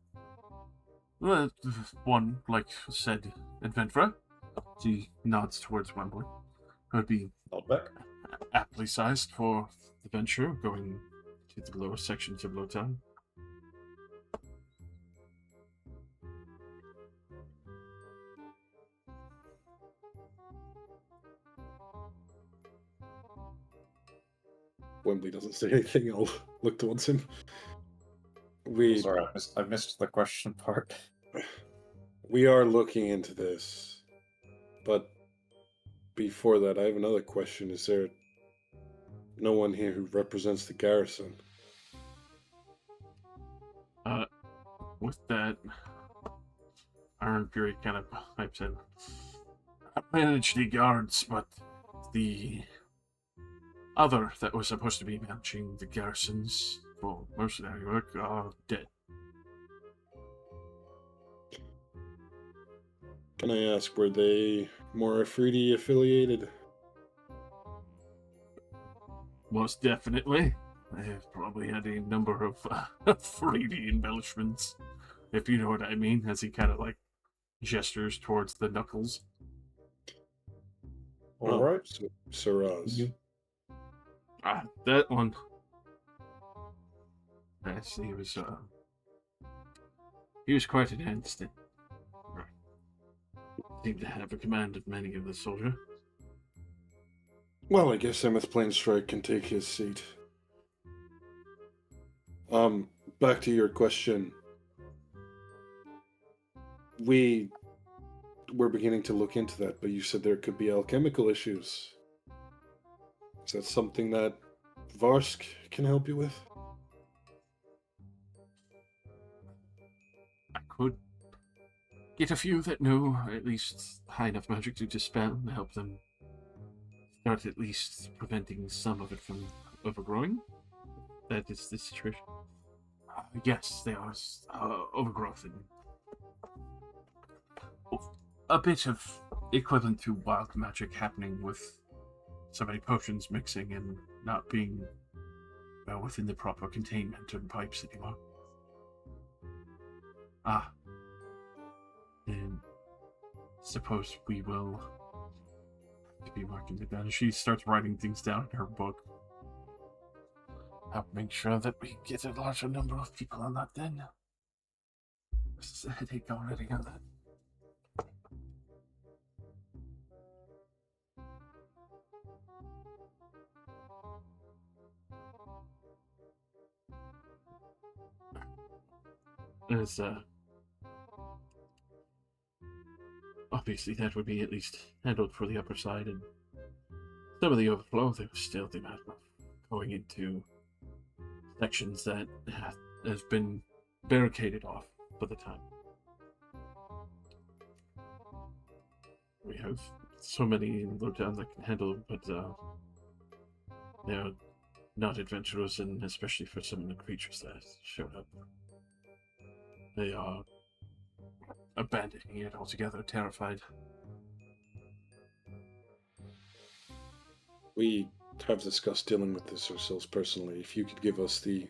one, like said, adventurer. She nods towards Wembley. Would be Not back. aptly sized for the venture going to the lower sections of Lowtown. Wembley doesn't say anything. I'll look towards him. Sorry, I missed the question part. We are looking into this, but before that, I have another question. Is there no one here who represents the garrison? With that, Iron Fury kind of pipes in. I manage the guards, but the other that was supposed to be managing the garrisons for mercenary work are dead. Can I ask, were they more Afridi affiliated? Most definitely. They've probably had a number of 3D embellishments, if you know what I mean, as he kind of like gestures towards the knuckles. All right. Siraz. That one. Yes, he was He was quite advanced and seemed to have a command of many of the soldier. Well, I guess Emmeth Plainstrike can take his seat. Back to your question. We were beginning to look into that, but you said there could be alchemical issues. Is that something that Varsk can help you with? I could get a few that know at least high enough magic to dispel and help them start at least preventing some of it from overgrowing. That is the situation. Yes, there was overgrowth and a bit of equivalent to wild magic happening with so many potions mixing and not being within the proper containment and pipes anymore. And suppose we will be working with that. She starts writing things down in her book. Help make sure that we get a larger number of people on that then. This is a headache already on that. There's obviously that would be at least handled for the upper side, and some of the overflow there was still the amount of going into sections that has been barricaded off for the time. We have so many in Lowtown that can handle, but they're not adventurous, and especially for some of the creatures that showed up. They are abandoning it altogether, terrified. We have discussed dealing with this ourselves personally. If you could give us the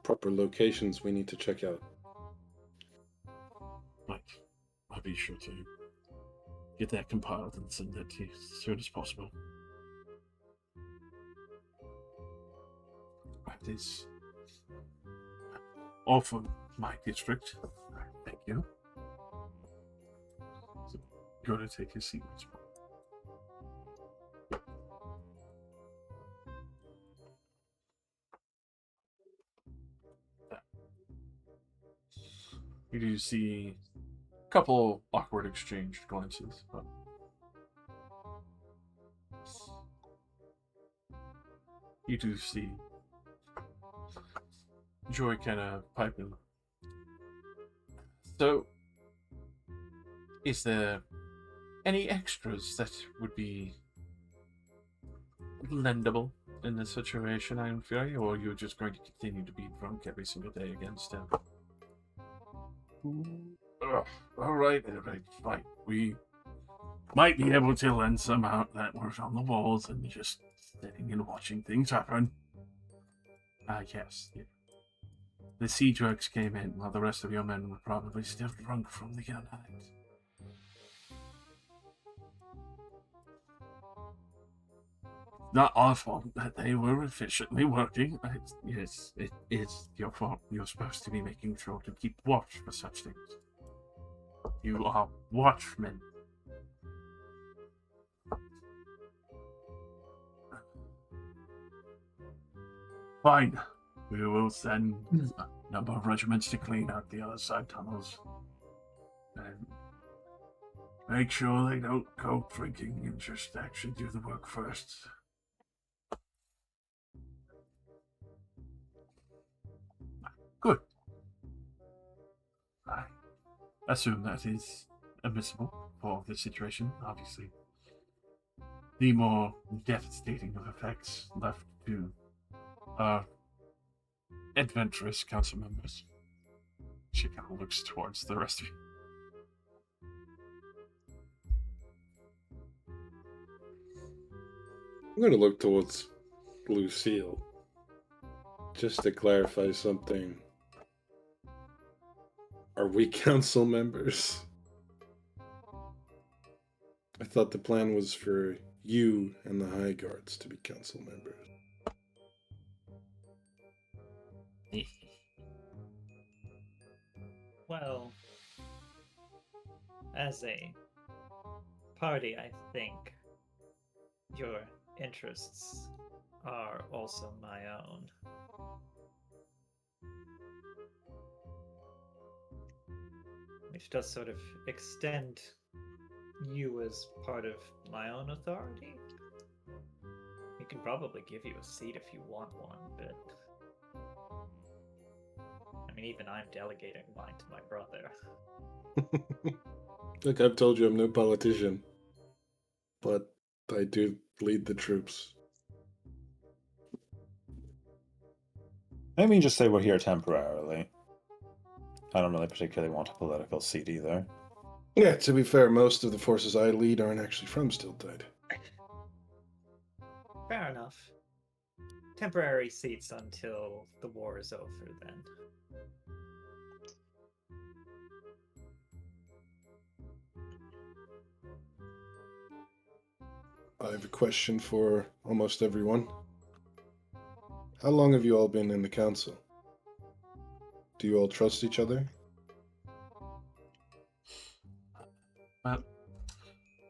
proper locations we need to check out. Right. I'll be sure to get that compiled and send that to you as soon as possible. That is all for my district. Thank you. So, go to take his seat once more. You do see a couple awkward exchanged glances, but you do see Joy kind of piping. So, is there any extras that would be lendable in this situation, Iron Fury, or are you just going to continue to be drunk every single day against him? Alright, fine. We might be able to lend some out that were on the walls and just sitting and watching things happen. Yes. Yeah. The sea drugs came in while the rest of your men were probably still drunk from the other night. Not our fault that they were efficiently working. Yes, it is your fault. You're supposed to be making sure to keep watch for such things. You are watchmen. Fine. We will send a number of regiments to clean out the other side tunnels. And make sure they don't go drinking and just actually do the work first. Good. I assume that is admissible for this situation, obviously. The more devastating of effects left to our adventurous council members. She kind of looks towards the rest of you. I'm going to look towards Lucille. Just to clarify something. Are we council members? I thought the plan was for you and the High Guards to be council members. Well, as a party, I think your interests are also my own. Which does sort of extend you as part of my own authority. We can probably give you a seat if you want one, but I mean, even I'm delegating mine to my brother. Look, I've told you I'm no politician, but I do lead the troops. Maybe just say we're here temporarily. I don't really particularly want a political seat either. Yeah, to be fair, most of the forces I lead aren't actually from Stiltide. Fair enough. Temporary seats until the war is over, then. I have a question for almost everyone. How long have you all been in the council? Do you all trust each other?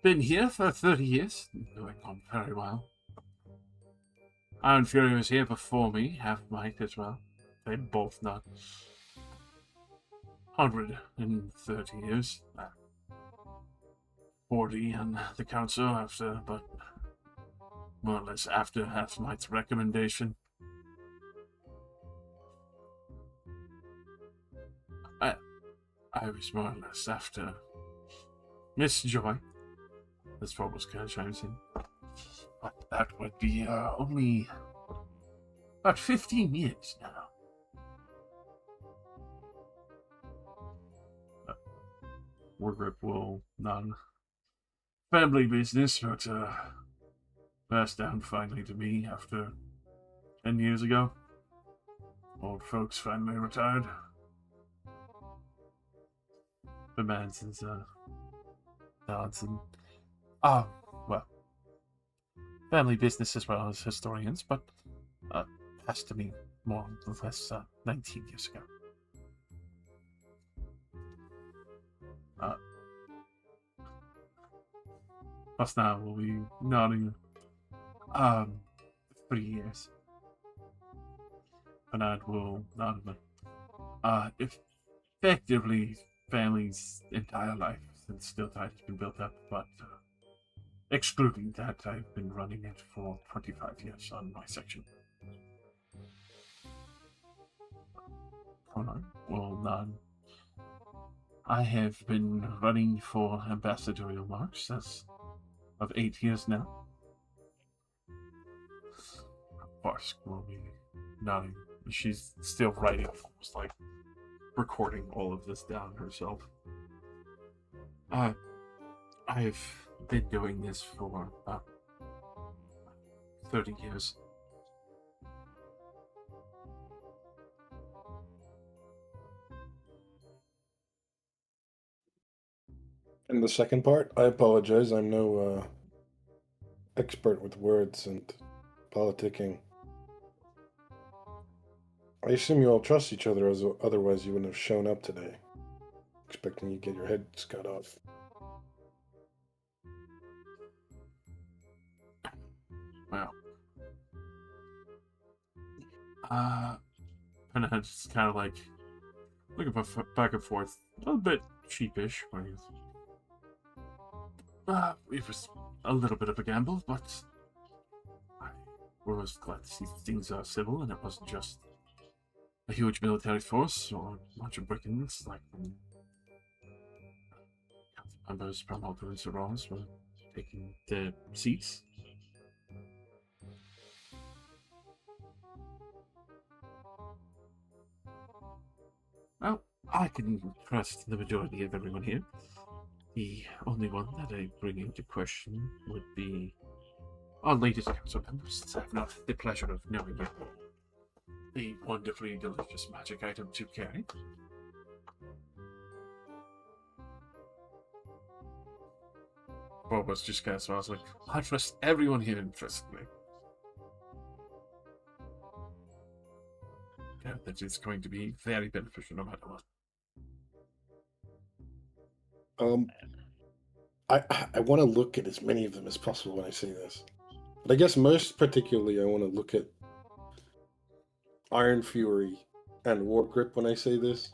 Been here for 30 years, doing on very well. Iron Fury was here before me, half might as well. They both not 130 years. 40 on the council after, but more or less after half might's recommendation. I was more or less after Miss Joy. That's what was kind of chimes in. But that would be only about 15 years now. Wargrip will none. Family business, but passed down finally to me after 10 years ago. Old folks finally retired. The Mansons, nods and well, family business as well as historians, but passed to me more or less 19 years ago. Us now will be nodding 3 years. Bernard will nod effectively family's entire life since Stiltide has been built up, but excluding that, I've been running it for 25 years on my section. Hold on. Well, none. I have been running for ambassadorial marks as of 8 years now. Barsk will be nodding. She's still writing, almost like recording all of this down herself. I've been doing this for about 30 years. And the second part, I apologize, I'm no expert with words and politicking. I assume you all trust each other, as otherwise you wouldn't have shown up today, expecting you to get your heads cut off. Wow. And I just kind of like looking back and forth, a little bit sheepish. It was a little bit of a gamble, but I was glad to see things are civil and it wasn't just a huge military force or a bunch of brigands like council members from all the Serrans were taking their seats. Well, I can trust the majority of everyone here. The only one that I bring into question would be our latest council members, since I have not the pleasure of knowing you. The wonderfully delicious magic item to carry. Bob was just kind of smiles like, I trust everyone here implicitly. Yeah, that is going to be very beneficial no matter what. I want to look at as many of them as possible when I say this. But I guess most particularly I want to look at Iron Fury and War Grip when I say this.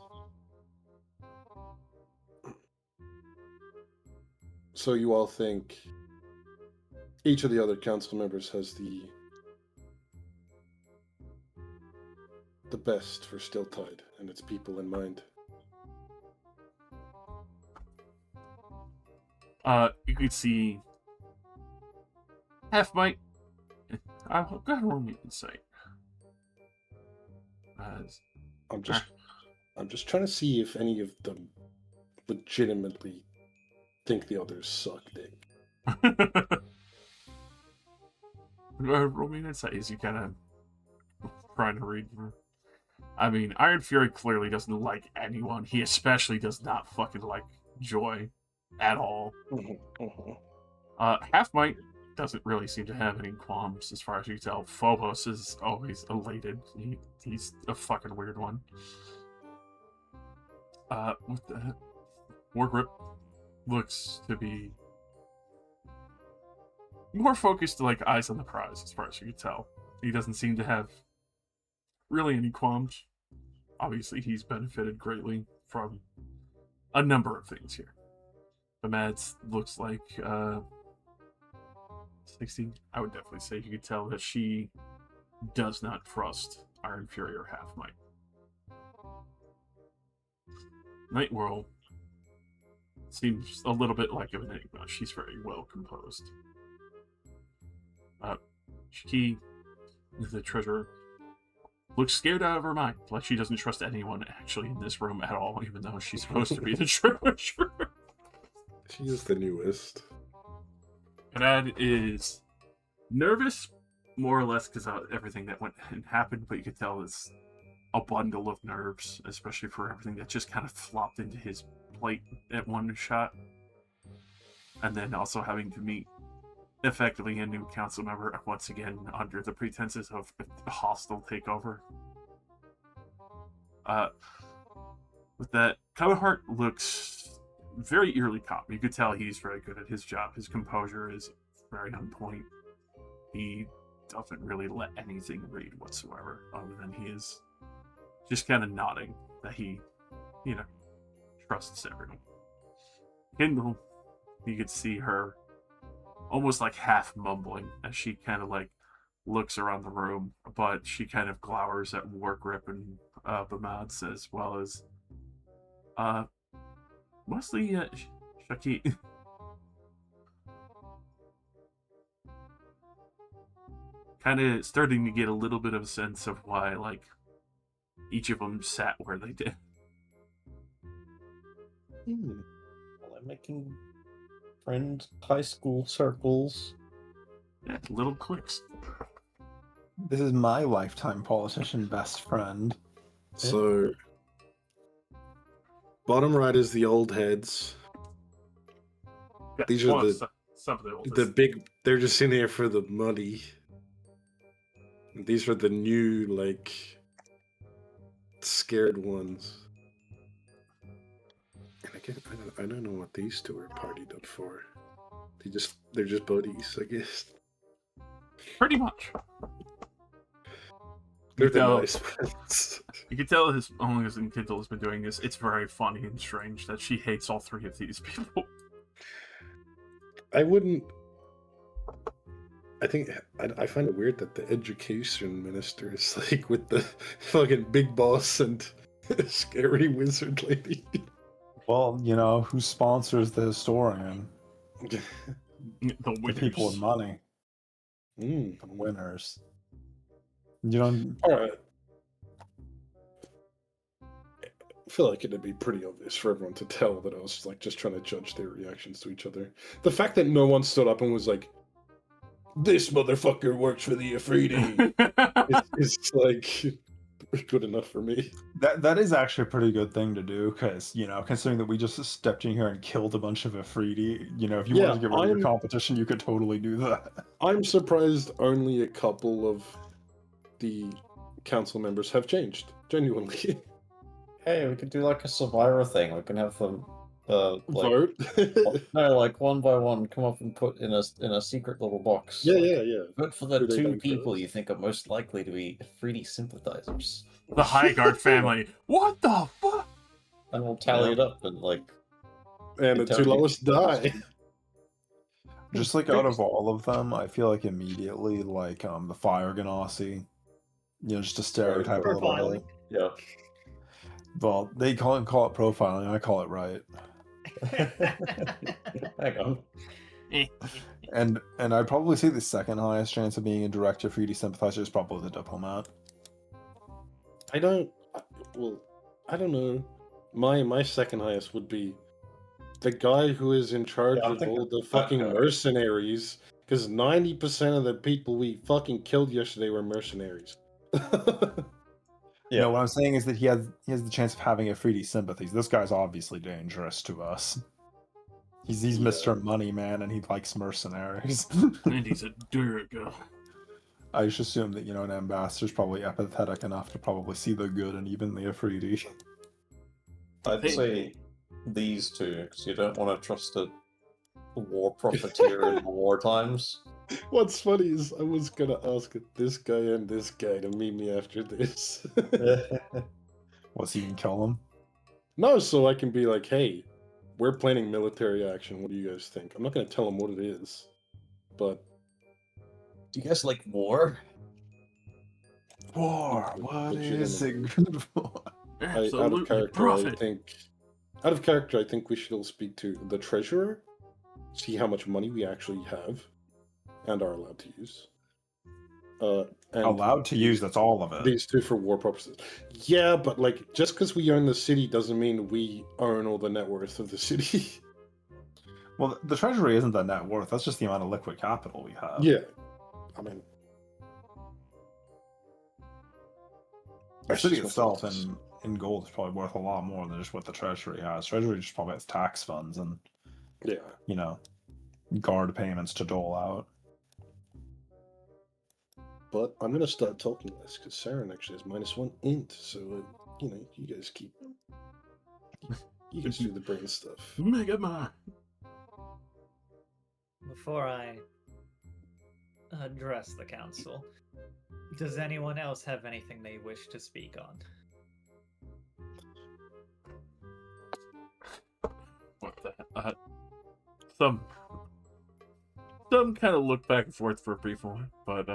So you all think each of the other council members has the best for Stilltide and its people in mind. You could see Half Might. I'll go ahead and roll me insight. I'm just trying to see if any of them legitimately think the others suck dick. Roll me an insight as you kind of trying to read through. I mean, Iron Fury clearly doesn't like anyone. He especially does not fucking like Joy at all. Half Might doesn't really seem to have any qualms as far as you can tell. Phobos is always elated. He's a fucking weird one. What the heck? Wargrip looks to be more focused, like eyes on the prize, as far as you can tell. He doesn't seem to have really any qualms. Obviously, he's benefited greatly from a number of things here. The Mads looks like 60. I would definitely say you could tell that she does not trust Iron Fury or Half Might. Night Whirl seems a little bit like an enigma. She's very well composed. Shiki, the treasurer, looks scared out of her mind, like she doesn't trust anyone actually in this room at all, even though she's supposed to be the treasurer. She is the newest. Brad is nervous, more or less, because of everything that went and happened, but you could tell it's a bundle of nerves, especially for everything that just kind of flopped into his plate at one shot. And then also having to meet effectively a new council member once again under the pretenses of a hostile takeover. With that, Coverheart looks very eerily calm. You could tell he's very good at his job. His composure is very on point. He doesn't really let anything read whatsoever, other than he is just kind of nodding that he, trusts everyone. Kindle, you could see her almost like half mumbling as she kind of like looks around the room, but she kind of glowers at Wargrip and Bamads, as well as mostly Shaki. Kind of starting to get a little bit of a sense of why like each of them sat where they did. Well, I'm making friend high school circles. Yeah, little clicks. This is my lifetime politician best friend. So, bottom right is the old heads. Yeah, These are some of the oldest. the big. They're just in here for the money. These are the new, like, scared ones. And again, I don't know what these two are partied up for. They're just buddies, I guess. Pretty much. They're the No. nice ones. You can tell as long as Kindle has been doing this, it's very funny and strange that she hates all three of these people. I find it weird that the education minister is like with the fucking big boss and scary wizard lady. Well, who sponsors the historian? The The winners. people with money. Mm. The winners. You All right. I feel like it'd be pretty obvious for everyone to tell that I was like just trying to judge their reactions to each other. The fact that no one stood up and was like, "This motherfucker works for the Afridi," is like good enough for me. that is actually a pretty good thing to do, because considering that we just stepped in here and killed a bunch of Afridi, if you wanted to get rid of your competition, you could totally do that. I'm surprised only a couple of the council members have changed. Genuinely. Hey, we could do like a survivor thing. We can have them Vote. No, like one by one, come up and put in a secret little box. Yeah, like, yeah, yeah. Vote for the Who they two don't people trust. you think are most likely to be 3D sympathizers, The Highguard family. What the fuck? and we'll tally Yeah. it up and like. And the two lowest die. Just like out of all of them, I feel like immediately like the Fire Ganassi. You know, just to stereotype a little Profiling. bit. Yeah. Well, they call it profiling. I call it right. Hang on. And I'd probably say the second highest chance of being a direct to 3D sympathizer is probably the Diplomat. I don't know. My second highest would be the guy who is in charge Yeah, I'm of thinking all the that fucking guy. mercenaries, because 90% of the people we fucking killed yesterday were mercenaries. Yeah. No, what I'm saying is that he has the chance of having a 3D sympathies. This guy's obviously dangerous to us. He's Yeah. Mr. Money Man, and he likes mercenaries. And he's a Durga. I just assume that, you know, an ambassador's probably empathetic enough to probably see the good in even the Afridi. I'd Hey. say these two, because you don't want to trust a war profiteer in war times. What's funny is I was gonna ask this guy and this guy to meet me after this. Was he can kill him? No, so I can be like, hey, we're planning military action. What do you guys think? I'm not gonna tell them what it is, but Do you guys like war? War. What is it legitimately. good for? out Absolutely of character, profit. I think we should all speak to the treasurer, see how much money we actually have and are allowed to use. And Allowed to use, that's all of it. these two for war purposes. Yeah, but like just because we own the city doesn't mean we own all the net worth of the city. Well, the treasury isn't the net worth, that's just the amount of liquid capital we have. Yeah, I mean, The that's city just my itself thoughts. in gold is probably worth a lot more than just what the treasury has. Treasury just probably has tax funds and, Yeah, you know, guard payments to dole out. but I'm gonna start talking less because Saren actually has -1 int, so you know, you guys do the brain stuff. Mega Man. Before I address the council, does anyone else have anything they wish to speak on? What the heck? Some kind of look back and forth for a brief moment, but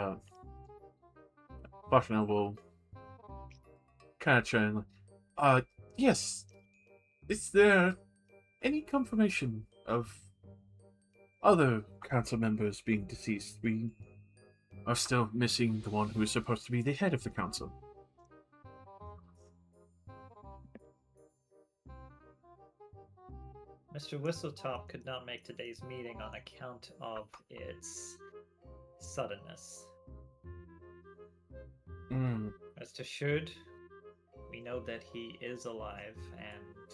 Bashna will kind of try and yes. Is there any confirmation of other council members being deceased? We are still missing the one who is supposed to be the head of the council. Mr. Whistletop could not make today's meeting on account of its suddenness. As to Should, we know that he is alive, and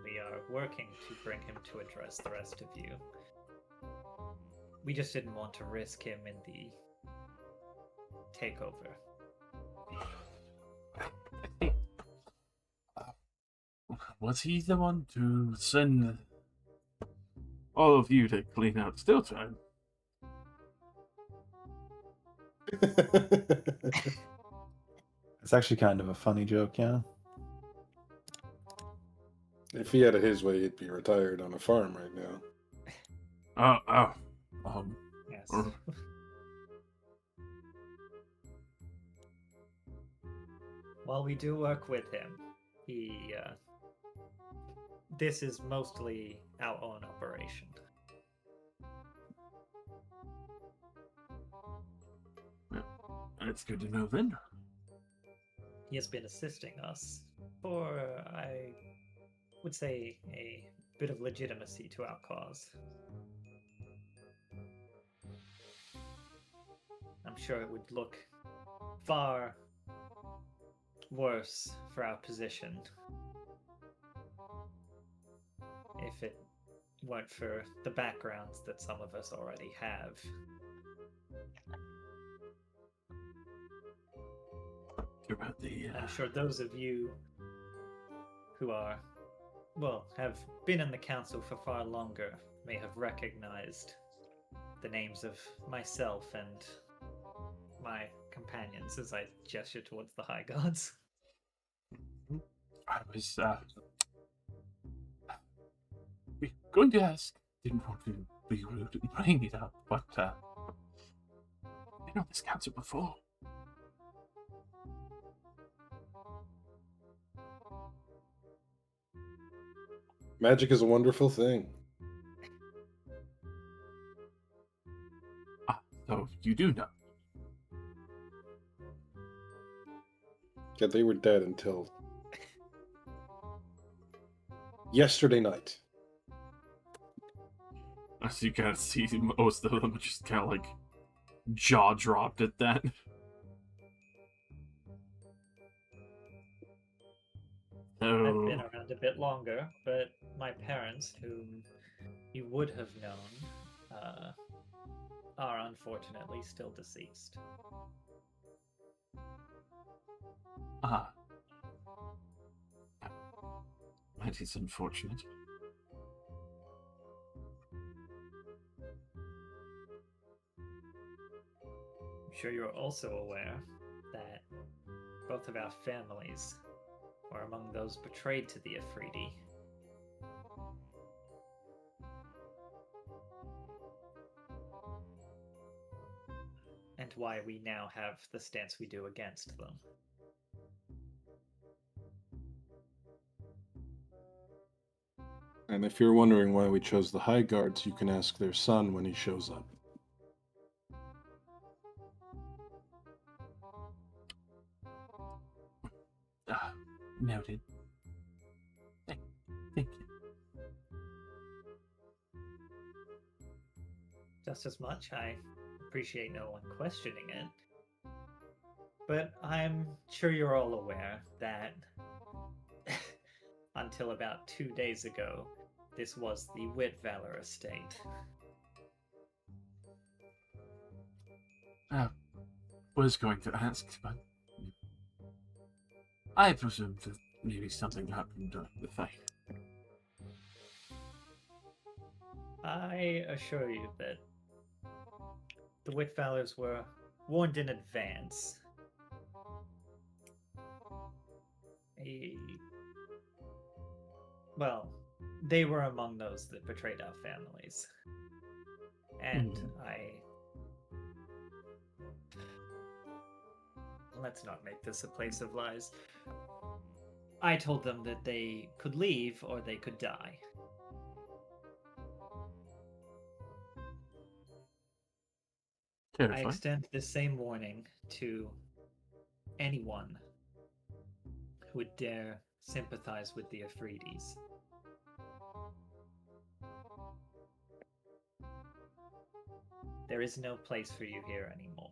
we are working to bring him to address the rest of you. We just didn't want to risk him in the takeover. Was he the one to send all of you to clean out Still Time? It's actually kind of a funny joke, yeah. If he had it his way, he'd be retired on a farm right now. Yes. While we do work with him, this is mostly our own operation. That's good to know then. He has been assisting us for, I would say, a bit of legitimacy to our cause. I'm sure it would look far worse for our position if it weren't for the backgrounds that some of us already have. About the I'm sure those of you who are well, have been in the council for far longer may have recognized the names of myself and my companions as I gesture towards the High Gods. I was going to ask. Didn't want to be rude and bring it up, but been on this council before. Magic is a wonderful thing. So you do know. Yeah, they were dead until yesterday night. As you kind of see, most of them just kind of like jaw dropped at that. I've been So, around a bit longer, but my parents, whom you would have known, are unfortunately still deceased. that is unfortunate. I'm sure you're also aware that both of our families were among those betrayed to the Afridi. And why we now have the stance we do against them. And if you're wondering why we chose the High Guards, you can ask their son when he shows up. Noted. Thank you. Just as much, I appreciate no one questioning it. But I'm sure you're all aware that until about 2 days ago, this was the Whitvalor estate. Was going to ask, but I presumed that maybe something happened during the fight. I assure you that the Whitvalors were warned in advance. Well, they were among those that betrayed our families. And let's not make this a place of lies. I told them that they could leave or they could die. I extend this same warning to anyone who would dare sympathize with the Afridis. There is no place for you here anymore.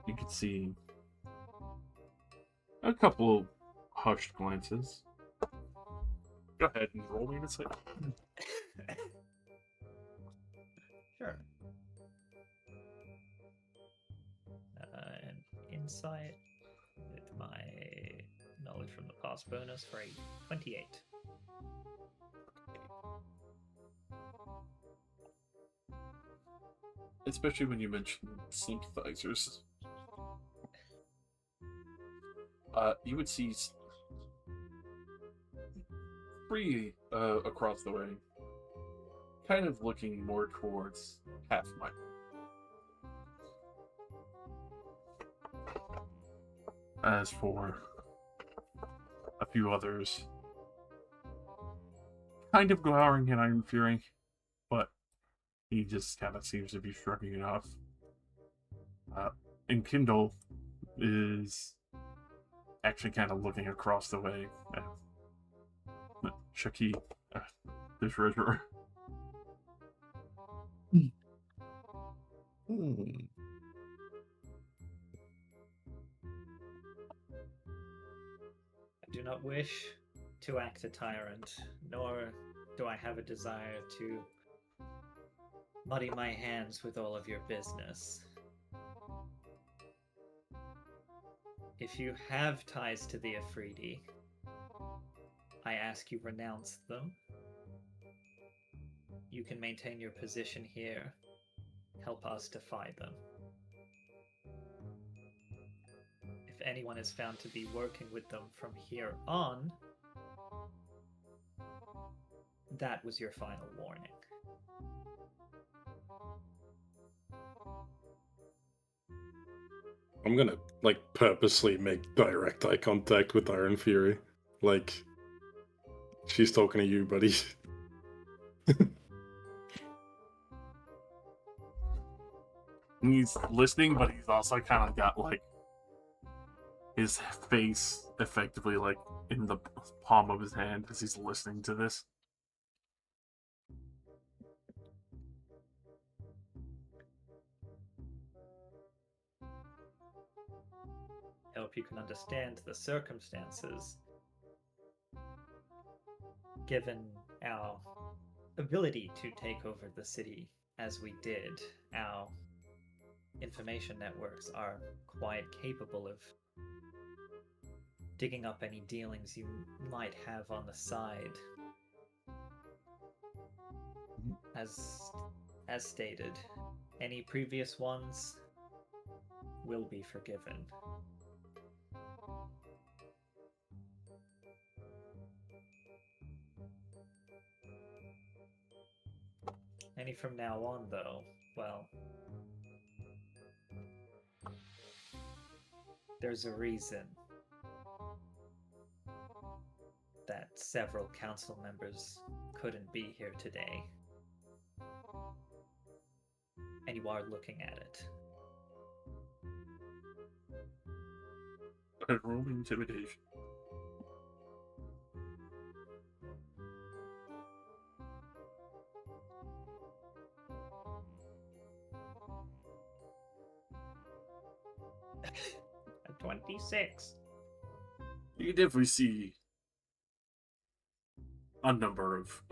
You could see a couple hushed glances. Go ahead and roll me a second. Sure. An insight with my knowledge from the past bonus for a 28. Especially when you mention sympathizers. You would see three across the way, kind of looking more towards half Mike. As for a few others, kind of glowering at Iron Fury, but he just kind of seems to be shrugging it off. And Kindle is actually kind of looking across the way at Shaki, the treasurer. Hmm. I do not wish to act a tyrant, nor do I have a desire to muddy my hands with all of your business. If you have ties to the Afridi, I ask you renounce them. You can maintain your position here, help us defy them. If anyone is found to be working with them from here on, that was your final warning. I'm gonna like purposely make direct eye contact with Iron Fury. Like she's talking to you, buddy. He's listening, but he's also kind of got like his face effectively like in the palm of his hand as he's listening to this. I hope you can understand the circumstances. Given our ability to take over the city as we did, our information networks are quite capable of digging up any dealings you might have on the side. As stated, any previous ones will be forgiven. Any from now on, though, well, there's a reason that several council members couldn't be here today. And you are looking at it. Roll intimidation. A 26. You can definitely see a number of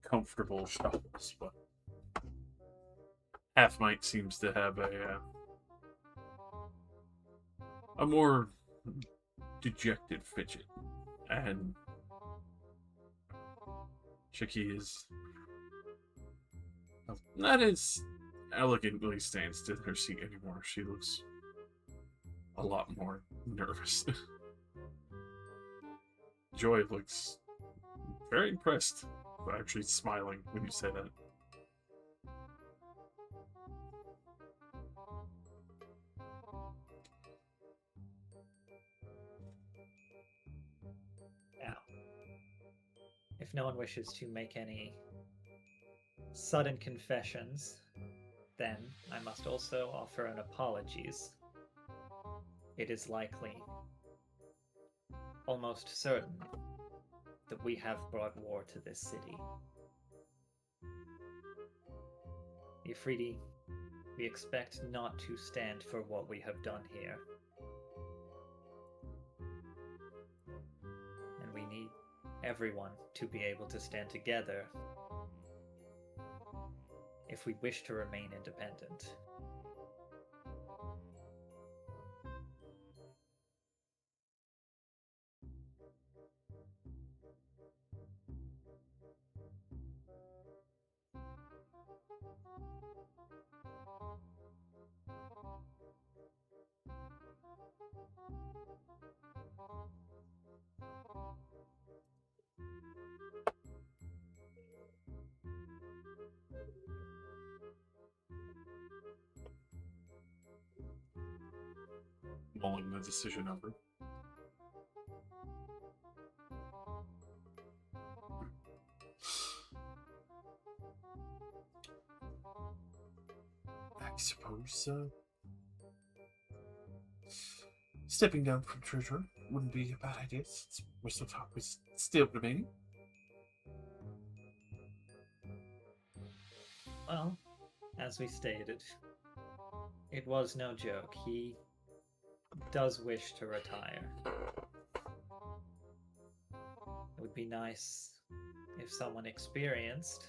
uncomfortable shuffles, but Half Might seems to have a more dejected fidget, and Shaki is not as elegantly stands to her seat anymore. She looks a lot more nervous. Joy looks very impressed, but actually smiling when you say that. Now, if no one wishes to make any sudden confessions, then I must also offer an apologies. It is likely, almost certain, that we have brought war to this city. The Afridi, we expect not to stand for what we have done here. And we need everyone to be able to stand together if we wish to remain independent. Mulling the decision over. I suppose stepping down from treasurer wouldn't be a bad idea since Whistletop is still remaining. Well, as we stated, it was no joke. He does wish to retire. be nice if someone experienced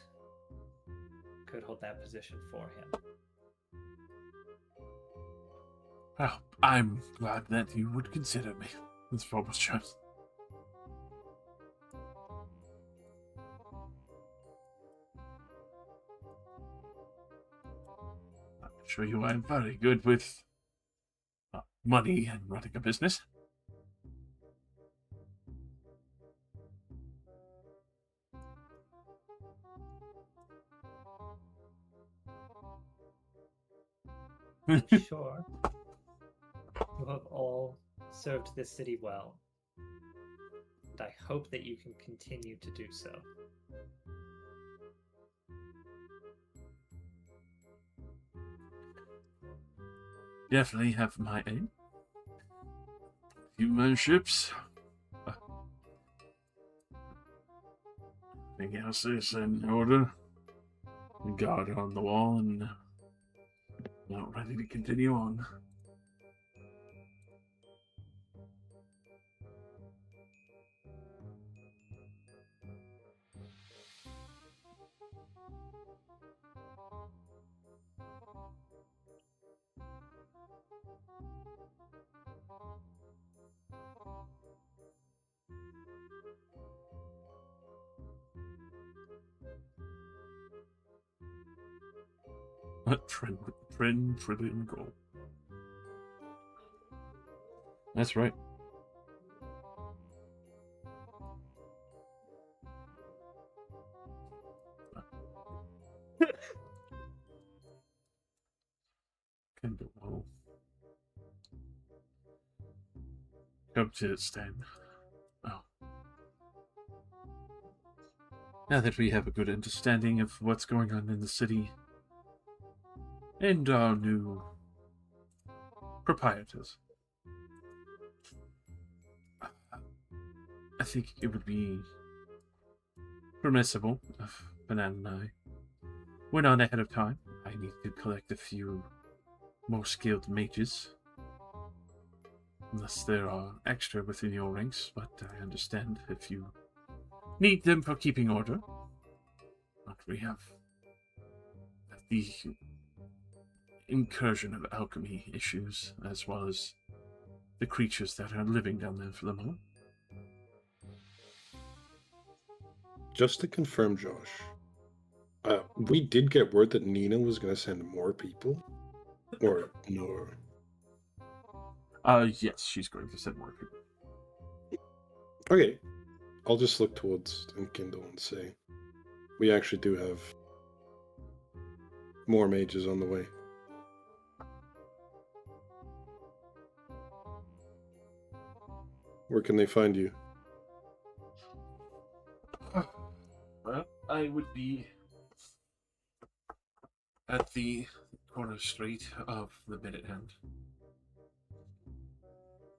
could hold that position for him. Well, I'm glad that you would consider me. That's what was just. I'll show you I'm very good with money and running a business. I'm sure you have all served this city well, and I hope that you can continue to do so. Definitely have my aim. Few more ships. Everything else is in order. The guard on the wall and not ready to continue on. Trend trillion goal. That's right. Kindle will come to its stand. Oh. Now that we have a good understanding of what's going on in the city and our new proprietors, I think it would be permissible if Banana and I went on ahead of time. I need to collect a few more skilled mages. Unless there are extra within your ranks, but I understand if you need them for keeping order. But we have the incursion of alchemy issues, as well as the creatures that are living down there for the moment. Just to confirm, Josh, we did get word that Nina was going to send more people, or no? Yes, she's going to send more people. Okay, I'll just look towards Kindle and say, we actually do have more mages on the way. Where can they find you? Well, I would be at the corner street of the Minute Hand.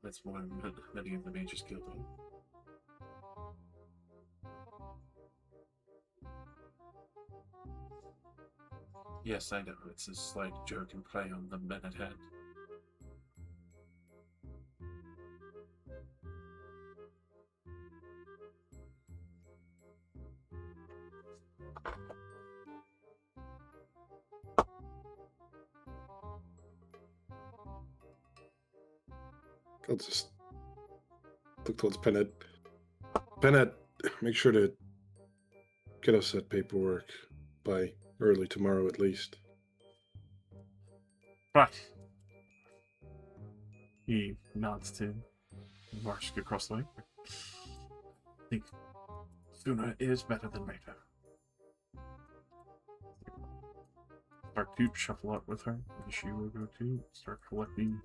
That's where many of the mages guild are. Yes, I know. It's a slight joke and play on the Minute Hand. I'll just look towards Penhead. Penhead, make sure to get us that paperwork by early tomorrow at least. Right. He nods to Varshka across the way. I think sooner is better than later. Start to shuffle up with her, and she will go to start collecting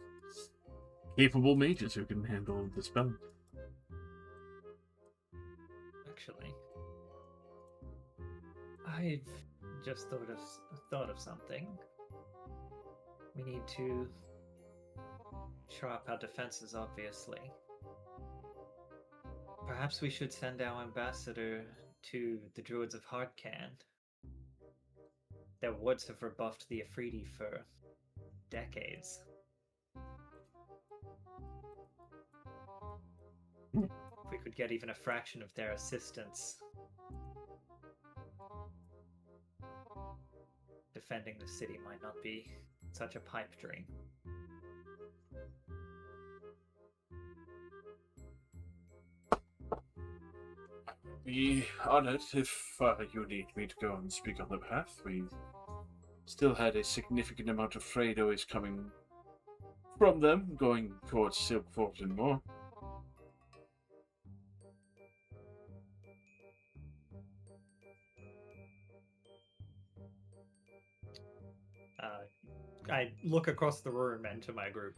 capable mages who can handle the spell. Actually, I've just thought of something. We need to shore up our defenses, obviously. Perhaps we should send our ambassador to the Druids of Hardcan. Their woods have rebuffed the Afridi for decades. If we could could get even a fraction of their assistance, defending the city might not be such a pipe dream. Be honored if you need me to go and speak on the behalf. We still had a significant amount of trade always coming from them, going towards Silkfort and more. I look across the room and to my group.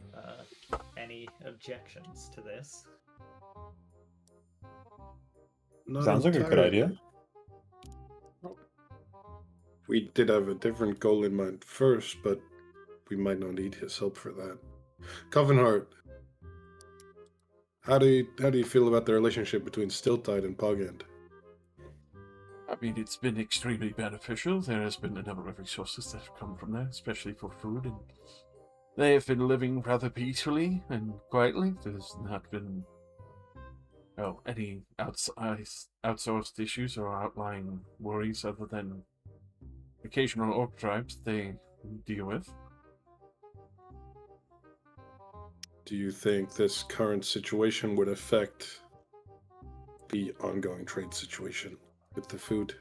Any objections to this? Not Sounds like a good idea. entirely. We did have a different goal in mind first, but we might not need his help for that. Covenheart, how do you feel about the relationship between Stiltide and Pogend? I mean, it's been extremely beneficial. There has been a number of resources that have come from there, especially for food, and they have been living rather peacefully and quietly. There's not been any outsourced issues or outlying worries other than occasional orc tribes they deal with. Do you think this current situation would affect the ongoing trade situation with the food?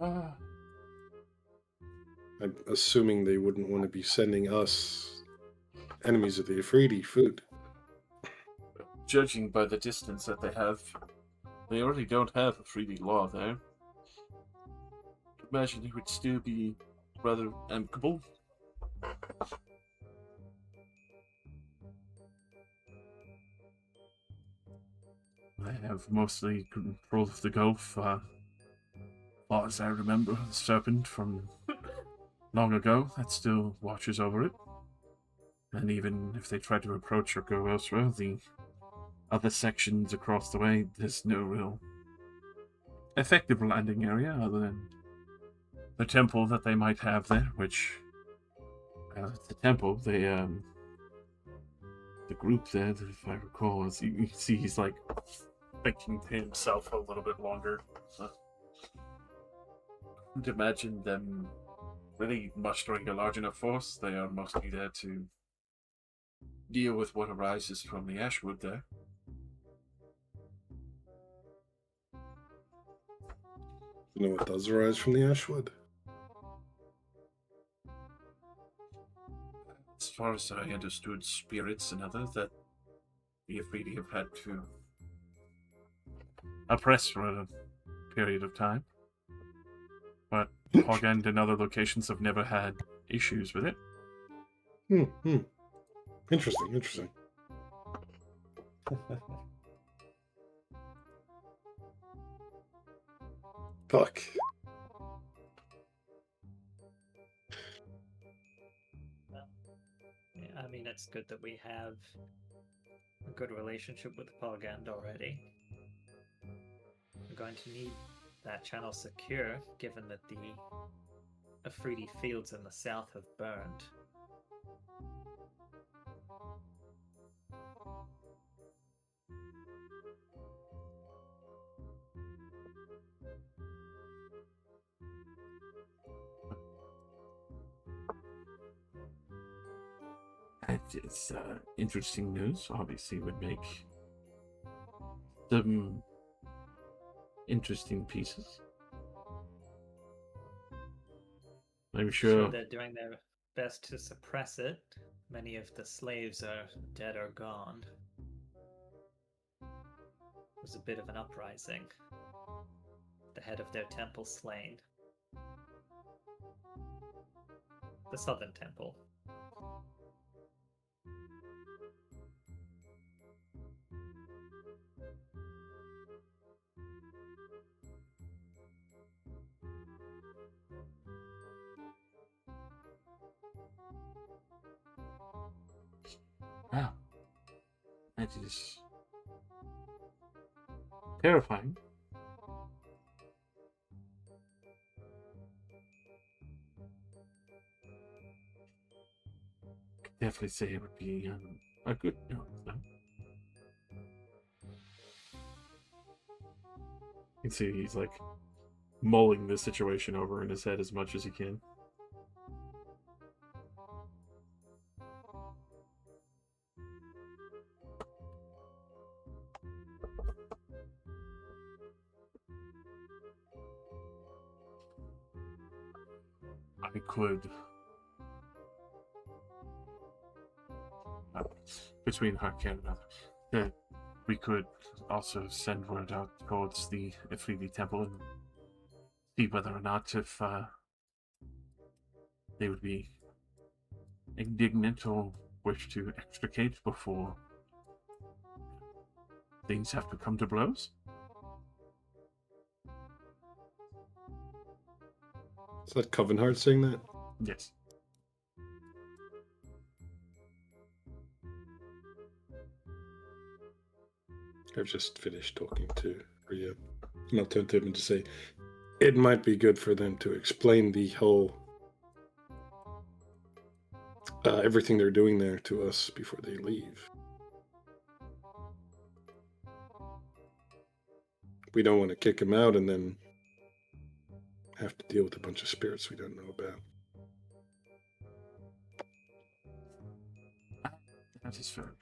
I'm assuming they wouldn't want to be sending us, enemies of the Afridi, food. Judging by the distance that they have, they already don't have a 3D law there. Imagine it would still be rather amicable. They have mostly control of the Gulf. Far as I remember, the Serpent from long ago that still watches over it. And even if they try to approach or go elsewhere, the other sections across the way, there's no real effective landing area other than the temple that they might have there, which the temple, the group there, if I recall, as you see, he's like thinking to himself a little bit longer. Couldn't imagine them really mustering a large enough force. They are mostly there to deal with what arises from the Ashwood there. You know what does arise from the Ashwood? As far as I understood, spirits and others that the Afridi have had to oppress for a period of time. But Pogand and other locations have never had issues with it. Interesting. Fuck. Yeah, I mean, it's good that we have a good relationship with Pogand already. We're going to need that channel secure, given that the Afridi fields in the south have burned. It's interesting news. Obviously, would make some interesting pieces. I'm sure They're doing their best to suppress it. Many of the slaves are dead or gone. It was a bit of an uprising. The head of their temple slain. The southern temple. wow, that is terrifying. Could definitely say it would be a good note, though. You can see he's like mulling the situation over in his head as much as he can. I could, between Hark and another, we could also send word out towards the Ifriti temple and see whether or not if they would be indignant or wish to extricate before things have to come to blows. Is that Covenhart saying that? Yes. I've just finished talking to Rhea. And I'll turn to him and just say, it might be good for them to explain the whole everything they're doing there to us before they leave. We don't want to kick them out and then have to deal with a bunch of spirits we don't know about. That is fair.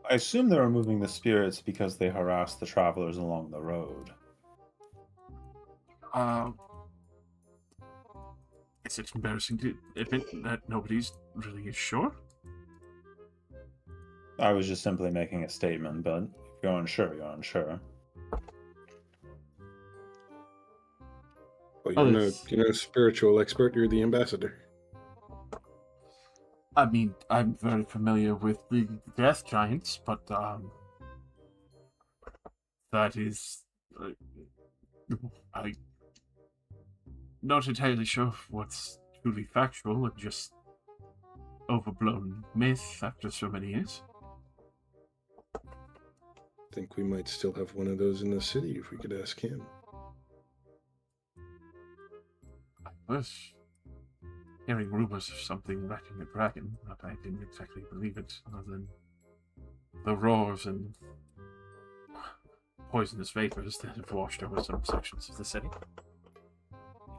I assume they're removing the spirits because they harass the travelers along the road. Is it embarrassing to admit that nobody's really sure? I was just simply making a statement, but if you're unsure, you're unsure. Well, you're no spiritual expert. You're the ambassador. I mean, I'm very familiar with the death giants, but that is, I'm not entirely sure what's truly factual and just overblown myth after so many years. I think we might still have one of those in the city if we could ask him. I was hearing rumors of something wrecking a dragon, but I didn't exactly believe it, other than the roars and poisonous vapors that have washed over some sections of the city.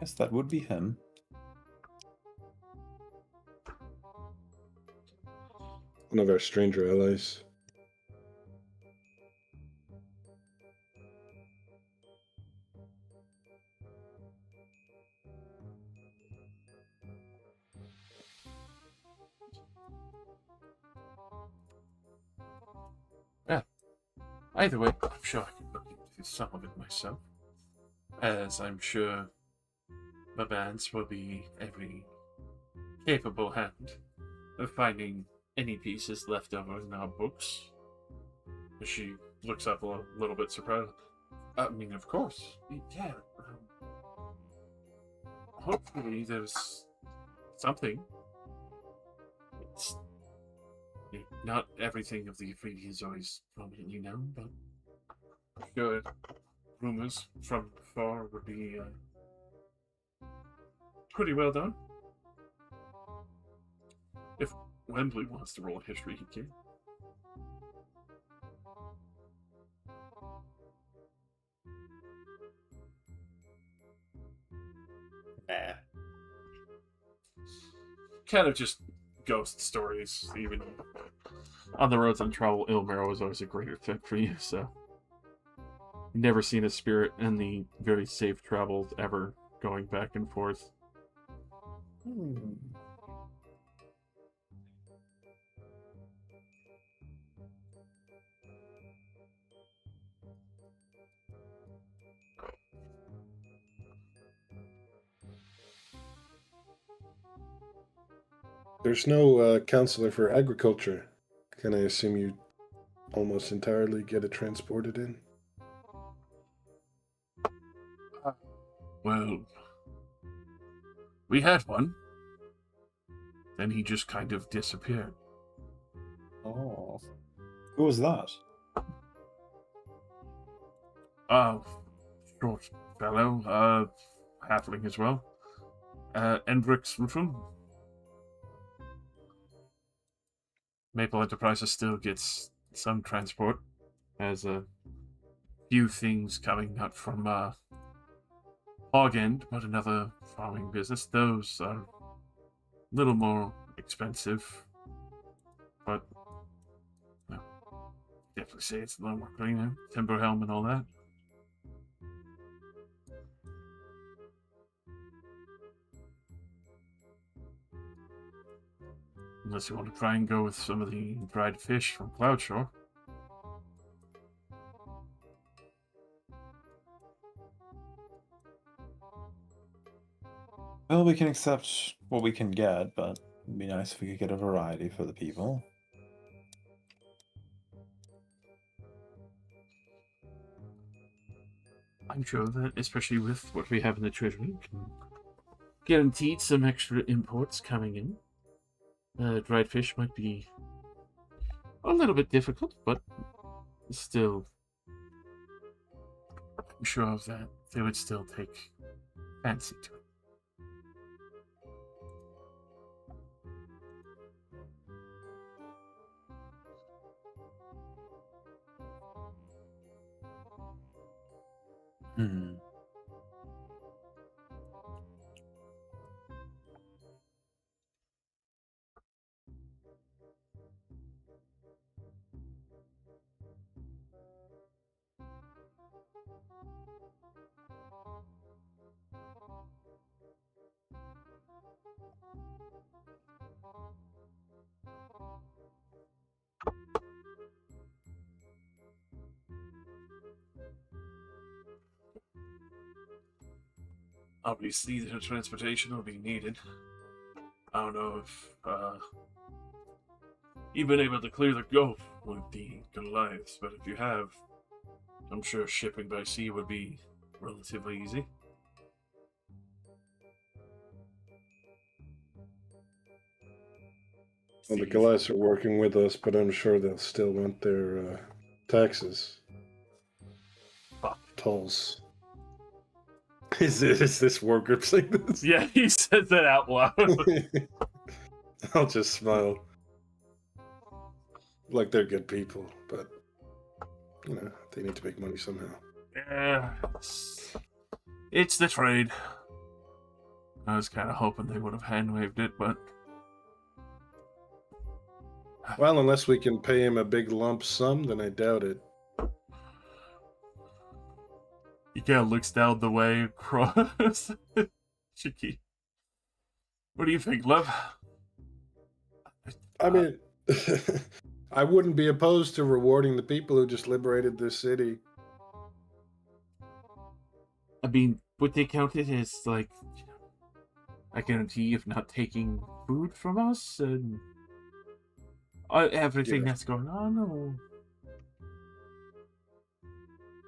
Yes, that would be him. One of our stranger allies. Either way, I'm sure I can look into some of it myself, as I'm sure Babans will be every capable hand of finding any pieces left over in our books. She looks up a little bit surprised. I mean, of course, yeah. Hopefully there's something. It's not everything of the Afridi is always prominently known, but I'm sure rumors from far would be pretty well done. If Wembley wants to roll a history, he can. Nah. Kind of just ghost stories, even on the roads on travel. Ilmero was always a greater fit for you, so never seen a spirit in the very safe travels ever going back and forth. There's no counselor for agriculture. Can I assume you almost entirely get it transported in? Well, we had one. Then he just kind of disappeared. Oh. Who was that? Short fellow, halfling as well. Endrix Rufum. Maple Enterprises still gets some transport. Has a few things coming out from Hog End, but another farming business. Those are a little more expensive, but well, definitely say it's a little more cleaner. Timber helm and all that. Unless you want to try and go with some of the dried fish from Cloudshore. Well, we can accept what we can get, but it'd be nice if we could get a variety for the people. I'm sure that, especially with what we have in the treasury, can guaranteed some extra imports coming in. Dried fish might be a little bit difficult, but still, I'm sure that they would still take fancy to it. Hmm. Obviously, the transportation will be needed. I don't know if you've been able to clear the Gulf with the Goliaths, but if you have, I'm sure shipping by sea would be relatively easy. Well, the Goliaths are working with us, but I'm sure they'll still want their taxes. Fuck. Tolls. Is this war group saying this? Yeah, he said that out loud. I'll just smile. Like they're good people, but you know, they need to make money somehow. Yeah, it's the trade. I was kind of hoping they would have hand-waved it, but Well, unless we can pay him a big lump sum, then I doubt it. he kind of looks down the way across. Chicky. What do you think, love? I mean, I wouldn't be opposed to rewarding the people who just liberated this city. I mean, would they count it as, like, a guarantee of not taking food from us and everything that's going on, or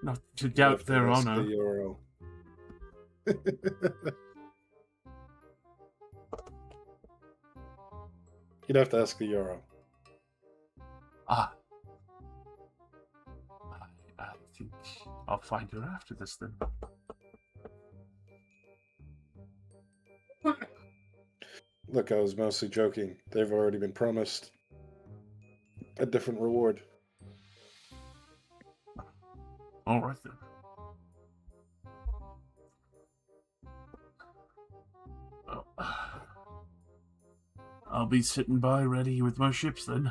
not to You'd doubt have to their ask honor? the Euro. You'd have to ask the Euro. I think I'll find her after this then. Look, I was mostly joking. They've already been promised a different reward. All right then. Well, I'll be sitting by ready with my ships then.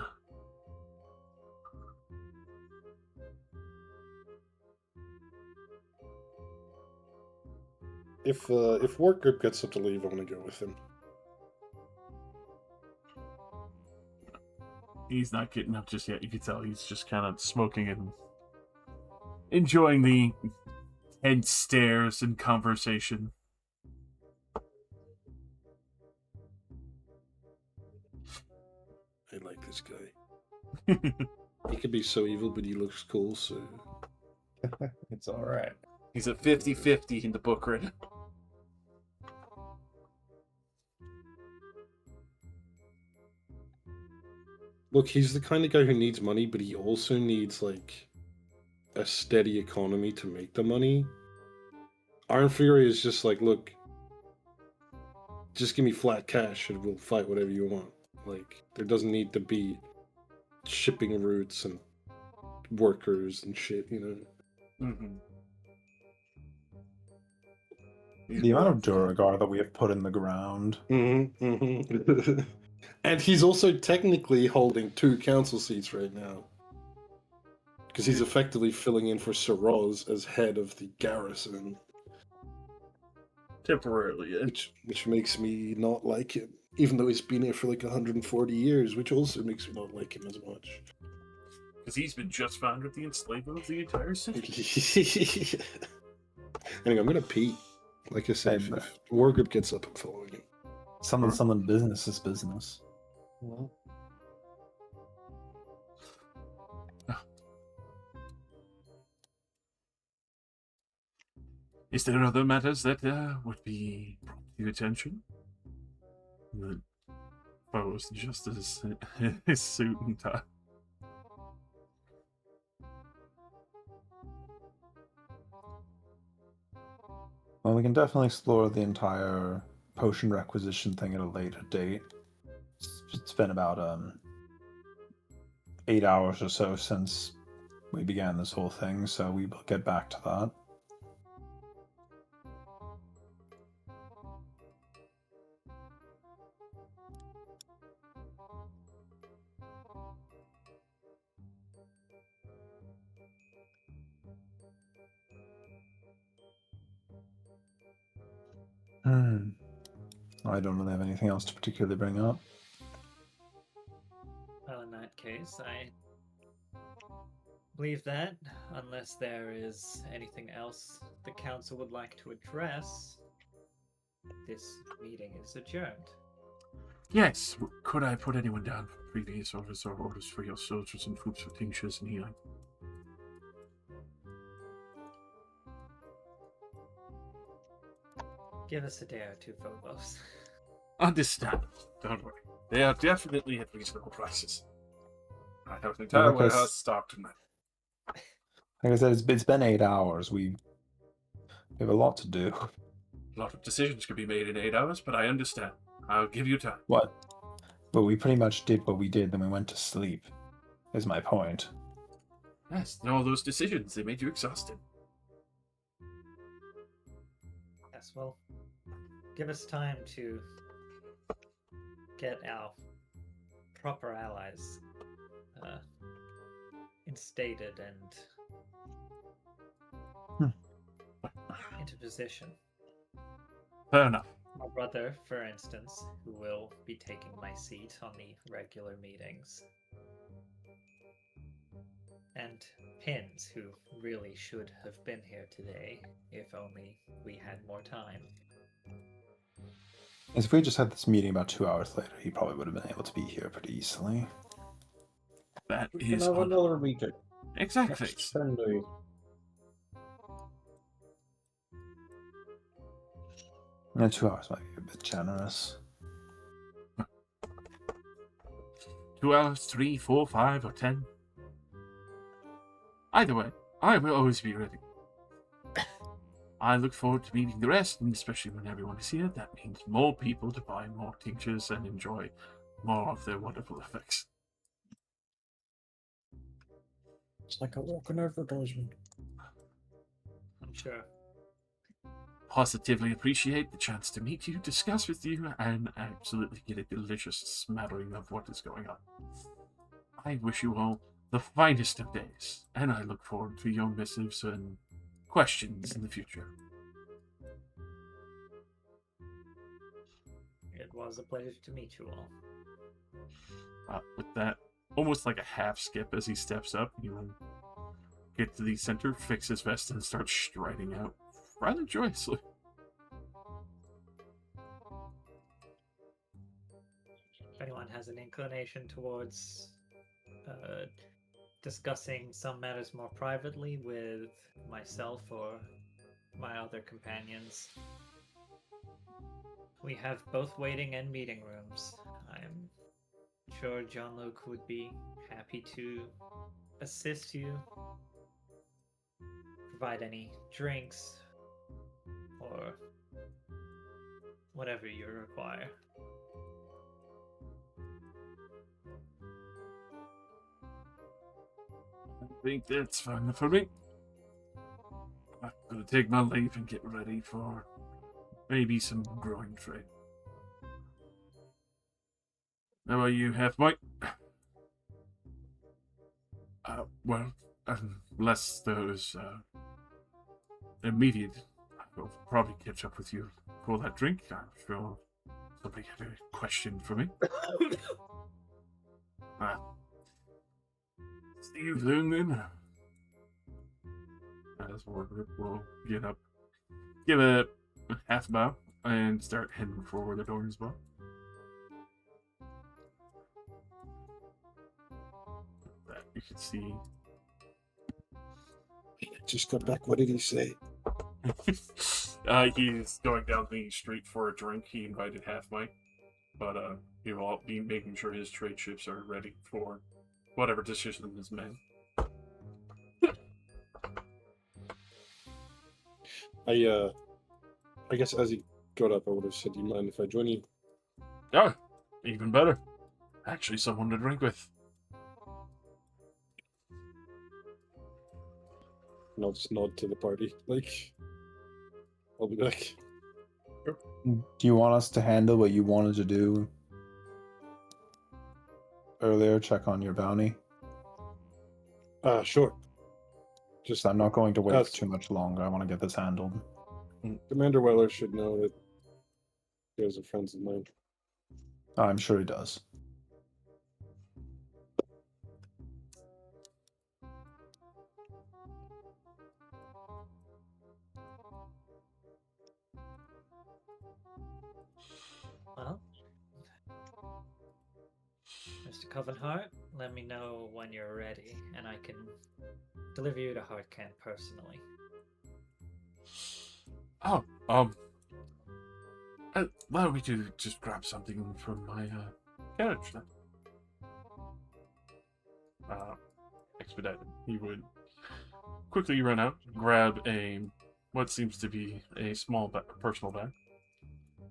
If work group gets up to leave, I want to go with him. He's not getting up just yet. You can tell he's just kind of smoking and enjoying the tense stares and conversation. I like this guy. He could be so evil, but he looks cool, so... It's alright. He's a 50-50 in the book right now. Look, he's the kind of guy who needs money, but he also needs, like, a steady economy to make the money. Iron Fury is just like, look, just give me flat cash and we'll fight whatever you want. Like, there doesn't need to be shipping routes and workers and shit, you know. Mm-hmm. The amount of Duragar that we have put in the ground. And he's also technically holding 2 council seats right now. Because he's effectively filling in for Sir Roz as head of the garrison. Temporarily, yeah. Which makes me not like him. Even though he's been here for like 140 years, which also makes me not like him as much. Because he's been just found with the enslavement of the entire city. Anyway, I'm gonna pee. Like I said, Hey, if War Group gets up, I'm following him. Something business is business. Is there other matters that would be brought to your attention? The was just his suit and tie. Well, we can definitely explore the entire potion requisition thing at a later date. It's been about 8 hours or so since we began this whole thing, so we will get back to that. I don't really have anything else to particularly bring up. Well, in that case, I believe that, unless there is anything else the council would like to address, this meeting is adjourned. Yes, could I put anyone down for previous orders or orders for your soldiers and troops for tinctures and healing? Give us a day or two, Phobos. Understand. Don't worry. They are definitely at reasonable prices. I have an entire warehouse stocked tonight. Like I said, it's been 8 hours. We have a lot to do. A lot of decisions could be made in 8 hours, but I understand. I'll give you time. What? But we pretty much did what we did, then we went to sleep, is my point. Yes, and all those decisions, they made you exhausted. Yes, well, give us time to get our proper allies instated and into position. Fair enough. My brother, for instance, who will be taking my seat on the regular meetings. And Pins, who really should have been here today, if only we had more time. As if we just had this meeting about 2 hours later, he probably would have been able to be here pretty easily. That We can is have another meeting. Exactly. Next Sunday. Yeah, 2 hours might be a bit generous. 2 hours, 3, 4, 5, or 10. Either way, I will always be ready. I look forward to meeting the rest, and especially when everyone is here, that means more people to buy more tinctures and enjoy more of their wonderful effects. It's like a walking advertisement. I'm sure. Positively appreciate the chance to meet you, discuss with you, and absolutely get a delicious smattering of what is going on. I wish you all the finest of days, and I look forward to your missives and questions in the future. It was a pleasure to meet you all. With that, almost like a half skip as he steps up, you get to the center, fix his vest, and start striding out rather joyously. If anyone has an inclination towards discussing some matters more privately with myself or my other companions, we have both waiting and meeting rooms. I'm sure John Luke would be happy to assist you, provide any drinks or whatever you require. I think that's fine for me. I'm gonna take my leave and get ready for maybe some growing trade. How about you, Half-Mite? Well, unless there's immediate, I'll probably catch up with you for that drink. I'm sure somebody had a question for me. See you soon then. As we'll get up, give a half bow, and start heading for the door as well. That you can see. Just got back. What did he say? He's going down the street for a drink. He invited Half Mike, but he will be making sure his trade ships are ready for whatever decision is made. I guess as he got up, I would have said, "Do you mind if I join you?" Oh, even better. Actually, someone to drink with. And I'll just nod to the party, like, I'll be back. Do you want us to handle what you wanted to do earlier? Check on your bounty? Sure. Just I'm not going to wait That's- too much longer. I want to get this handled. Commander Weller should know that you guys are friends of mine. I'm sure he does. Well, Mr. Covenhart, let me know when you're ready, and I can deliver you to Hardcan personally. Oh, why don't we just grab something from my carriage then? Expedited. He would quickly run out, grab what seems to be a small personal bag,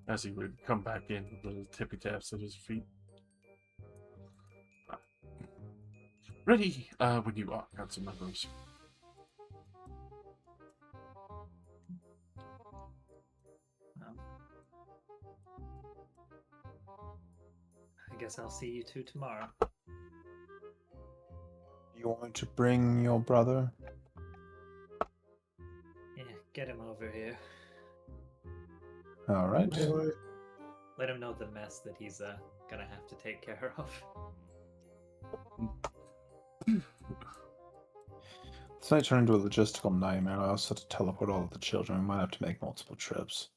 as he would come back in with little tippy taps at his feet. Ready when you are, Council members. I guess I'll see you two tomorrow. You want to bring your brother? Yeah, get him over here. All right. Let him know the mess that he's gonna have to take care of. This might turn into a logistical nightmare. I also have to teleport all of the children. We might have to make multiple trips.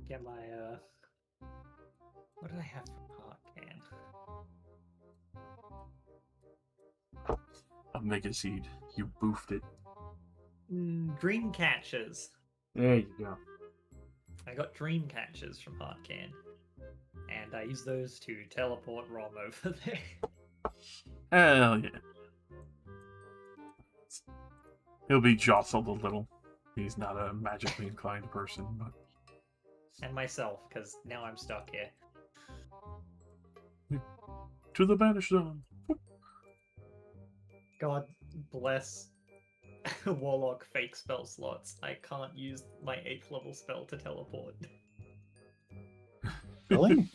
Get my what did I have for Hawkcan? A mega seed. You boofed it. Dream catchers. There you go. I got dream catchers from Hardcan, and I use those to teleport Rom over there. Hell yeah. He'll be jostled a little. He's not a magically inclined person, but... And myself, because now I'm stuck here. To the banished zone. God bless Warlock fake spell slots. I can't use my 8th level spell to teleport. Really?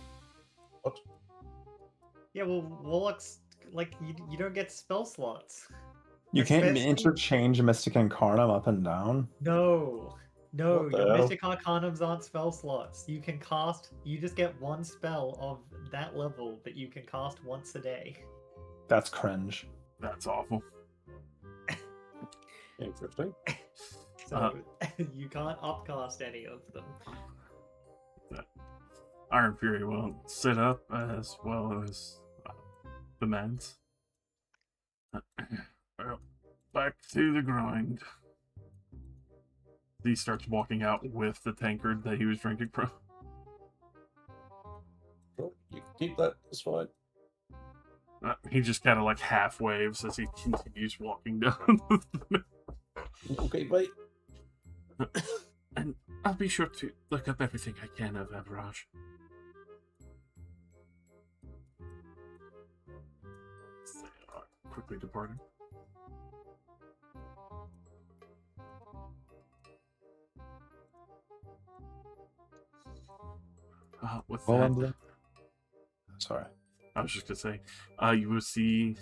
Yeah, well, Warlocks, like, you don't get spell slots. You can't Especially- interchange Mystic Incarnum up and down? No, What the your hell? Mystic Arcanums aren't spell slots. You can cast, you just get one spell of that level that you can cast once a day. That's cringe. That's awful. Interesting. So you can't upcast any of them. Iron Fury will sit up as well as the man's. Well, back to the grind. He starts walking out with the tankard that he was drinking from. Oh, you can keep that. It's fine. He just kind of like half waves as he continues walking down. Okay, mate. And I'll be sure to look up everything I can of Average. quickly departing. With Well, that, Emblem. Sorry. I was just gonna say, you will see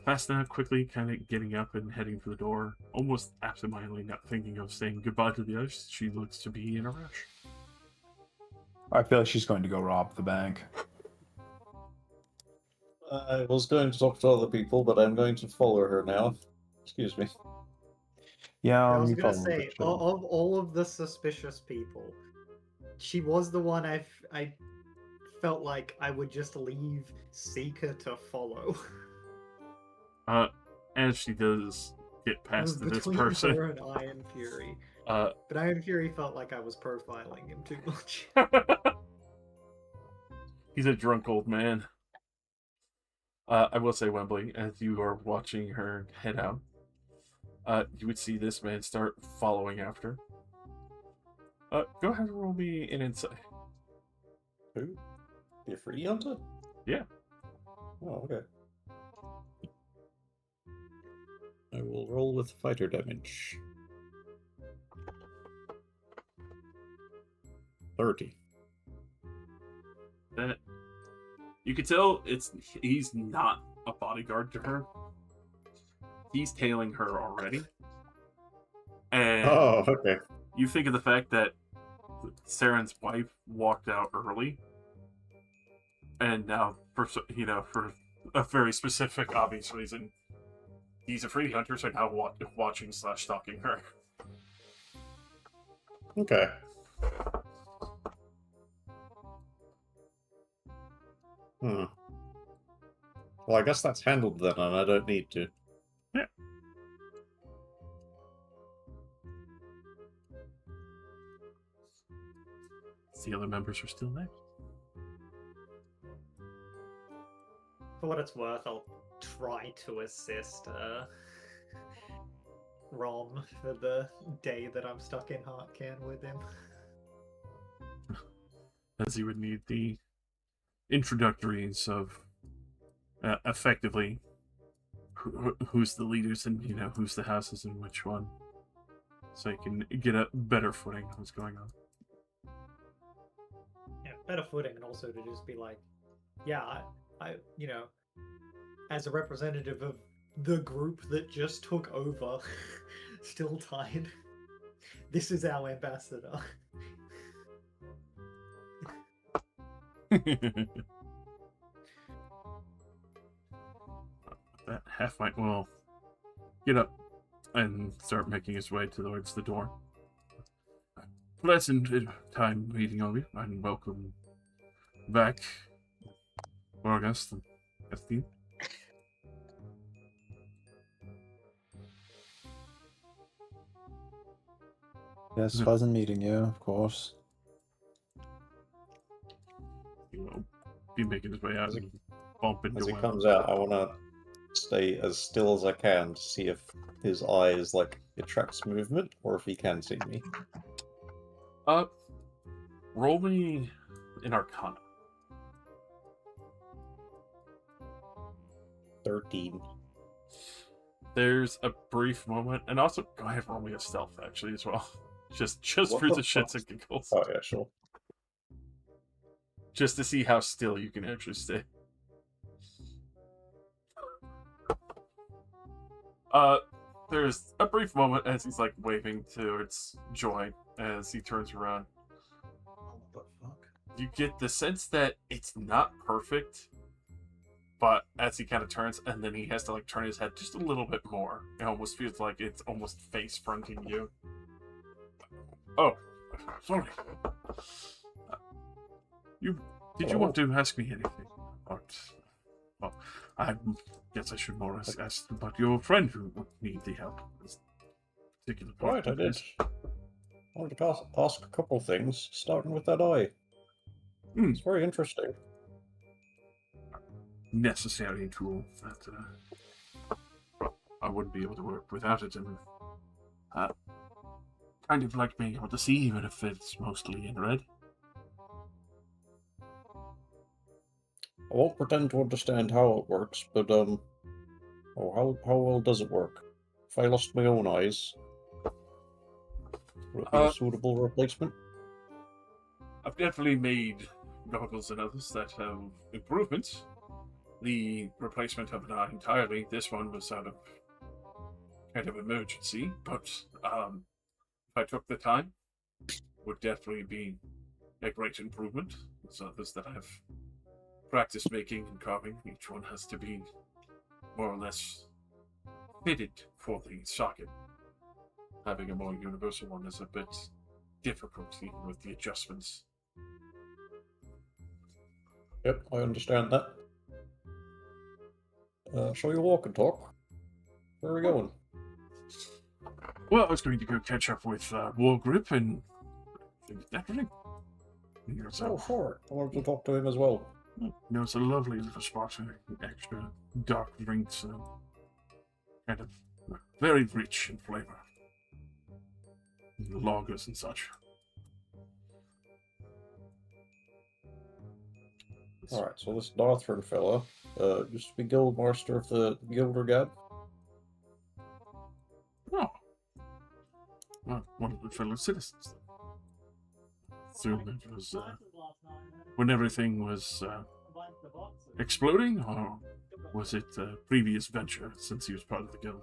Fasna quickly kind of getting up and heading for the door, almost absentmindedly, not thinking of saying goodbye to the others. She looks to be in a rush. I feel like she's going to go rob the bank. I was going to talk to other people, but I'm going to follow her now. Excuse me. Yeah, I was you gonna probably say, should. of all of the suspicious people, she was the one I felt like I would just leave Seeker to follow. As she does get It was past this between person, her and Iron Fury. uh, But Iron Fury felt like I was profiling him too much. he's a drunk old man. I will say, Wembley, as you are watching her head out, you would see this man start following after. Go ahead and roll me an insight. Who? Be a free hunter? Yeah. Oh, okay. I will roll with fighter damage. 30. That you can tell he's not a bodyguard to her. He's tailing her already. And Oh, okay. you think of the fact that Saren's wife walked out early, and now for a very specific, obvious reason, he's a free hunter, so now watching / stalking her. Okay. Hmm. Well, I guess that's handled then, and I don't need to. Yeah. The other members are still there. For what it's worth, I'll try to assist Rom for the day that I'm stuck in Heartcan with him. As he would need the introductories of effectively who's the leaders and who's the houses and which one, so you can get a better footing on what's going on. Yeah, better footing, and also to just be like, yeah, I as a representative of the group that just took over, still tied. This is our ambassador. That half-mite will get up and start making his way towards the door. Pleasant time meeting all of you, and welcome back, August and Estine. Yes, pleasant meeting you, of course. He will be making his way out and bump into As he him. comes out, I want to stay as still as I can to see if his eyes, it tracks movement, or if he can see me. Roll me an Arcana. 13. There's a brief moment, and also go ahead and roll me a stealth actually as well. Just What for the the shits fuck? and giggles. Oh, yeah, sure. Just to see how still you can actually stay. There's a brief moment as he's waving towards Joy as he turns around. What the fuck? You get the sense that it's not perfect, but as he kind of turns, and then he has to turn his head just a little bit more. It almost feels like it's almost face fronting you. Oh, sorry. Did you want to ask me anything? Well, I guess I should more ask about your friend who would need the help. This particular part Right, I of did. this. I wanted to ask a couple things, starting with that eye. It's very interesting. Necessary tool that I wouldn't be able to work without it, and kind of like being able to see, even if it's mostly in red. I won't pretend to understand how it works, but Oh, how well does it work? If I lost my own eyes, would it be a suitable replacement? I've definitely made goggles and others that have improvements. The replacement of an eye entirely, this one was out of kind of emergency, but if I took the time, would definitely be a great improvement. There's others that I've practiced making and carving. Each one has to be more or less fitted for the socket. Having a more universal one is a bit difficult even with the adjustments. Yep, I understand that. Shall we walk and talk? Where are we going? Well, I was going to go catch up with War Grip and everything. Oh, sure. I wanted to talk to him as well. It's a lovely little spot, extra dark drinks, kind of very rich in flavor. Lagers and such. Alright, so this Darthrin fella used to be guild master of the Gilder Gab. Oh. Well, one of the fellow citizens. Soon it was, when everything was exploding, or was it a previous venture since he was part of the guild?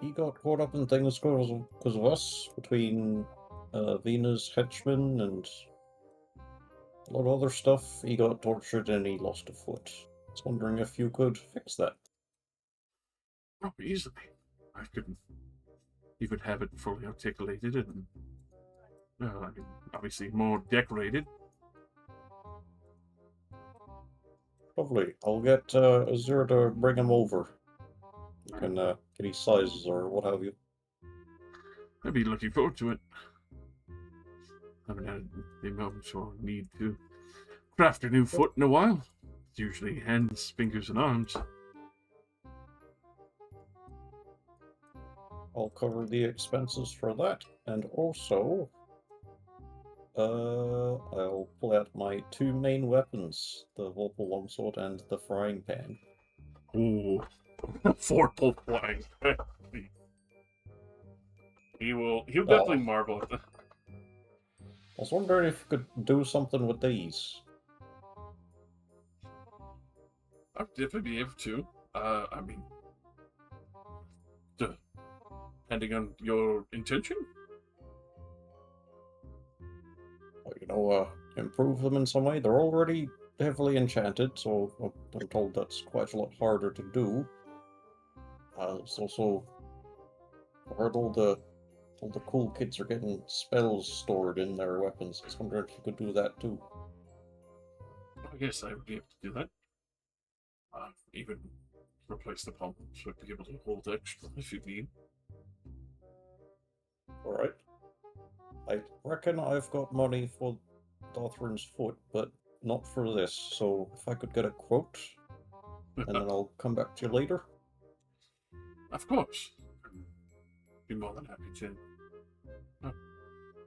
He got caught up in things because of us, between Vena's henchmen and a lot of other stuff. He got tortured and he lost a foot. I was wondering if you could fix that. Oh, easily. I couldn't even have it fully articulated and, I mean, obviously more decorated. Lovely. I'll get Azure to bring him over. You can get his sizes or what have you. I'd be looking forward to it. I haven't had the moment or need to craft a new foot in a while. It's usually hands, fingers, and arms. I'll cover the expenses for that, and also I'll pull out my two main weapons, the Vorpal Longsword and the Frying Pan. Ooh, Vorpal flying. He'll definitely marvel at that. I was wondering if you could do something with these. I'd definitely be able to. I mean, depending on your intention. Well, improve them in some way. They're already heavily enchanted, so I'm told that's quite a lot harder to do. It's also, I heard all the cool kids are getting spells stored in their weapons. I was wondering if you could do that too. I guess I would be able to do that. Even replace the pump so I'd be able to hold extra if you need. Alright. I reckon I've got money for Dothrin's foot, but not for this, so if I could get a quote, and then I'll come back to you later. Of course. I'd be more than happy to.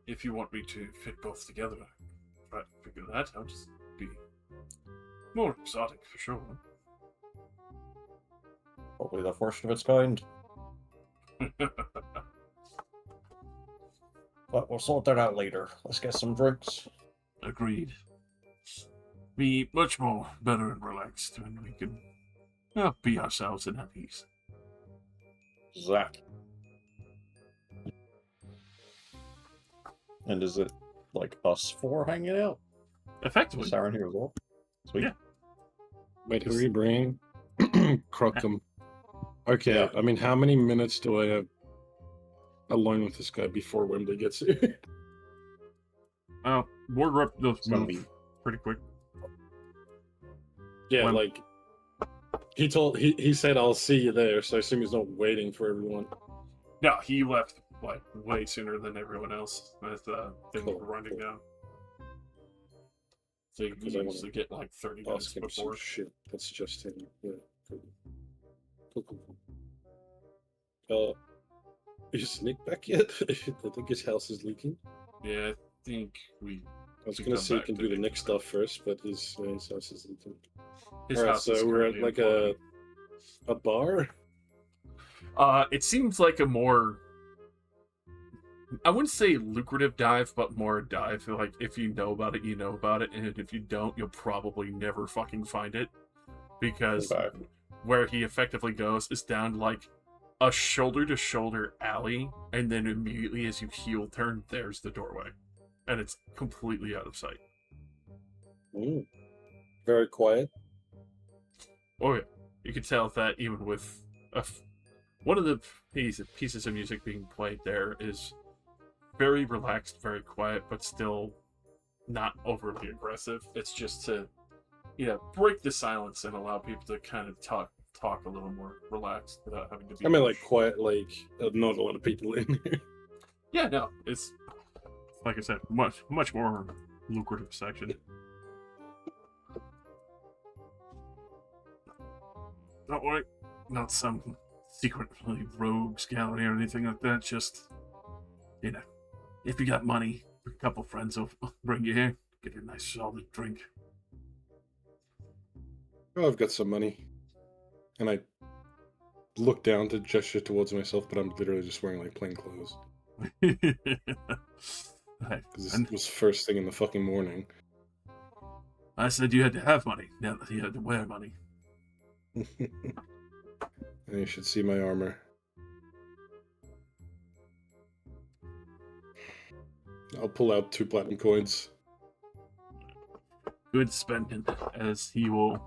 If you want me to fit both together, try to figure that out. It'd be more exotic for sure. Probably the first of its kind. But we'll sort that out later. Let's get some drinks. Agreed. Be much more better and relaxed when we can be ourselves and at ease. Zach. And is it like us four hanging out? Effectively. Is Saren here as well? Sweet. Yeah. Wait, who are you bringing? Crockham. Okay, Yeah. I mean, how many minutes do I have alone with this guy before Wembley gets here? War Grip does gonna move be- pretty quick. Yeah, When- like he said I'll see you there, so I assume he's not waiting for everyone. No, he left like way sooner than everyone else as things Cool, were running cool. down. So you Because I usually get like 30 minutes Ask him some before. shit. That's just him. Yeah. Cool. Is Nick back yet? I think his house is leaking. Yeah, I think we. I was to gonna come say you back can to do the Nick. Nick stuff first, but his house is leaking. His Alright, house is so we're at currently like employed. a bar. It seems like a more, I wouldn't say lucrative dive, but more a dive. Like, if you know about it, you know about it, and if you don't, you'll probably never fucking find it. Because Okay. where he effectively goes is down, like, a shoulder-to-shoulder alley, and then immediately as you heel turn, there's the doorway. And it's completely out of sight. Mm. Very quiet. Oh yeah, you can tell that even with one of the pieces of music being played there is very relaxed, very quiet, but still not overly aggressive. It's just to, break the silence and allow people to kind of talk a little more relaxed without having to be. I mean, like quiet, like not a lot of people in here. Yeah, no, it's like I said, much more lucrative section. Don't worry, not some secretly rogues gallery or anything like that. Just, if you got money, a couple friends will bring you here, get you a nice solid drink. Oh, I've got some money, and I look down to gesture towards myself, but I'm literally just wearing like plain clothes Hey, because this was first thing in the fucking morning. I said you had to have money, now that you had to wear money. And you should see my armor. I'll pull out 2 platinum coins. Good spending, as he will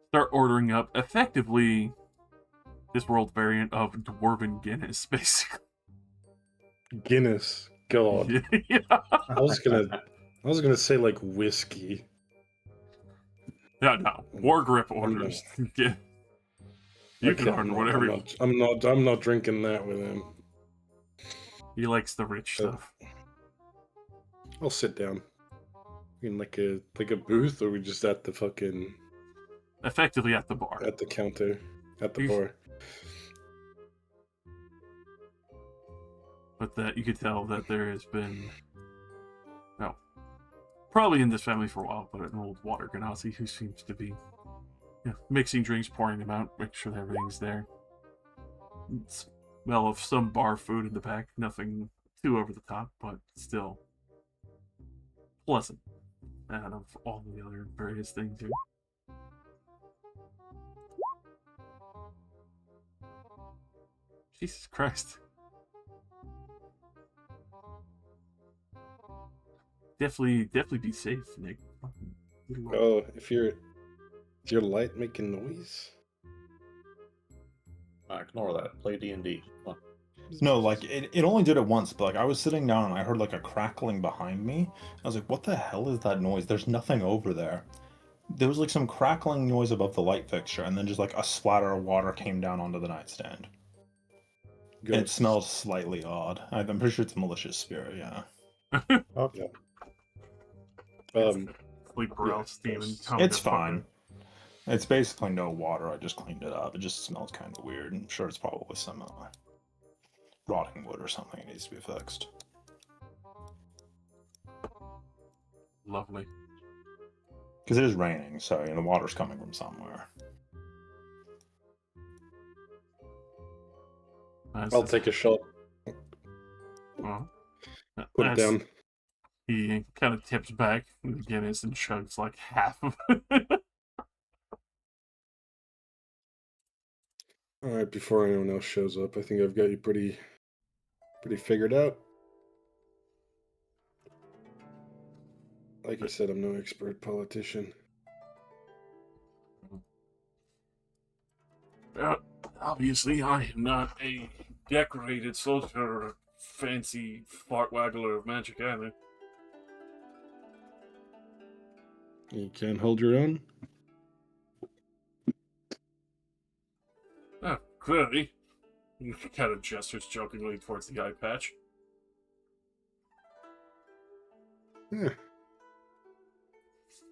start ordering up effectively this world variant of Dwarven Guinness, basically. Guinness. God. Yeah. I was gonna say like whiskey. No. War Grip orders. Yeah. You can order whatever. I'm not drinking that with him. He likes the rich stuff. I'll sit down. In like a booth, or we just at the fucking Effectively at the bar. at the counter at the bar. But that you could tell that there has been, probably in this family for a while, but an old water ganassi who seems to be mixing drinks, pouring them out, make sure that everything's there. Smell of some bar food in the back, nothing too over the top, but still pleasant. Out of all the other various things here. Jesus Christ. Definitely be safe, Nick. Oh, if your light making noise? Ignore that. Play D&D. Come on. No, like it only did it once, but like I was sitting down and I heard like a crackling behind me. I was like, what the hell is that noise? There's nothing over there. There was like some crackling noise above the light fixture, and then just like a splatter of water came down onto the nightstand. And it smelled slightly odd. I'm pretty sure it's a malicious spirit, yeah. Okay. Sleeper else steaming. It's fine. It's basically no water. I just cleaned it up. It just smells kind of weird. I'm sure it's probably some rotting wood or something. It needs to be fixed. Lovely. Because it is raining, so the water's coming from somewhere. I'll take a shot. Well, Put it down. He kind of tips back with the Guinness and chugs like half of it. All right, before anyone else shows up, I think I've got you pretty figured out. Like I said, I'm no expert politician. Obviously, I am not a decorated soldier or a fancy fart waggler of magic either. You can't hold your own? Clearly. He kind of gestures jokingly towards the eye patch. Yeah.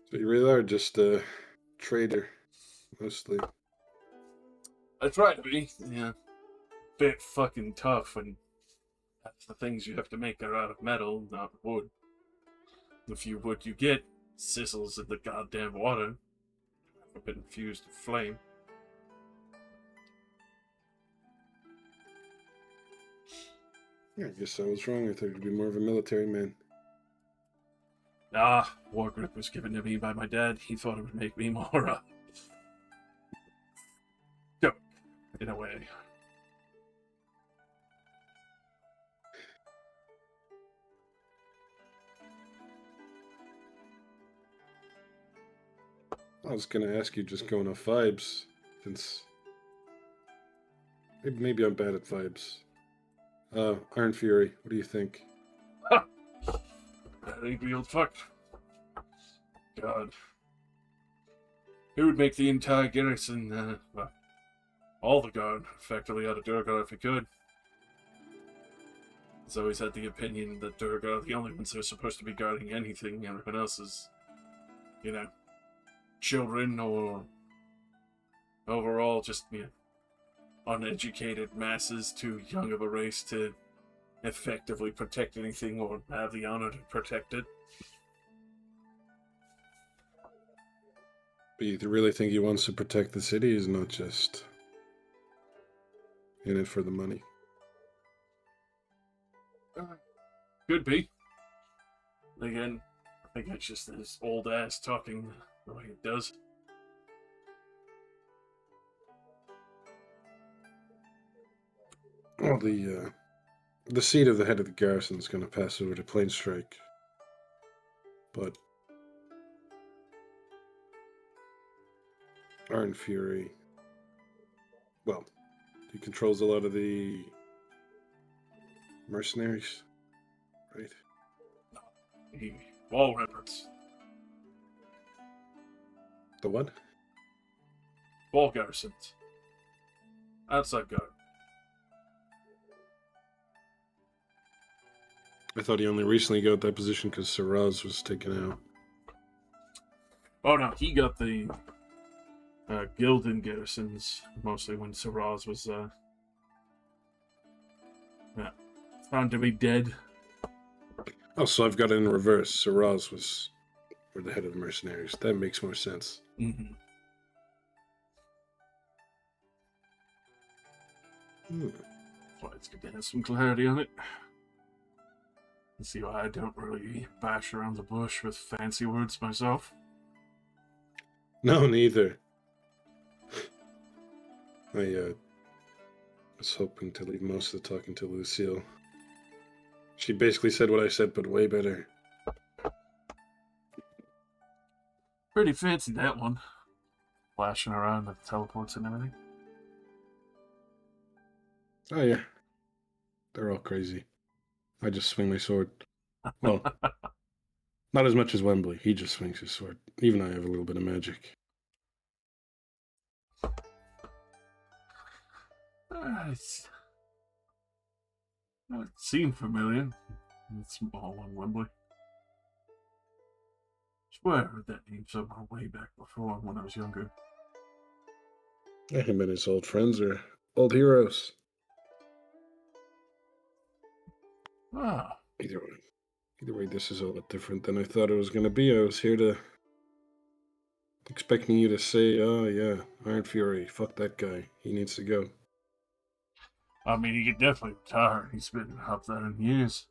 So you really are just a trader, mostly. I try to be, yeah. Bit fucking tough, and that's the things you have to make are out of metal, not wood. The few wood you get sizzles in the goddamn water. a bit infused with flame. Yeah, I guess I was wrong. I thought you'd be more of a military man. Ah, war grip was given to me by my dad. He thought it would make me more, stoic, in a way. I was gonna ask you, just going off vibes, since maybe I'm bad at vibes. Iron Fury, what do you think? That angry old fuck. God. It would make the entire garrison, well, all the guard, effectively out of Durgar if it could. He's always had the opinion that Durgar are the only ones who are supposed to be guarding anything. Everyone else is, children or overall just, uneducated masses too young of a race to effectively protect anything or have the honor to protect it. But you really think he wants to protect the city? He's not just in it for the money. Could be. Again, I think it's just this old ass talking the way it does. Well, the seat of the head of the garrison is going to pass over to Plain Strike, but Iron Fury, well, he controls a lot of the mercenaries, right? Wall rippers. The what? Wall garrisons. Outside guard. I thought he only recently got that position because Siraz was taken out. Oh no, he got the Gildan garrisons mostly when Siraz was found to be dead. Oh, so I've got it in reverse. Siraz were the head of the mercenaries. That makes more sense. Mm-hmm. Well, it's good to have some clarity on it. See why I don't really bash around the bush with fancy words myself. No, neither. I was hoping to leave most of the talking to Lucille. She basically said what I said, but way better. Pretty fancy, that one. Flashing around with teleports and everything. Oh, yeah. They're all crazy. I just swing my sword. Well, not as much as Wembley. He just swings his sword. Even I have a little bit of magic. It seemed familiar. It's all on Wembley. Swear I heard that name somewhere way back before when I was younger. Him and his old friends are old heroes. Ah, Either way, this is a lot different than I thought it was going to be. I was here to expecting you to say, "Oh yeah, Iron Fury, fuck that guy. He needs to go." I mean, he could definitely retire. He's been up there in years.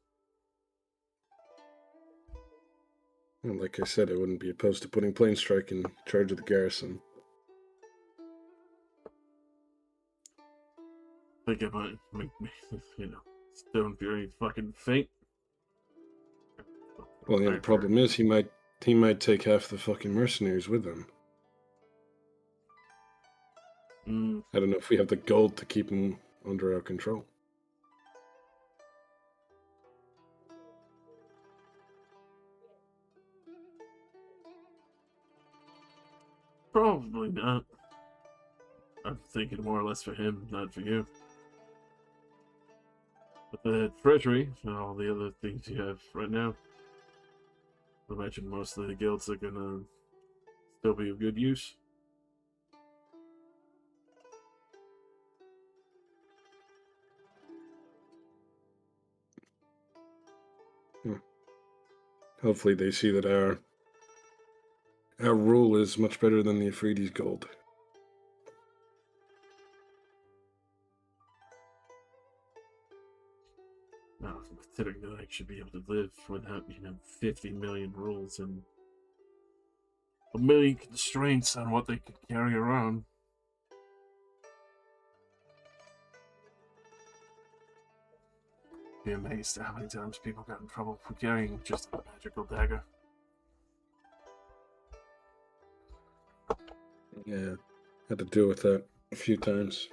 Well, like I said, I wouldn't be opposed to putting Plain Strike in charge of the garrison. I think it might make me, Stone Fury fucking faint. Well, yeah, the problem is he might take half the fucking mercenaries with him. I don't know if we have the gold to keep him under our control. Probably not. I'm thinking more or less for him, not for you. But the treasury and all the other things you have right now, I imagine most of the guilds are gonna still be of good use. Hopefully they see that our Our rule is much better than the Afridi's gold. Now, considering that I should be able to live without, 50 million rules and a million constraints on what they could carry around. Be amazed at how many times people got in trouble for carrying just a magical dagger. Yeah, had to deal with that a few times.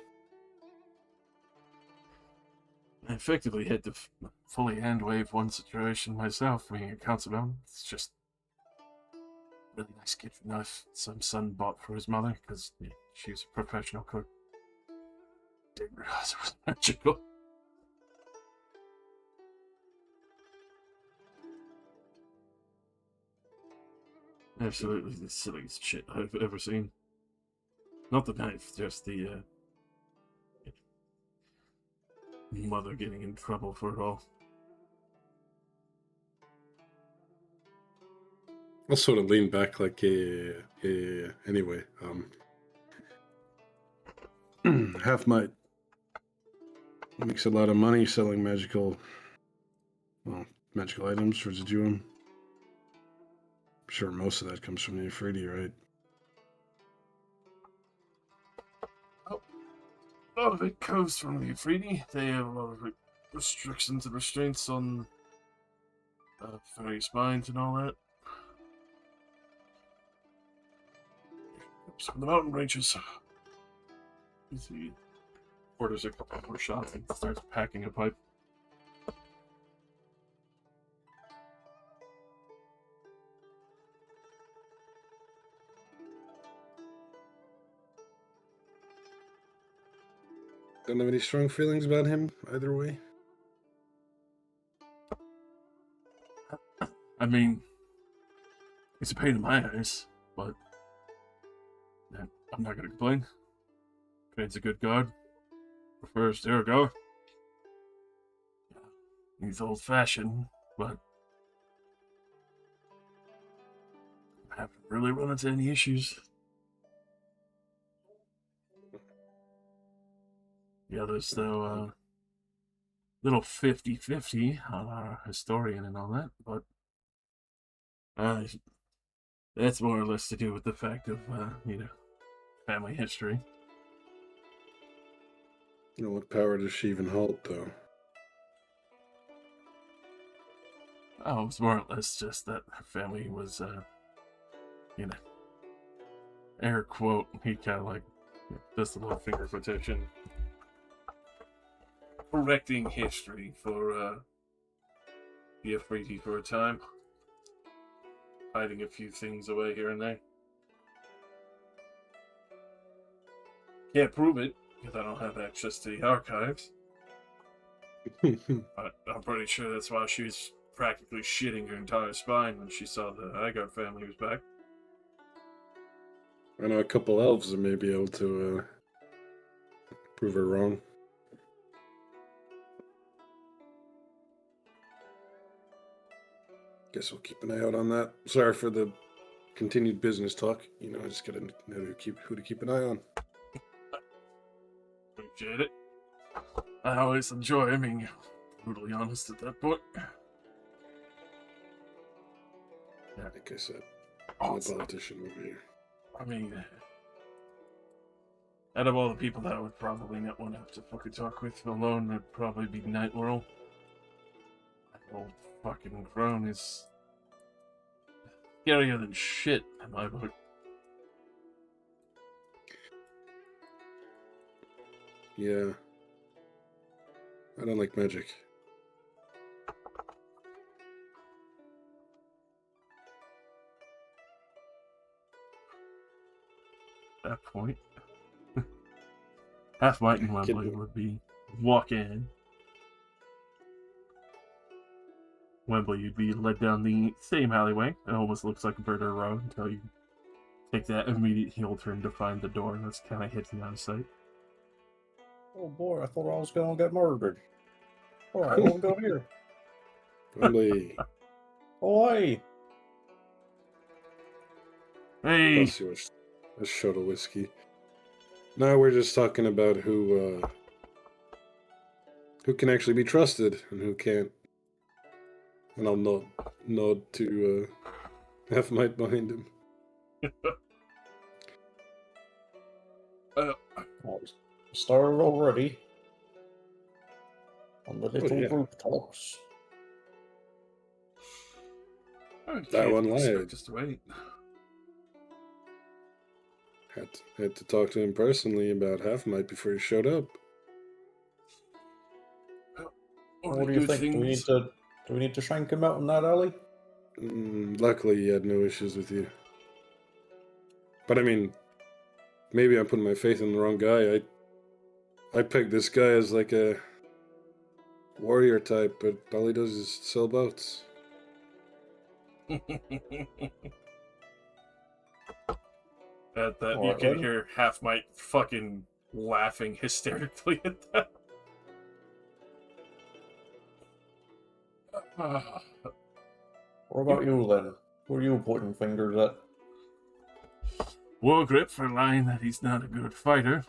I effectively had to fully hand wave one situation myself, being a councilman. It's just a really nice gift knife some son bought for his mother because she was a professional cook. Didn't realize it was magical. Absolutely the silliest shit I've ever seen. Not the knife, just the mother getting in trouble for it all. I'll sort of lean back like, anyway, half might makes a lot of money selling magical items for Zajuam. I'm sure most of that comes from the Afridi, right? A lot of it comes from the Afridi. They have a lot of restrictions and restraints on various mines and all that. Comes from the mountain ranges. He orders a couple more shots and starts packing a pipe. Don't have any strong feelings about him either way. I mean, it's a pain in my ass, but I'm not gonna complain. Kane's a good guard. Prefers Duragar. He's old-fashioned, but I haven't really run into any issues. The others, though, little 50-50 on our historian and all that, but that's more or less to do with the fact of, family history. What power does she even hold, though? Oh, it's more or less just that her family was, air quote, he kind of like does the little finger quotation, correcting history for the Afridi for a time, hiding a few things away here and there. Can't prove it because I don't have access to the archives, but I'm pretty sure that's why she was practically shitting her entire spine when she saw the Igard family was back. I know a couple elves that may be able to prove her wrong. Guess we'll keep an eye out on that. Sorry for the continued business talk. I just gotta know who to keep an eye on. Appreciate it. I always enjoy being brutally honest at that point. Yeah. Like I said, I'm a Awesome. politician over here. I mean, out of all the people that I would probably not want to have to fucking talk with alone, would probably be Night Whirl. That old fucking crone is scarier than shit in my book. Yeah. I don't like magic. At that point, half might in Wembley would be walk in. Wembley, you'd be led down the same alleyway. It almost looks like a Burger Road until you take that immediate heel turn to find the door that's kind of hidden out of sight. Oh boy, I thought I was gonna get murdered. Alright, what we got here? Only Oh, hey! Hey, Plus yours. A shot of whiskey. No, we're just talking about who can actually be trusted and who can't. And I'll nod to Half Might behind him. Oh, started already. On the little yeah. group talks. That one lied. Expect us to wait. Had to talk to him personally about Half Might before he showed up. What do you think? Do we need to shank him out in that alley? Luckily, he had no issues with you. But I mean, maybe I'm putting my faith in the wrong guy. I pegged this guy as like a warrior type, but all he does is sell boats. At that, you Alright, can then. hear Half Might fucking laughing hysterically at that. What about you then? Who are you pointing fingers at? Wargrip for lying that he's not a good fighter.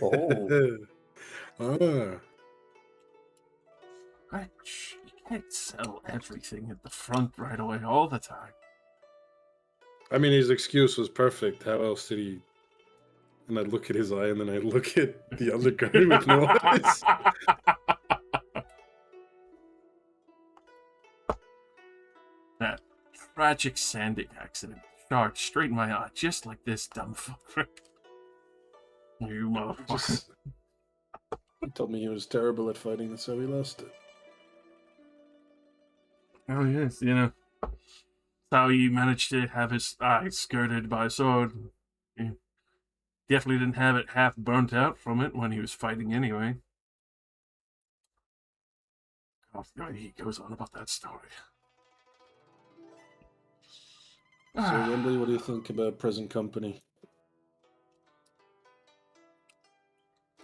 Oh, Ah. You can't sell everything at the front right away all the time. I mean, his excuse was perfect. How else did he? And I'd look at his eye, and then I'd look at the other guy with no eyes. That tragic sanding accident charged straight in my eye, just like this dumb fucker. You motherfucker. Just- He told me he was terrible at fighting, that's how he lost it. Oh yes, you know. That's how he managed to have his eye skirted by a sword. He definitely didn't have it half burnt out from it when he was fighting anyway. Oh, he goes on about that story. So, Wembley, what do you think about present company? I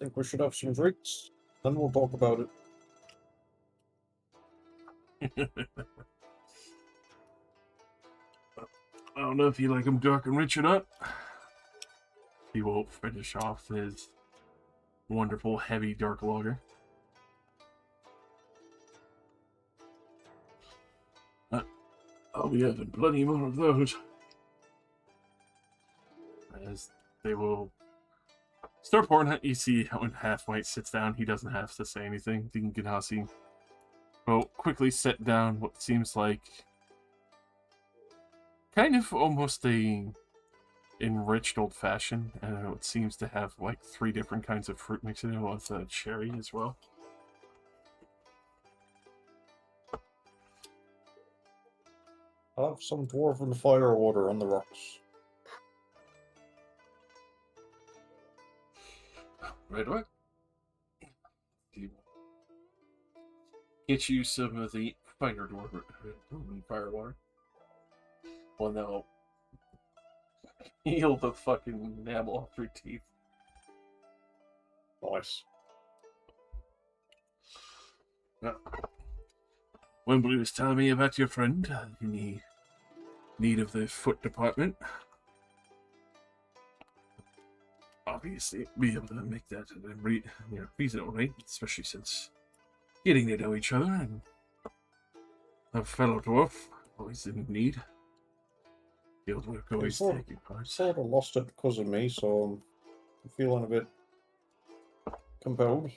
think we should have some drinks. Then we'll talk about it. I don't know if you like him dark and rich or not. He will finish off his wonderful heavy dark lager. I'll be having plenty more of those. As they will start pouring it. You see when Half White sits down, he doesn't have to say anything. Dean Ganassi will quickly set down what seems like kind of almost a enriched old fashioned, and it seems to have like 3 different kinds of fruit mixed in it with cherry as well. I'll have some dwarven fire water on the rocks. Right away. Get you some of the fire water. One that'll heal the fucking enamel off your teeth. Nice. Now, Wembley was telling me about your friend in the need of the foot department. Obviously, be able to make that at a reasonable rate, especially since getting to know each other and a fellow dwarf always in need. Field work always taking part. Sort of lost it because of me, so I'm feeling a bit compelled.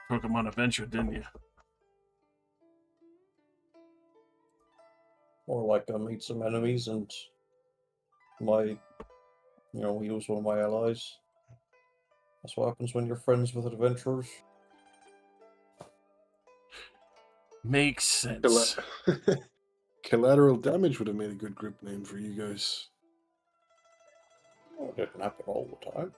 Took him on a venture, didn't you? Or like I meet some enemies and he was one of my allies. That's what happens when you're friends with adventurers. Makes sense. Collateral Damage would have made a good group name for you guys. Well, it didn't happen all the time.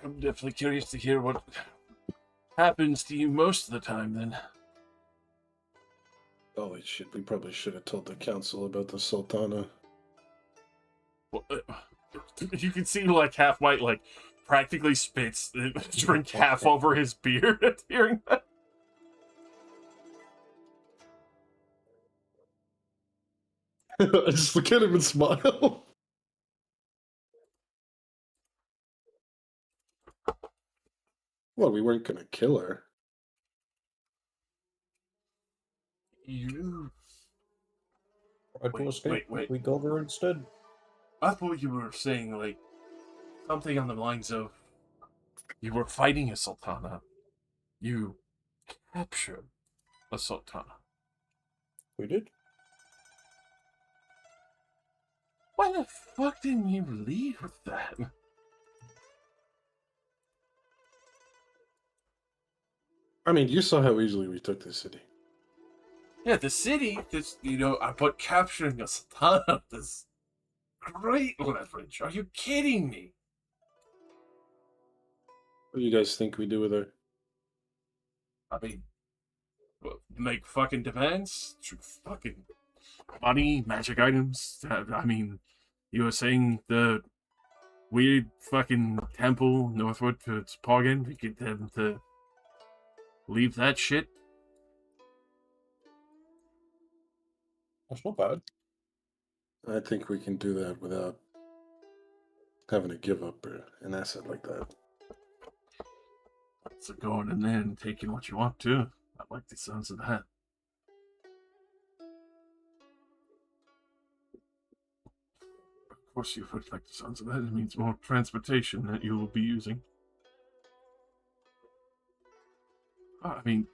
I'm definitely curious to hear what happens to you most of the time, then. Holy shit, we probably should have told the council about the Sultana. You can see like half white, like practically spits drink half over his beard at hearing that. I just look at him and smile. Well, we weren't gonna kill her. You. Tried to Wait, escape, wait. we got her instead. I thought you were saying like something on the lines of you were fighting a sultana. You captured a sultana. We did. Why the fuck didn't you leave with that? I mean, you saw how easily we took this city. Yeah, the city, this, I put capturing a sultana, this great leverage. Are you kidding me? What do you guys think we do with her? I mean, make fucking demands? Fucking money, magic items? I mean, you were saying the weird fucking temple northward to Poggin, we get them to leave that shit? That's not bad. I think we can do that without having to give up an asset like that. So going in there and taking what you want to. I like the sounds of that. Of course you would like the sounds of that. It means more transportation that you will be using. I mean,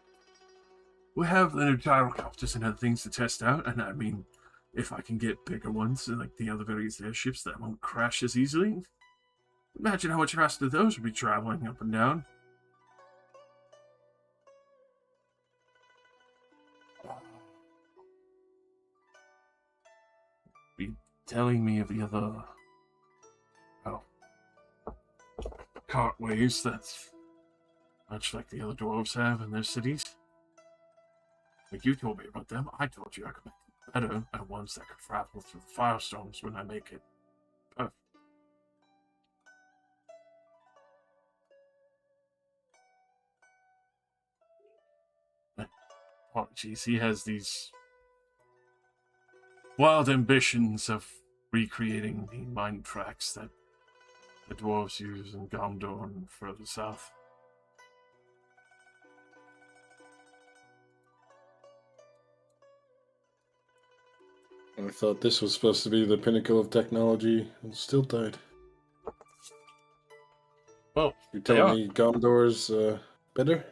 we have the new gyrocopters and other things to test out, and I mean, if I can get bigger ones, like the other various airships that won't crash as easily, imagine how much faster those would be traveling up and down. Be telling me of the other, cartways that's much like the other dwarves have in their cities. Like you told me about them, I told you I could make them better, and ones that could travel through the firestorms when I make it perfect. Apologies, he has these wild ambitions of recreating the mine tracks that the dwarves use in Gondor and further south. I thought this was supposed to be the pinnacle of technology, and still died. Well, You're they telling are. me Gondor's better?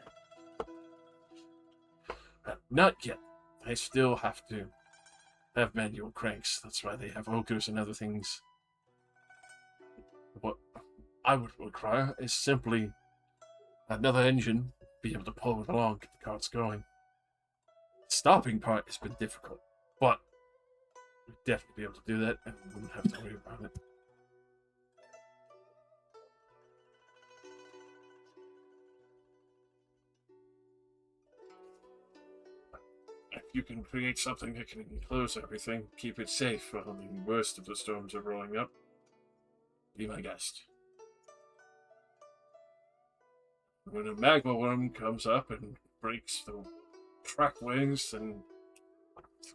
Not yet. They still have to have manual cranks. That's why they have ogres and other things. What I would require is simply another engine, be able to pull it along, get the carts going. The stopping part has been difficult, but we'd definitely be able to do that, and we wouldn't have to worry about it. If you can create something that can enclose everything, keep it safe while the worst of the storms are rolling up, be my guest. When a magma worm comes up and breaks the trackwings and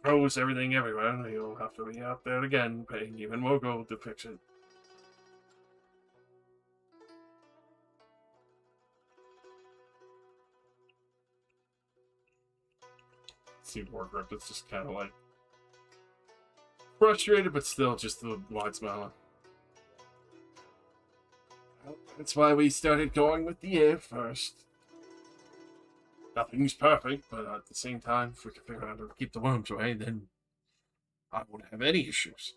throws everything everywhere, you'll have to be out there again, paying even more gold to fix it. See, Wargrip is just kind of like frustrated, but still just a wide smile. Well, that's why we started going with the air first. Nothing's perfect, but at the same time, if we can figure out how to keep the worms away, then I won't have any issues.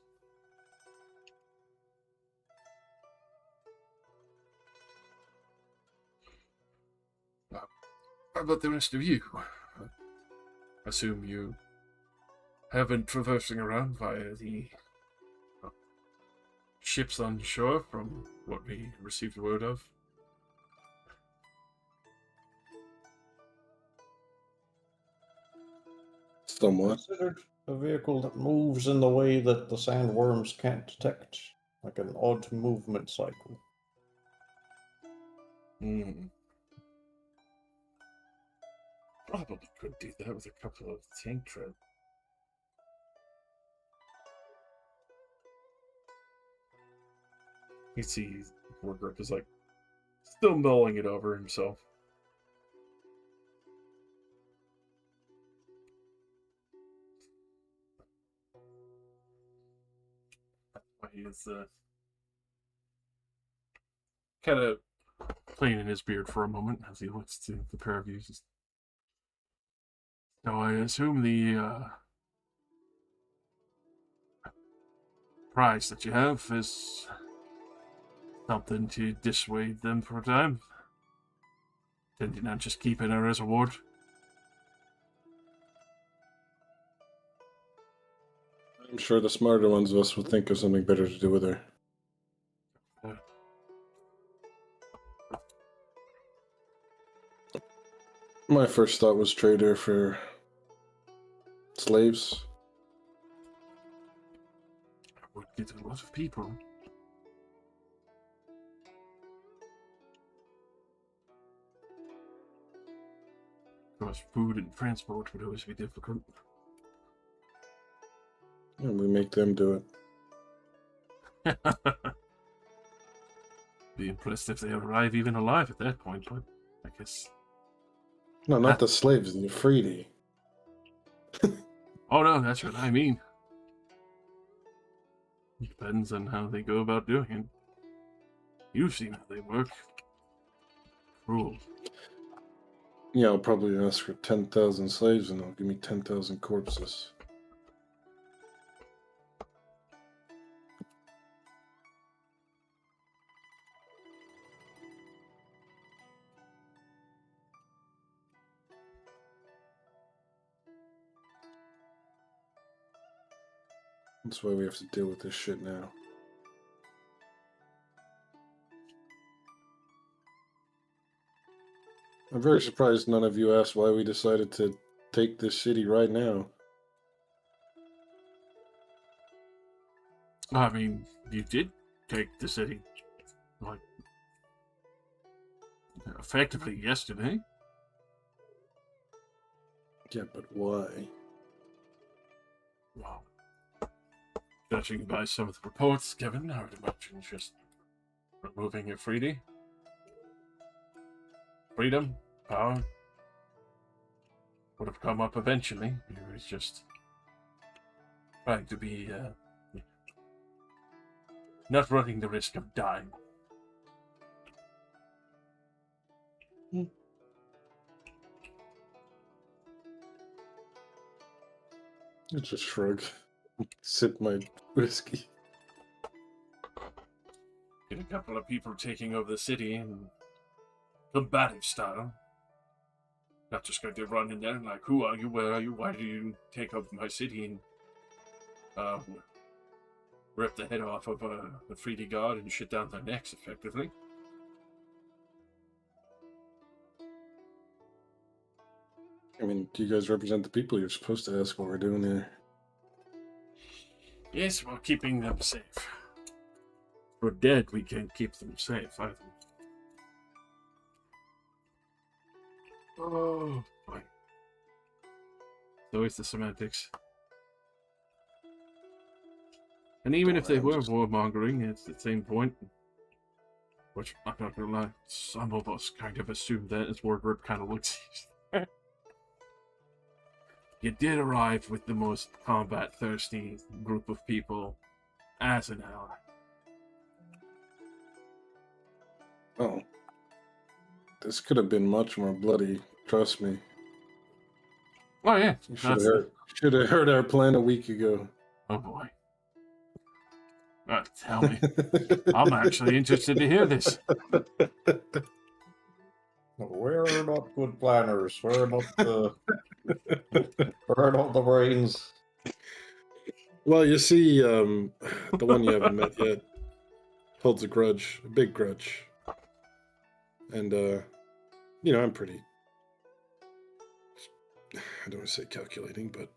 How about the rest of you? I assume you have been traversing around via the ships on shore from what we received word of. Somewhat. Considered a vehicle that moves in the way that the sandworms can't detect. Like an odd movement cycle. Probably could do that with a couple of tank tread. You see, Wargrip is like still mulling it over himself. He is kind of playing in his beard for a moment as he looks to the pair of you. So I assume the prize that you have is something to dissuade them for a time. Then you not just keep it as a reward. I'm sure the smarter ones of us will think of something better to do with her. My first thought was trade her for slaves. I would get a lot of people. Of course, food and transport would always be difficult. And we make them do it. Be impressed if they arrive even alive at that point, but I guess. No, not the slaves, the Freedy. Oh no, that's what I mean. Depends on how they go about doing it. You've seen how they work. Cruel. Yeah, I'll probably ask for 10,000 slaves and they'll give me 10,000 corpses. That's why we have to deal with this shit now. I'm very surprised none of you asked why we decided to take this city right now. I mean, you did take the city, like, effectively yesterday. Yeah, but why? Well, judging by some of the reports given, I would imagine just removing your freedom, power, would have come up eventually. It was just trying to be not running the risk of dying. I just shrug. Sip my whiskey. Get a couple of people taking over the city in combative style. Not just going to run in there and like, who are you? Where are you? Why do you take over my city? And rip the head off of the Freedy guard and shit down their necks, effectively. I mean, do you guys represent the people? You're supposed to ask what we're doing here. Yes, we're keeping them safe. If we're dead, we can't keep them safe either. Oh, boy. It's always the semantics. And even if they were warmongering, it's the same point. Which, I'm not gonna lie, some of us kind of assume that as Wargrip kind of looks. You did arrive with the most combat-thirsty group of people as an ally. Oh. This could have been much more bloody, trust me. Oh yeah, Should have heard our plan a week ago. Oh boy. Tell me. I'm actually interested to hear this. We're not good planners. We're not the brains. Well, you see, the one you haven't met yet holds a grudge, a big grudge. And, I'm pretty, I don't want to say calculating, but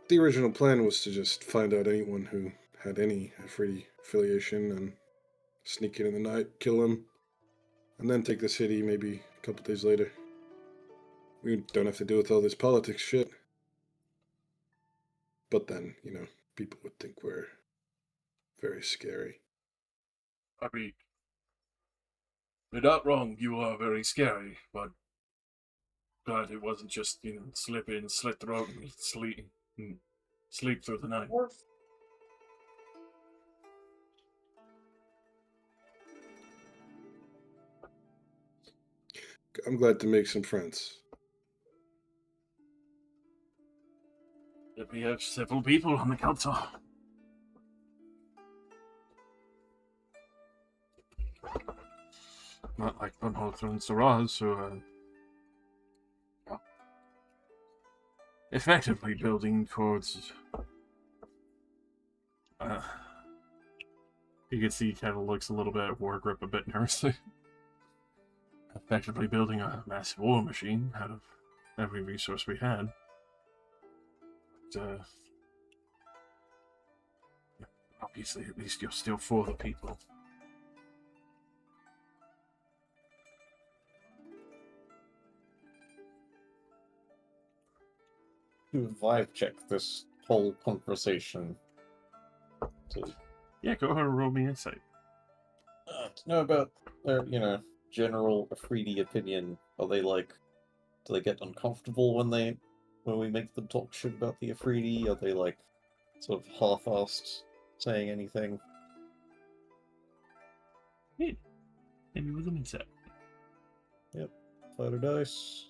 The original plan was to just find out anyone who had any Afridi affiliation and sneak in the night, kill them, and then take the city maybe a couple days later. We don't have to deal with all this politics shit. But then, people would think we're very scary. I mean, you're not wrong, you are very scary, but glad it wasn't just, slip in, slit throat, and sleep through the night. I'm glad to make some friends. We have several people on the council. Not like Bunholter and Saraz, who are effectively building towards. You can see he kind of looks a little bit at Wargrip a bit nervously. Effectively building a massive war machine out of every resource we had. But, obviously, at least you're still for the people. Do a vibe check this whole conversation. Yeah, go ahead and roll me insight. To know about their, general Afridi opinion. Are they do they get uncomfortable when we make them talk shit about the Afridi? Are they sort of half-assed saying anything? Yeah. Maybe with an insight. Yep. Fighter dice.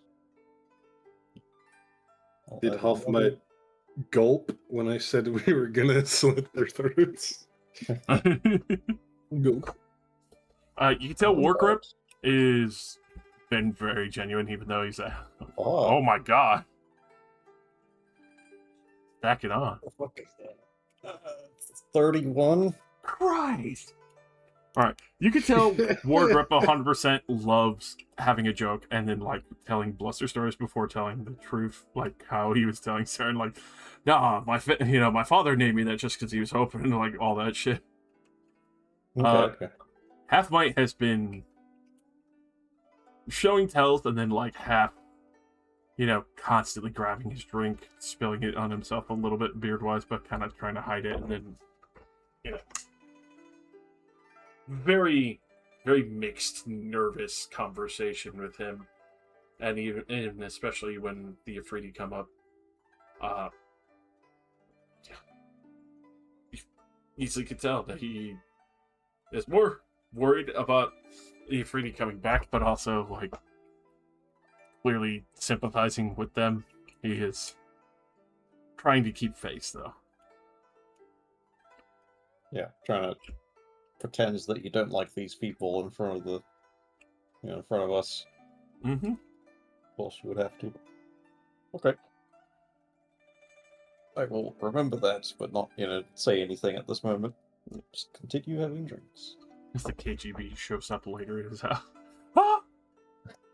Did Hoffmite gulp when I said we were gonna slit their throats? Gulp. You can tell Wargrip is been very genuine, even though he's oh my god. Back it on. What the fuck is that? 31? Christ! Alright, you can tell Wargrip 100% loves having a joke and then, telling bluster stories before telling the truth, how he was telling Saren, nah, my father named me that just because he was hoping, all that shit. Okay. Half-Might has been showing tells and then, half, constantly grabbing his drink, spilling it on himself a little bit beard-wise, but kind of trying to hide it, and then, very, very mixed, nervous conversation with him, and especially when the Afridi come up. You easily could tell that he is more worried about the Afridi coming back, but also clearly sympathizing with them. He is trying to keep face, though. Yeah, trying to pretends that you don't like these people in front of in front of us. Mm-hmm. Of course you would have to. Okay. I will remember that, but not, say anything at this moment. Just continue having drinks. As the KGB shows up later in his house. Ah!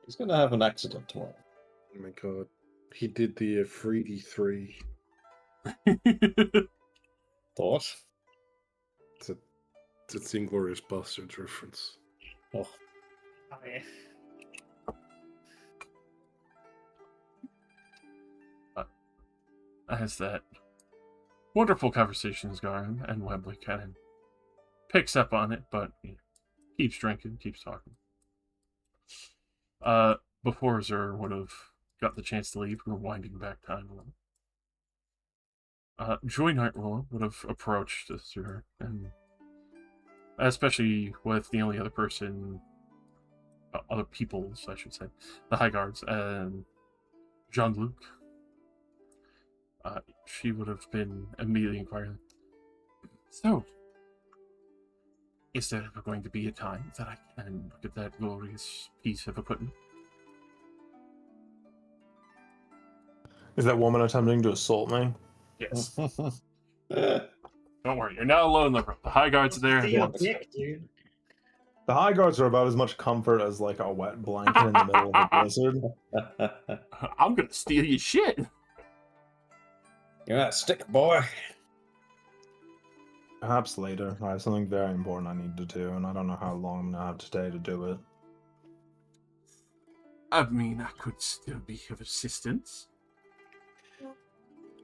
He's gonna have an accident tomorrow. Oh my god. He did the Afridi 3. Thought? It's the Inglourious Bastards reference. Oh. Oh, yeah. As that wonderful conversation is going, and Wembley kind of picks up on it, but keeps drinking, keeps talking. Before Zer would have got the chance to leave, we were winding back time a little. Joy Nightroller would have approached Zer, and especially with the only other person, other peoples, I should say, the High Guards, and Jean-Luc. She would have been immediately inquiring, so, is there ever going to be a time that I can look at that glorious piece of equipment? Is that woman attempting to assault me? Yes. Don't worry, you're not alone in the room. The High Guards are there. See your And dick, dude. The High Guards are about as much comfort as a wet blanket in the middle of a blizzard. I'm gonna steal your shit. Give me that stick, boy. Perhaps later. I have something very important I need to do, and I don't know how long I'm gonna have today to do it. I mean, I could still be of assistance.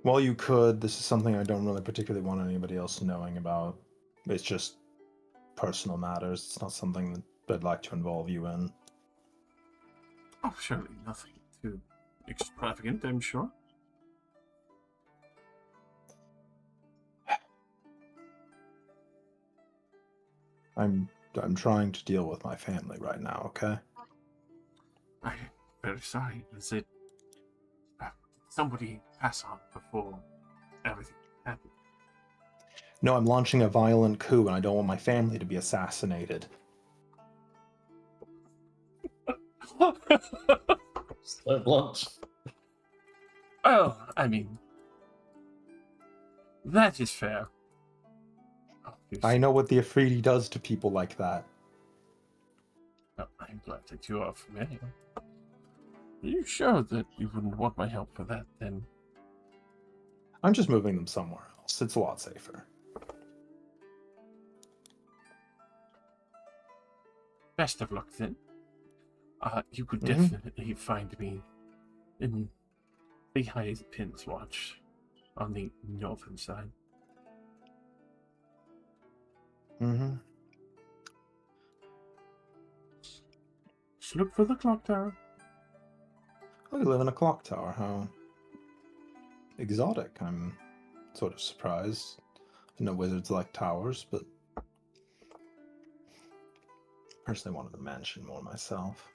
Well, you could. This is something I don't really particularly want anybody else knowing about. It's just personal matters. It's not something that I'd like to involve you in. Oh, surely nothing too extravagant, I'm sure. I'm trying to deal with my family right now, okay? I'm very sorry. Is it... somebody pass on before everything happened? No, I'm launching a violent coup, and I don't want my family to be assassinated. So blunt. Oh, I mean... that is fair. I know what the Afridi does to people like that. Oh, I'm glad that you are familiar. Are you sure that you wouldn't want my help for that, then? I'm just moving them somewhere else. It's a lot safer. Best of luck, then. You could Mhm. definitely find me in behind the Pins Watch on the northern side. Mm-hmm. Just look for the clock tower. Oh, you live in a clock tower. How exotic. I'm sort of surprised. I know wizards like towers, but personally wanted a mansion more myself.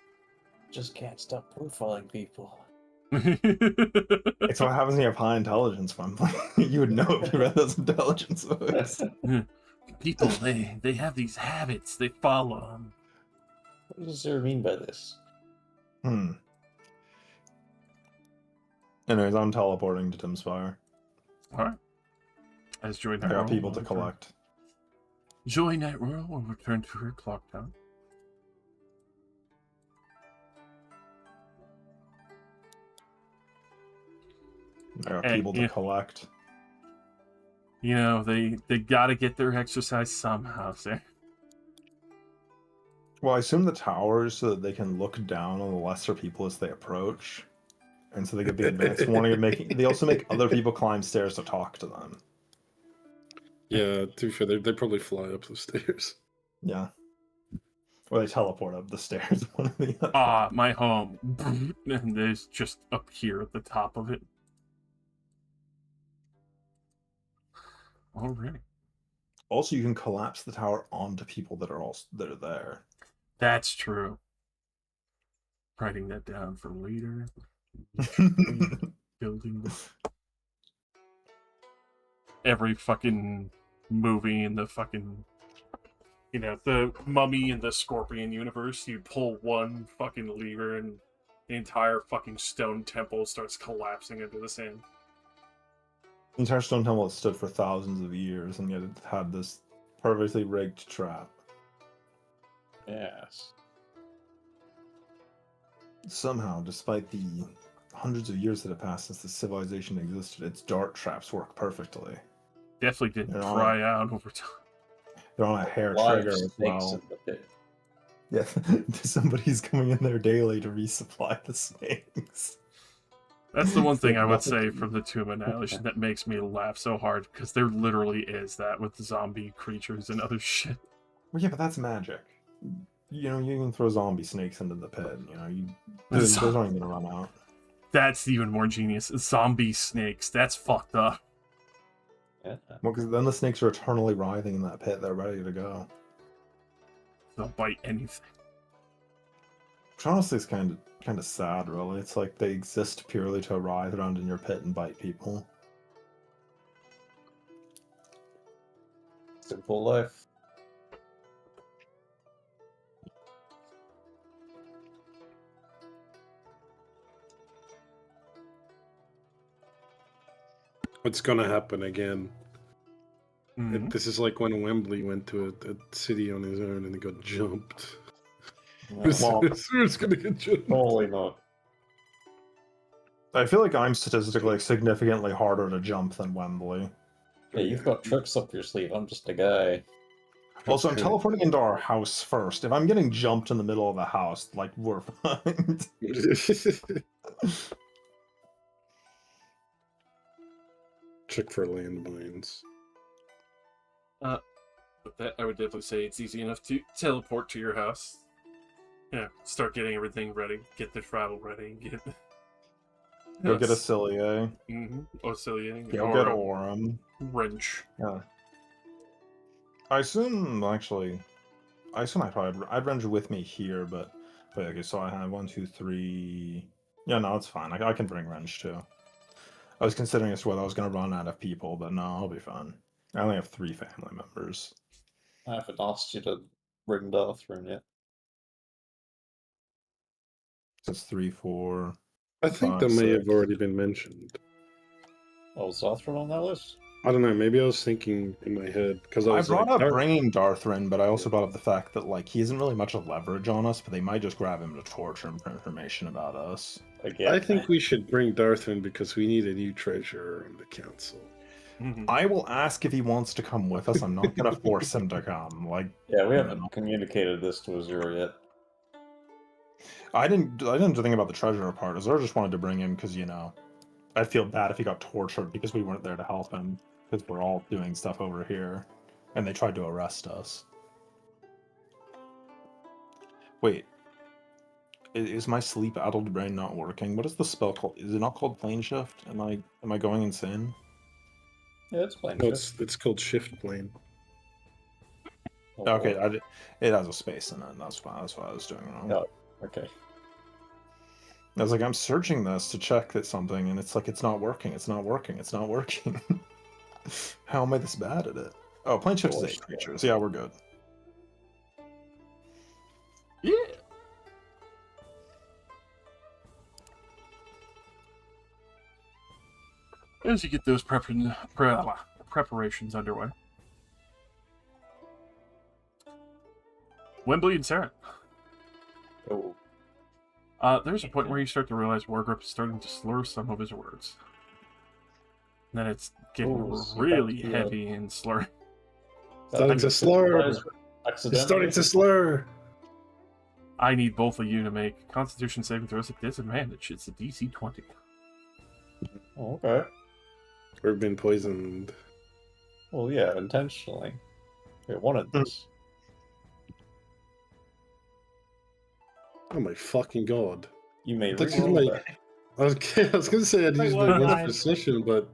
Just can't stop profiling people. It's what happens when you have high intelligence from. You would know if you read those intelligence books. People, they have these habits they follow. What does Zero mean by this? Anyways, I'm teleporting to Timspire. Alright. As Joy I Night got Roll people will to return. collect. Joy Night Roll will return to her clock tower. I got Hey, people to yeah. collect. You know, they gotta get their exercise somehow, sir. Well, I assume the towers so that they can look down on the lesser people as they approach. And so they get the advanced warning of making... They also make other people climb stairs to talk to them. Yeah, to be fair, they probably fly up the stairs. Yeah. Or they teleport up the stairs, one or the other. My home. And there's just up here at the top of it. Alright. Also, you can collapse the tower onto people that are there. That's true. Writing that down for later. Building every fucking movie in the fucking, you know, the Mummy and the Scorpion universe. You pull one fucking lever and the entire fucking stone temple starts collapsing into the sand. The entire stone temple has stood for thousands of years, and yet it had this perfectly rigged trap. Yes. Somehow, despite the hundreds of years that have passed since the civilization existed, its dart traps work perfectly. Definitely didn't They're on dry out over time. They're on a hair Live trigger as snakes well. in the pit. Yeah, somebody's coming in there daily to resupply the snakes. That's the one thing I would Nothing say to from the Tomb Annihilation that makes me laugh so hard, because there literally is that with zombie creatures and other shit. Well, yeah, but that's magic. You know, you can throw zombie snakes into the pit. You know, those aren't gonna run out. That's even more genius. Zombie snakes. That's fucked up. Yeah. Well, because then the snakes are eternally writhing in that pit. They're ready to go. They'll bite anything. Which honestly is kind of sad, really. It's like they exist purely to writhe around in your pit and bite people. Simple life. What's gonna happen again? Mhm. This is like when Wembley went to a city on his own and he got jumped. Well, It's gonna get jumped. probably not. I feel like I'm statistically significantly harder to jump than Wembley. Yeah, you've got tricks up your sleeve. I'm just a guy. Also, I'm kinda- teleporting into our house first. If I'm getting jumped in the middle of the house, like, we're fine. Check for landmines. But that I would definitely say it's easy enough to teleport to your house. Yeah, start getting everything ready, get the travel ready, get Go get a Cilia. oscillating, Go or get a Aurum. wrench. Yeah. I assume, actually, I'd run with me here, but okay, so I have 1, 2, 3. Yeah, no, it's fine. I can bring wrench too. I was considering as to whether I was going to run out of people, but no, I'll be fine. I only have 3 family members. I haven't asked you to bring Darthrin yet. So it's 3, 4. I think 5, that may have 6. already been mentioned. Oh, is Darthrin on that list? I don't know. Maybe I was thinking in my head because I I was brought like, up bringing Darthrin, but I also brought up the fact that like he isn't really much of leverage on us, but they might just grab him to torture him for information about us. Again, I think we should bring Darth in because we need a new treasurer on the council. I will ask if he wants to come with us. I'm not gonna force him to come. Like, Yeah, we you haven't know. communicated this to Azura yet. I didn't think about the treasurer part. Azura just wanted to bring him because I'd feel bad if he got tortured because we weren't there to help him because we're all doing stuff over here, and they tried to arrest us. Wait. Is my sleep-addled brain not working? What is the spell called? Is it not called plane shift? Am I going insane? Yeah, it's plain. No, it's called shift plane. Oh, Okay, boy. it has a space in it. That's why I was doing wrong. Oh, okay. I was like, I'm searching this to check that something, and it's like it's not working. It's not working. It's not working. How am I this bad at it? Oh, plane shift is 8 creatures. Yeah, we're good. Yeah. As you get those preparations underway, Wembley and Sarah. Oh, There's a point where you start to realize Wargrip is starting to slur some of his words. And then it's getting really heavy and slurring. Starting to slur. Accidentally. It's starting to slur. I need both of you to make Constitution saving throws at disadvantage. It's a DC 20. Oh, okay. We've been poisoned. Well, yeah, intentionally. We wanted this. Oh my fucking god. You may That's just reroll like- that. I was gonna say I'd Wait, use what the line? precision, but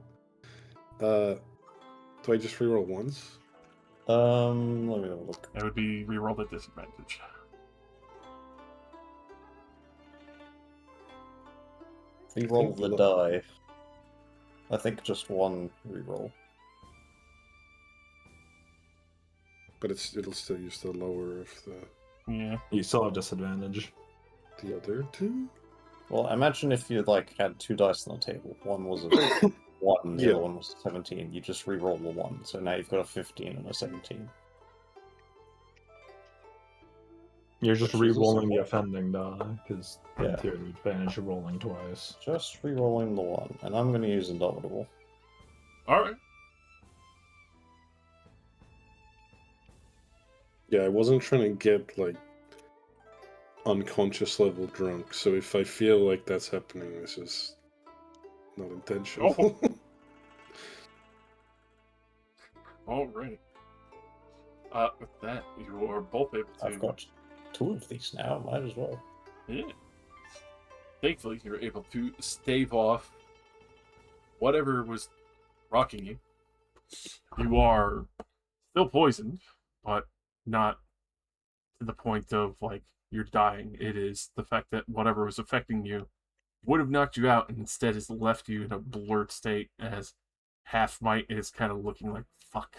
do I just reroll once? Let me have a look. That would be rerolled at disadvantage. Reroll think the die. I think just one reroll. But it'll still use the lower of Yeah. You still have disadvantage. the other two. Well, imagine if you had 2 dice on the table. One was a 1, the Yeah. other one was a 17. You just reroll the 1, so now you've got a 15 and a 17. You're just Which is re-rolling the also- offending die, because in Yeah. theory, advantage of rolling twice. Just rerolling the 1, and I'm going to use Indomitable. Alright. Yeah, I wasn't trying to get like unconscious level drunk, so if I feel like that's happening, it's just not intentional. Alright. With that, you are both able to. I've got 2 of these now, might as well. Yeah. Thankfully, you're able to stave off whatever was rocking you. You are still poisoned, but not to the point of like you're dying. It is the fact that whatever was affecting you would have knocked you out and instead has left you in a blurred state as Half Might is kind of looking like, fuck.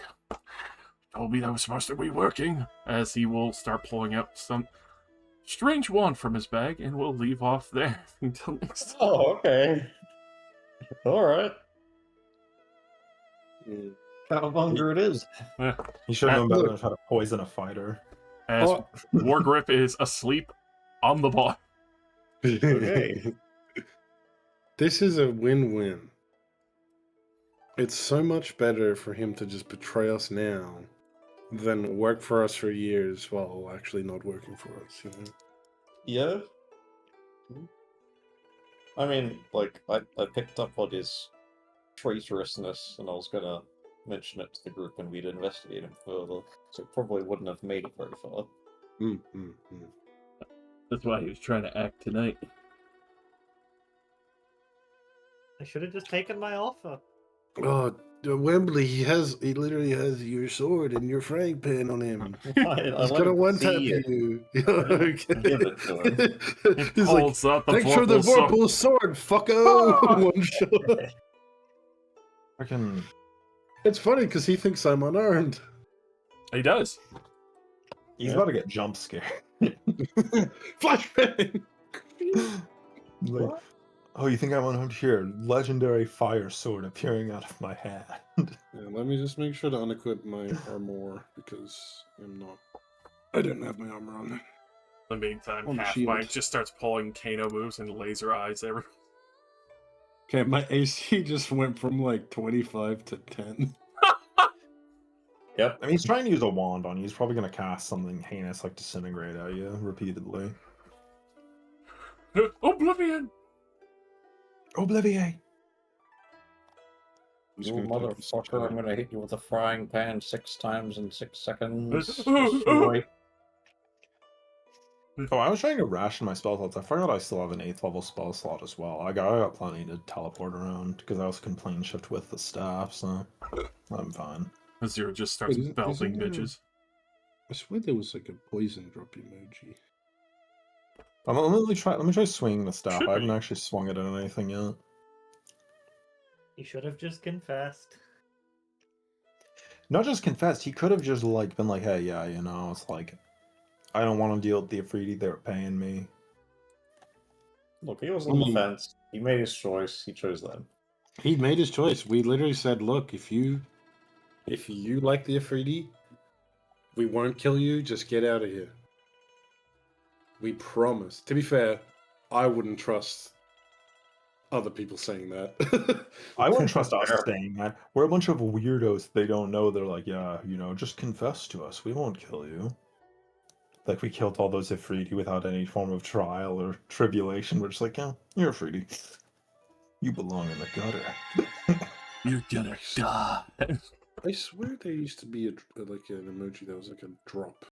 Told me that was supposed to be working. As he will start pulling out some strange wand from his bag and will leave off there until next time. Oh, okay. Alright. Mm. Cowabunga it is. Yeah. You should have known better look. than how to poison a fighter. As Oh. Wargrip is asleep on the bar. Okay. This is a win-win. It's so much better for him to just betray us now than work for us for years while actually not working for us, you know? Yeah. I mean, like, I picked up on his traitorousness, and I was gonna mention it to the group, and we'd investigate him further. So it probably wouldn't have made it very far. That's why he was trying to act tonight. I should have just taken my offer. Oh, Wembley, he literally has your sword and your frying pan on him. I He's let gonna him one-tap see it. you. Give it to him. He's like, Pulls out the thanks for the Vorpal sword. Vorpal sword, fucko! One shot. Freaking. It's funny because he thinks I'm unarmed. He does. He's about to get jump scared. Flashbang! Like, oh, you think I'm unarmed? Here, legendary fire sword appearing out of my hand. Yeah, let me just make sure to unequip my armor because I don't have my armor on. In the meantime, On the Half shield. Mike just starts pulling Kano moves and laser eyes everywhere. Okay, my AC just went from like 25 to 10. Yep. I mean, he's trying to use a wand on you. He's probably going to cast something heinous like Disintegrate at you repeatedly. Oblivion! Obliviate! I'm just You gonna take this motherfucker, I'm guy. gonna hit you with a frying pan 6 times in 6 seconds. Destroy. Oh, I was trying to ration my spell slots. I forgot I still have an 8th level spell slot as well. I got plenty to teleport around because I also can plane shift with the staff, so I'm fine. Zero just starts Wait, belting isn't there- bitches. I swear there was like a poison drop emoji. Let me try swinging the staff. Should I haven't be. actually swung it at anything yet. You should have just confessed. Not just confessed, he could have just like been like, hey, yeah, you know, it's like I don't want to deal with the Afridi, they were paying me. Look, he was on the fence. He made his choice. He chose them. He made his choice. We literally said, look, if you like the Afridi, we won't kill you, just get out of here. We promise. To be fair, I wouldn't trust other people saying that. I wouldn't trust us Fair. saying that. We're a bunch of weirdos they don't know. They're like, yeah, you know, just confess to us. We won't kill you. Like, we killed all those Afridi without any form of trial or tribulation. We're just like, yeah, you're Afridi. You belong in the gutter. You're gonna die. I swear there used to be like an emoji that was like a drop.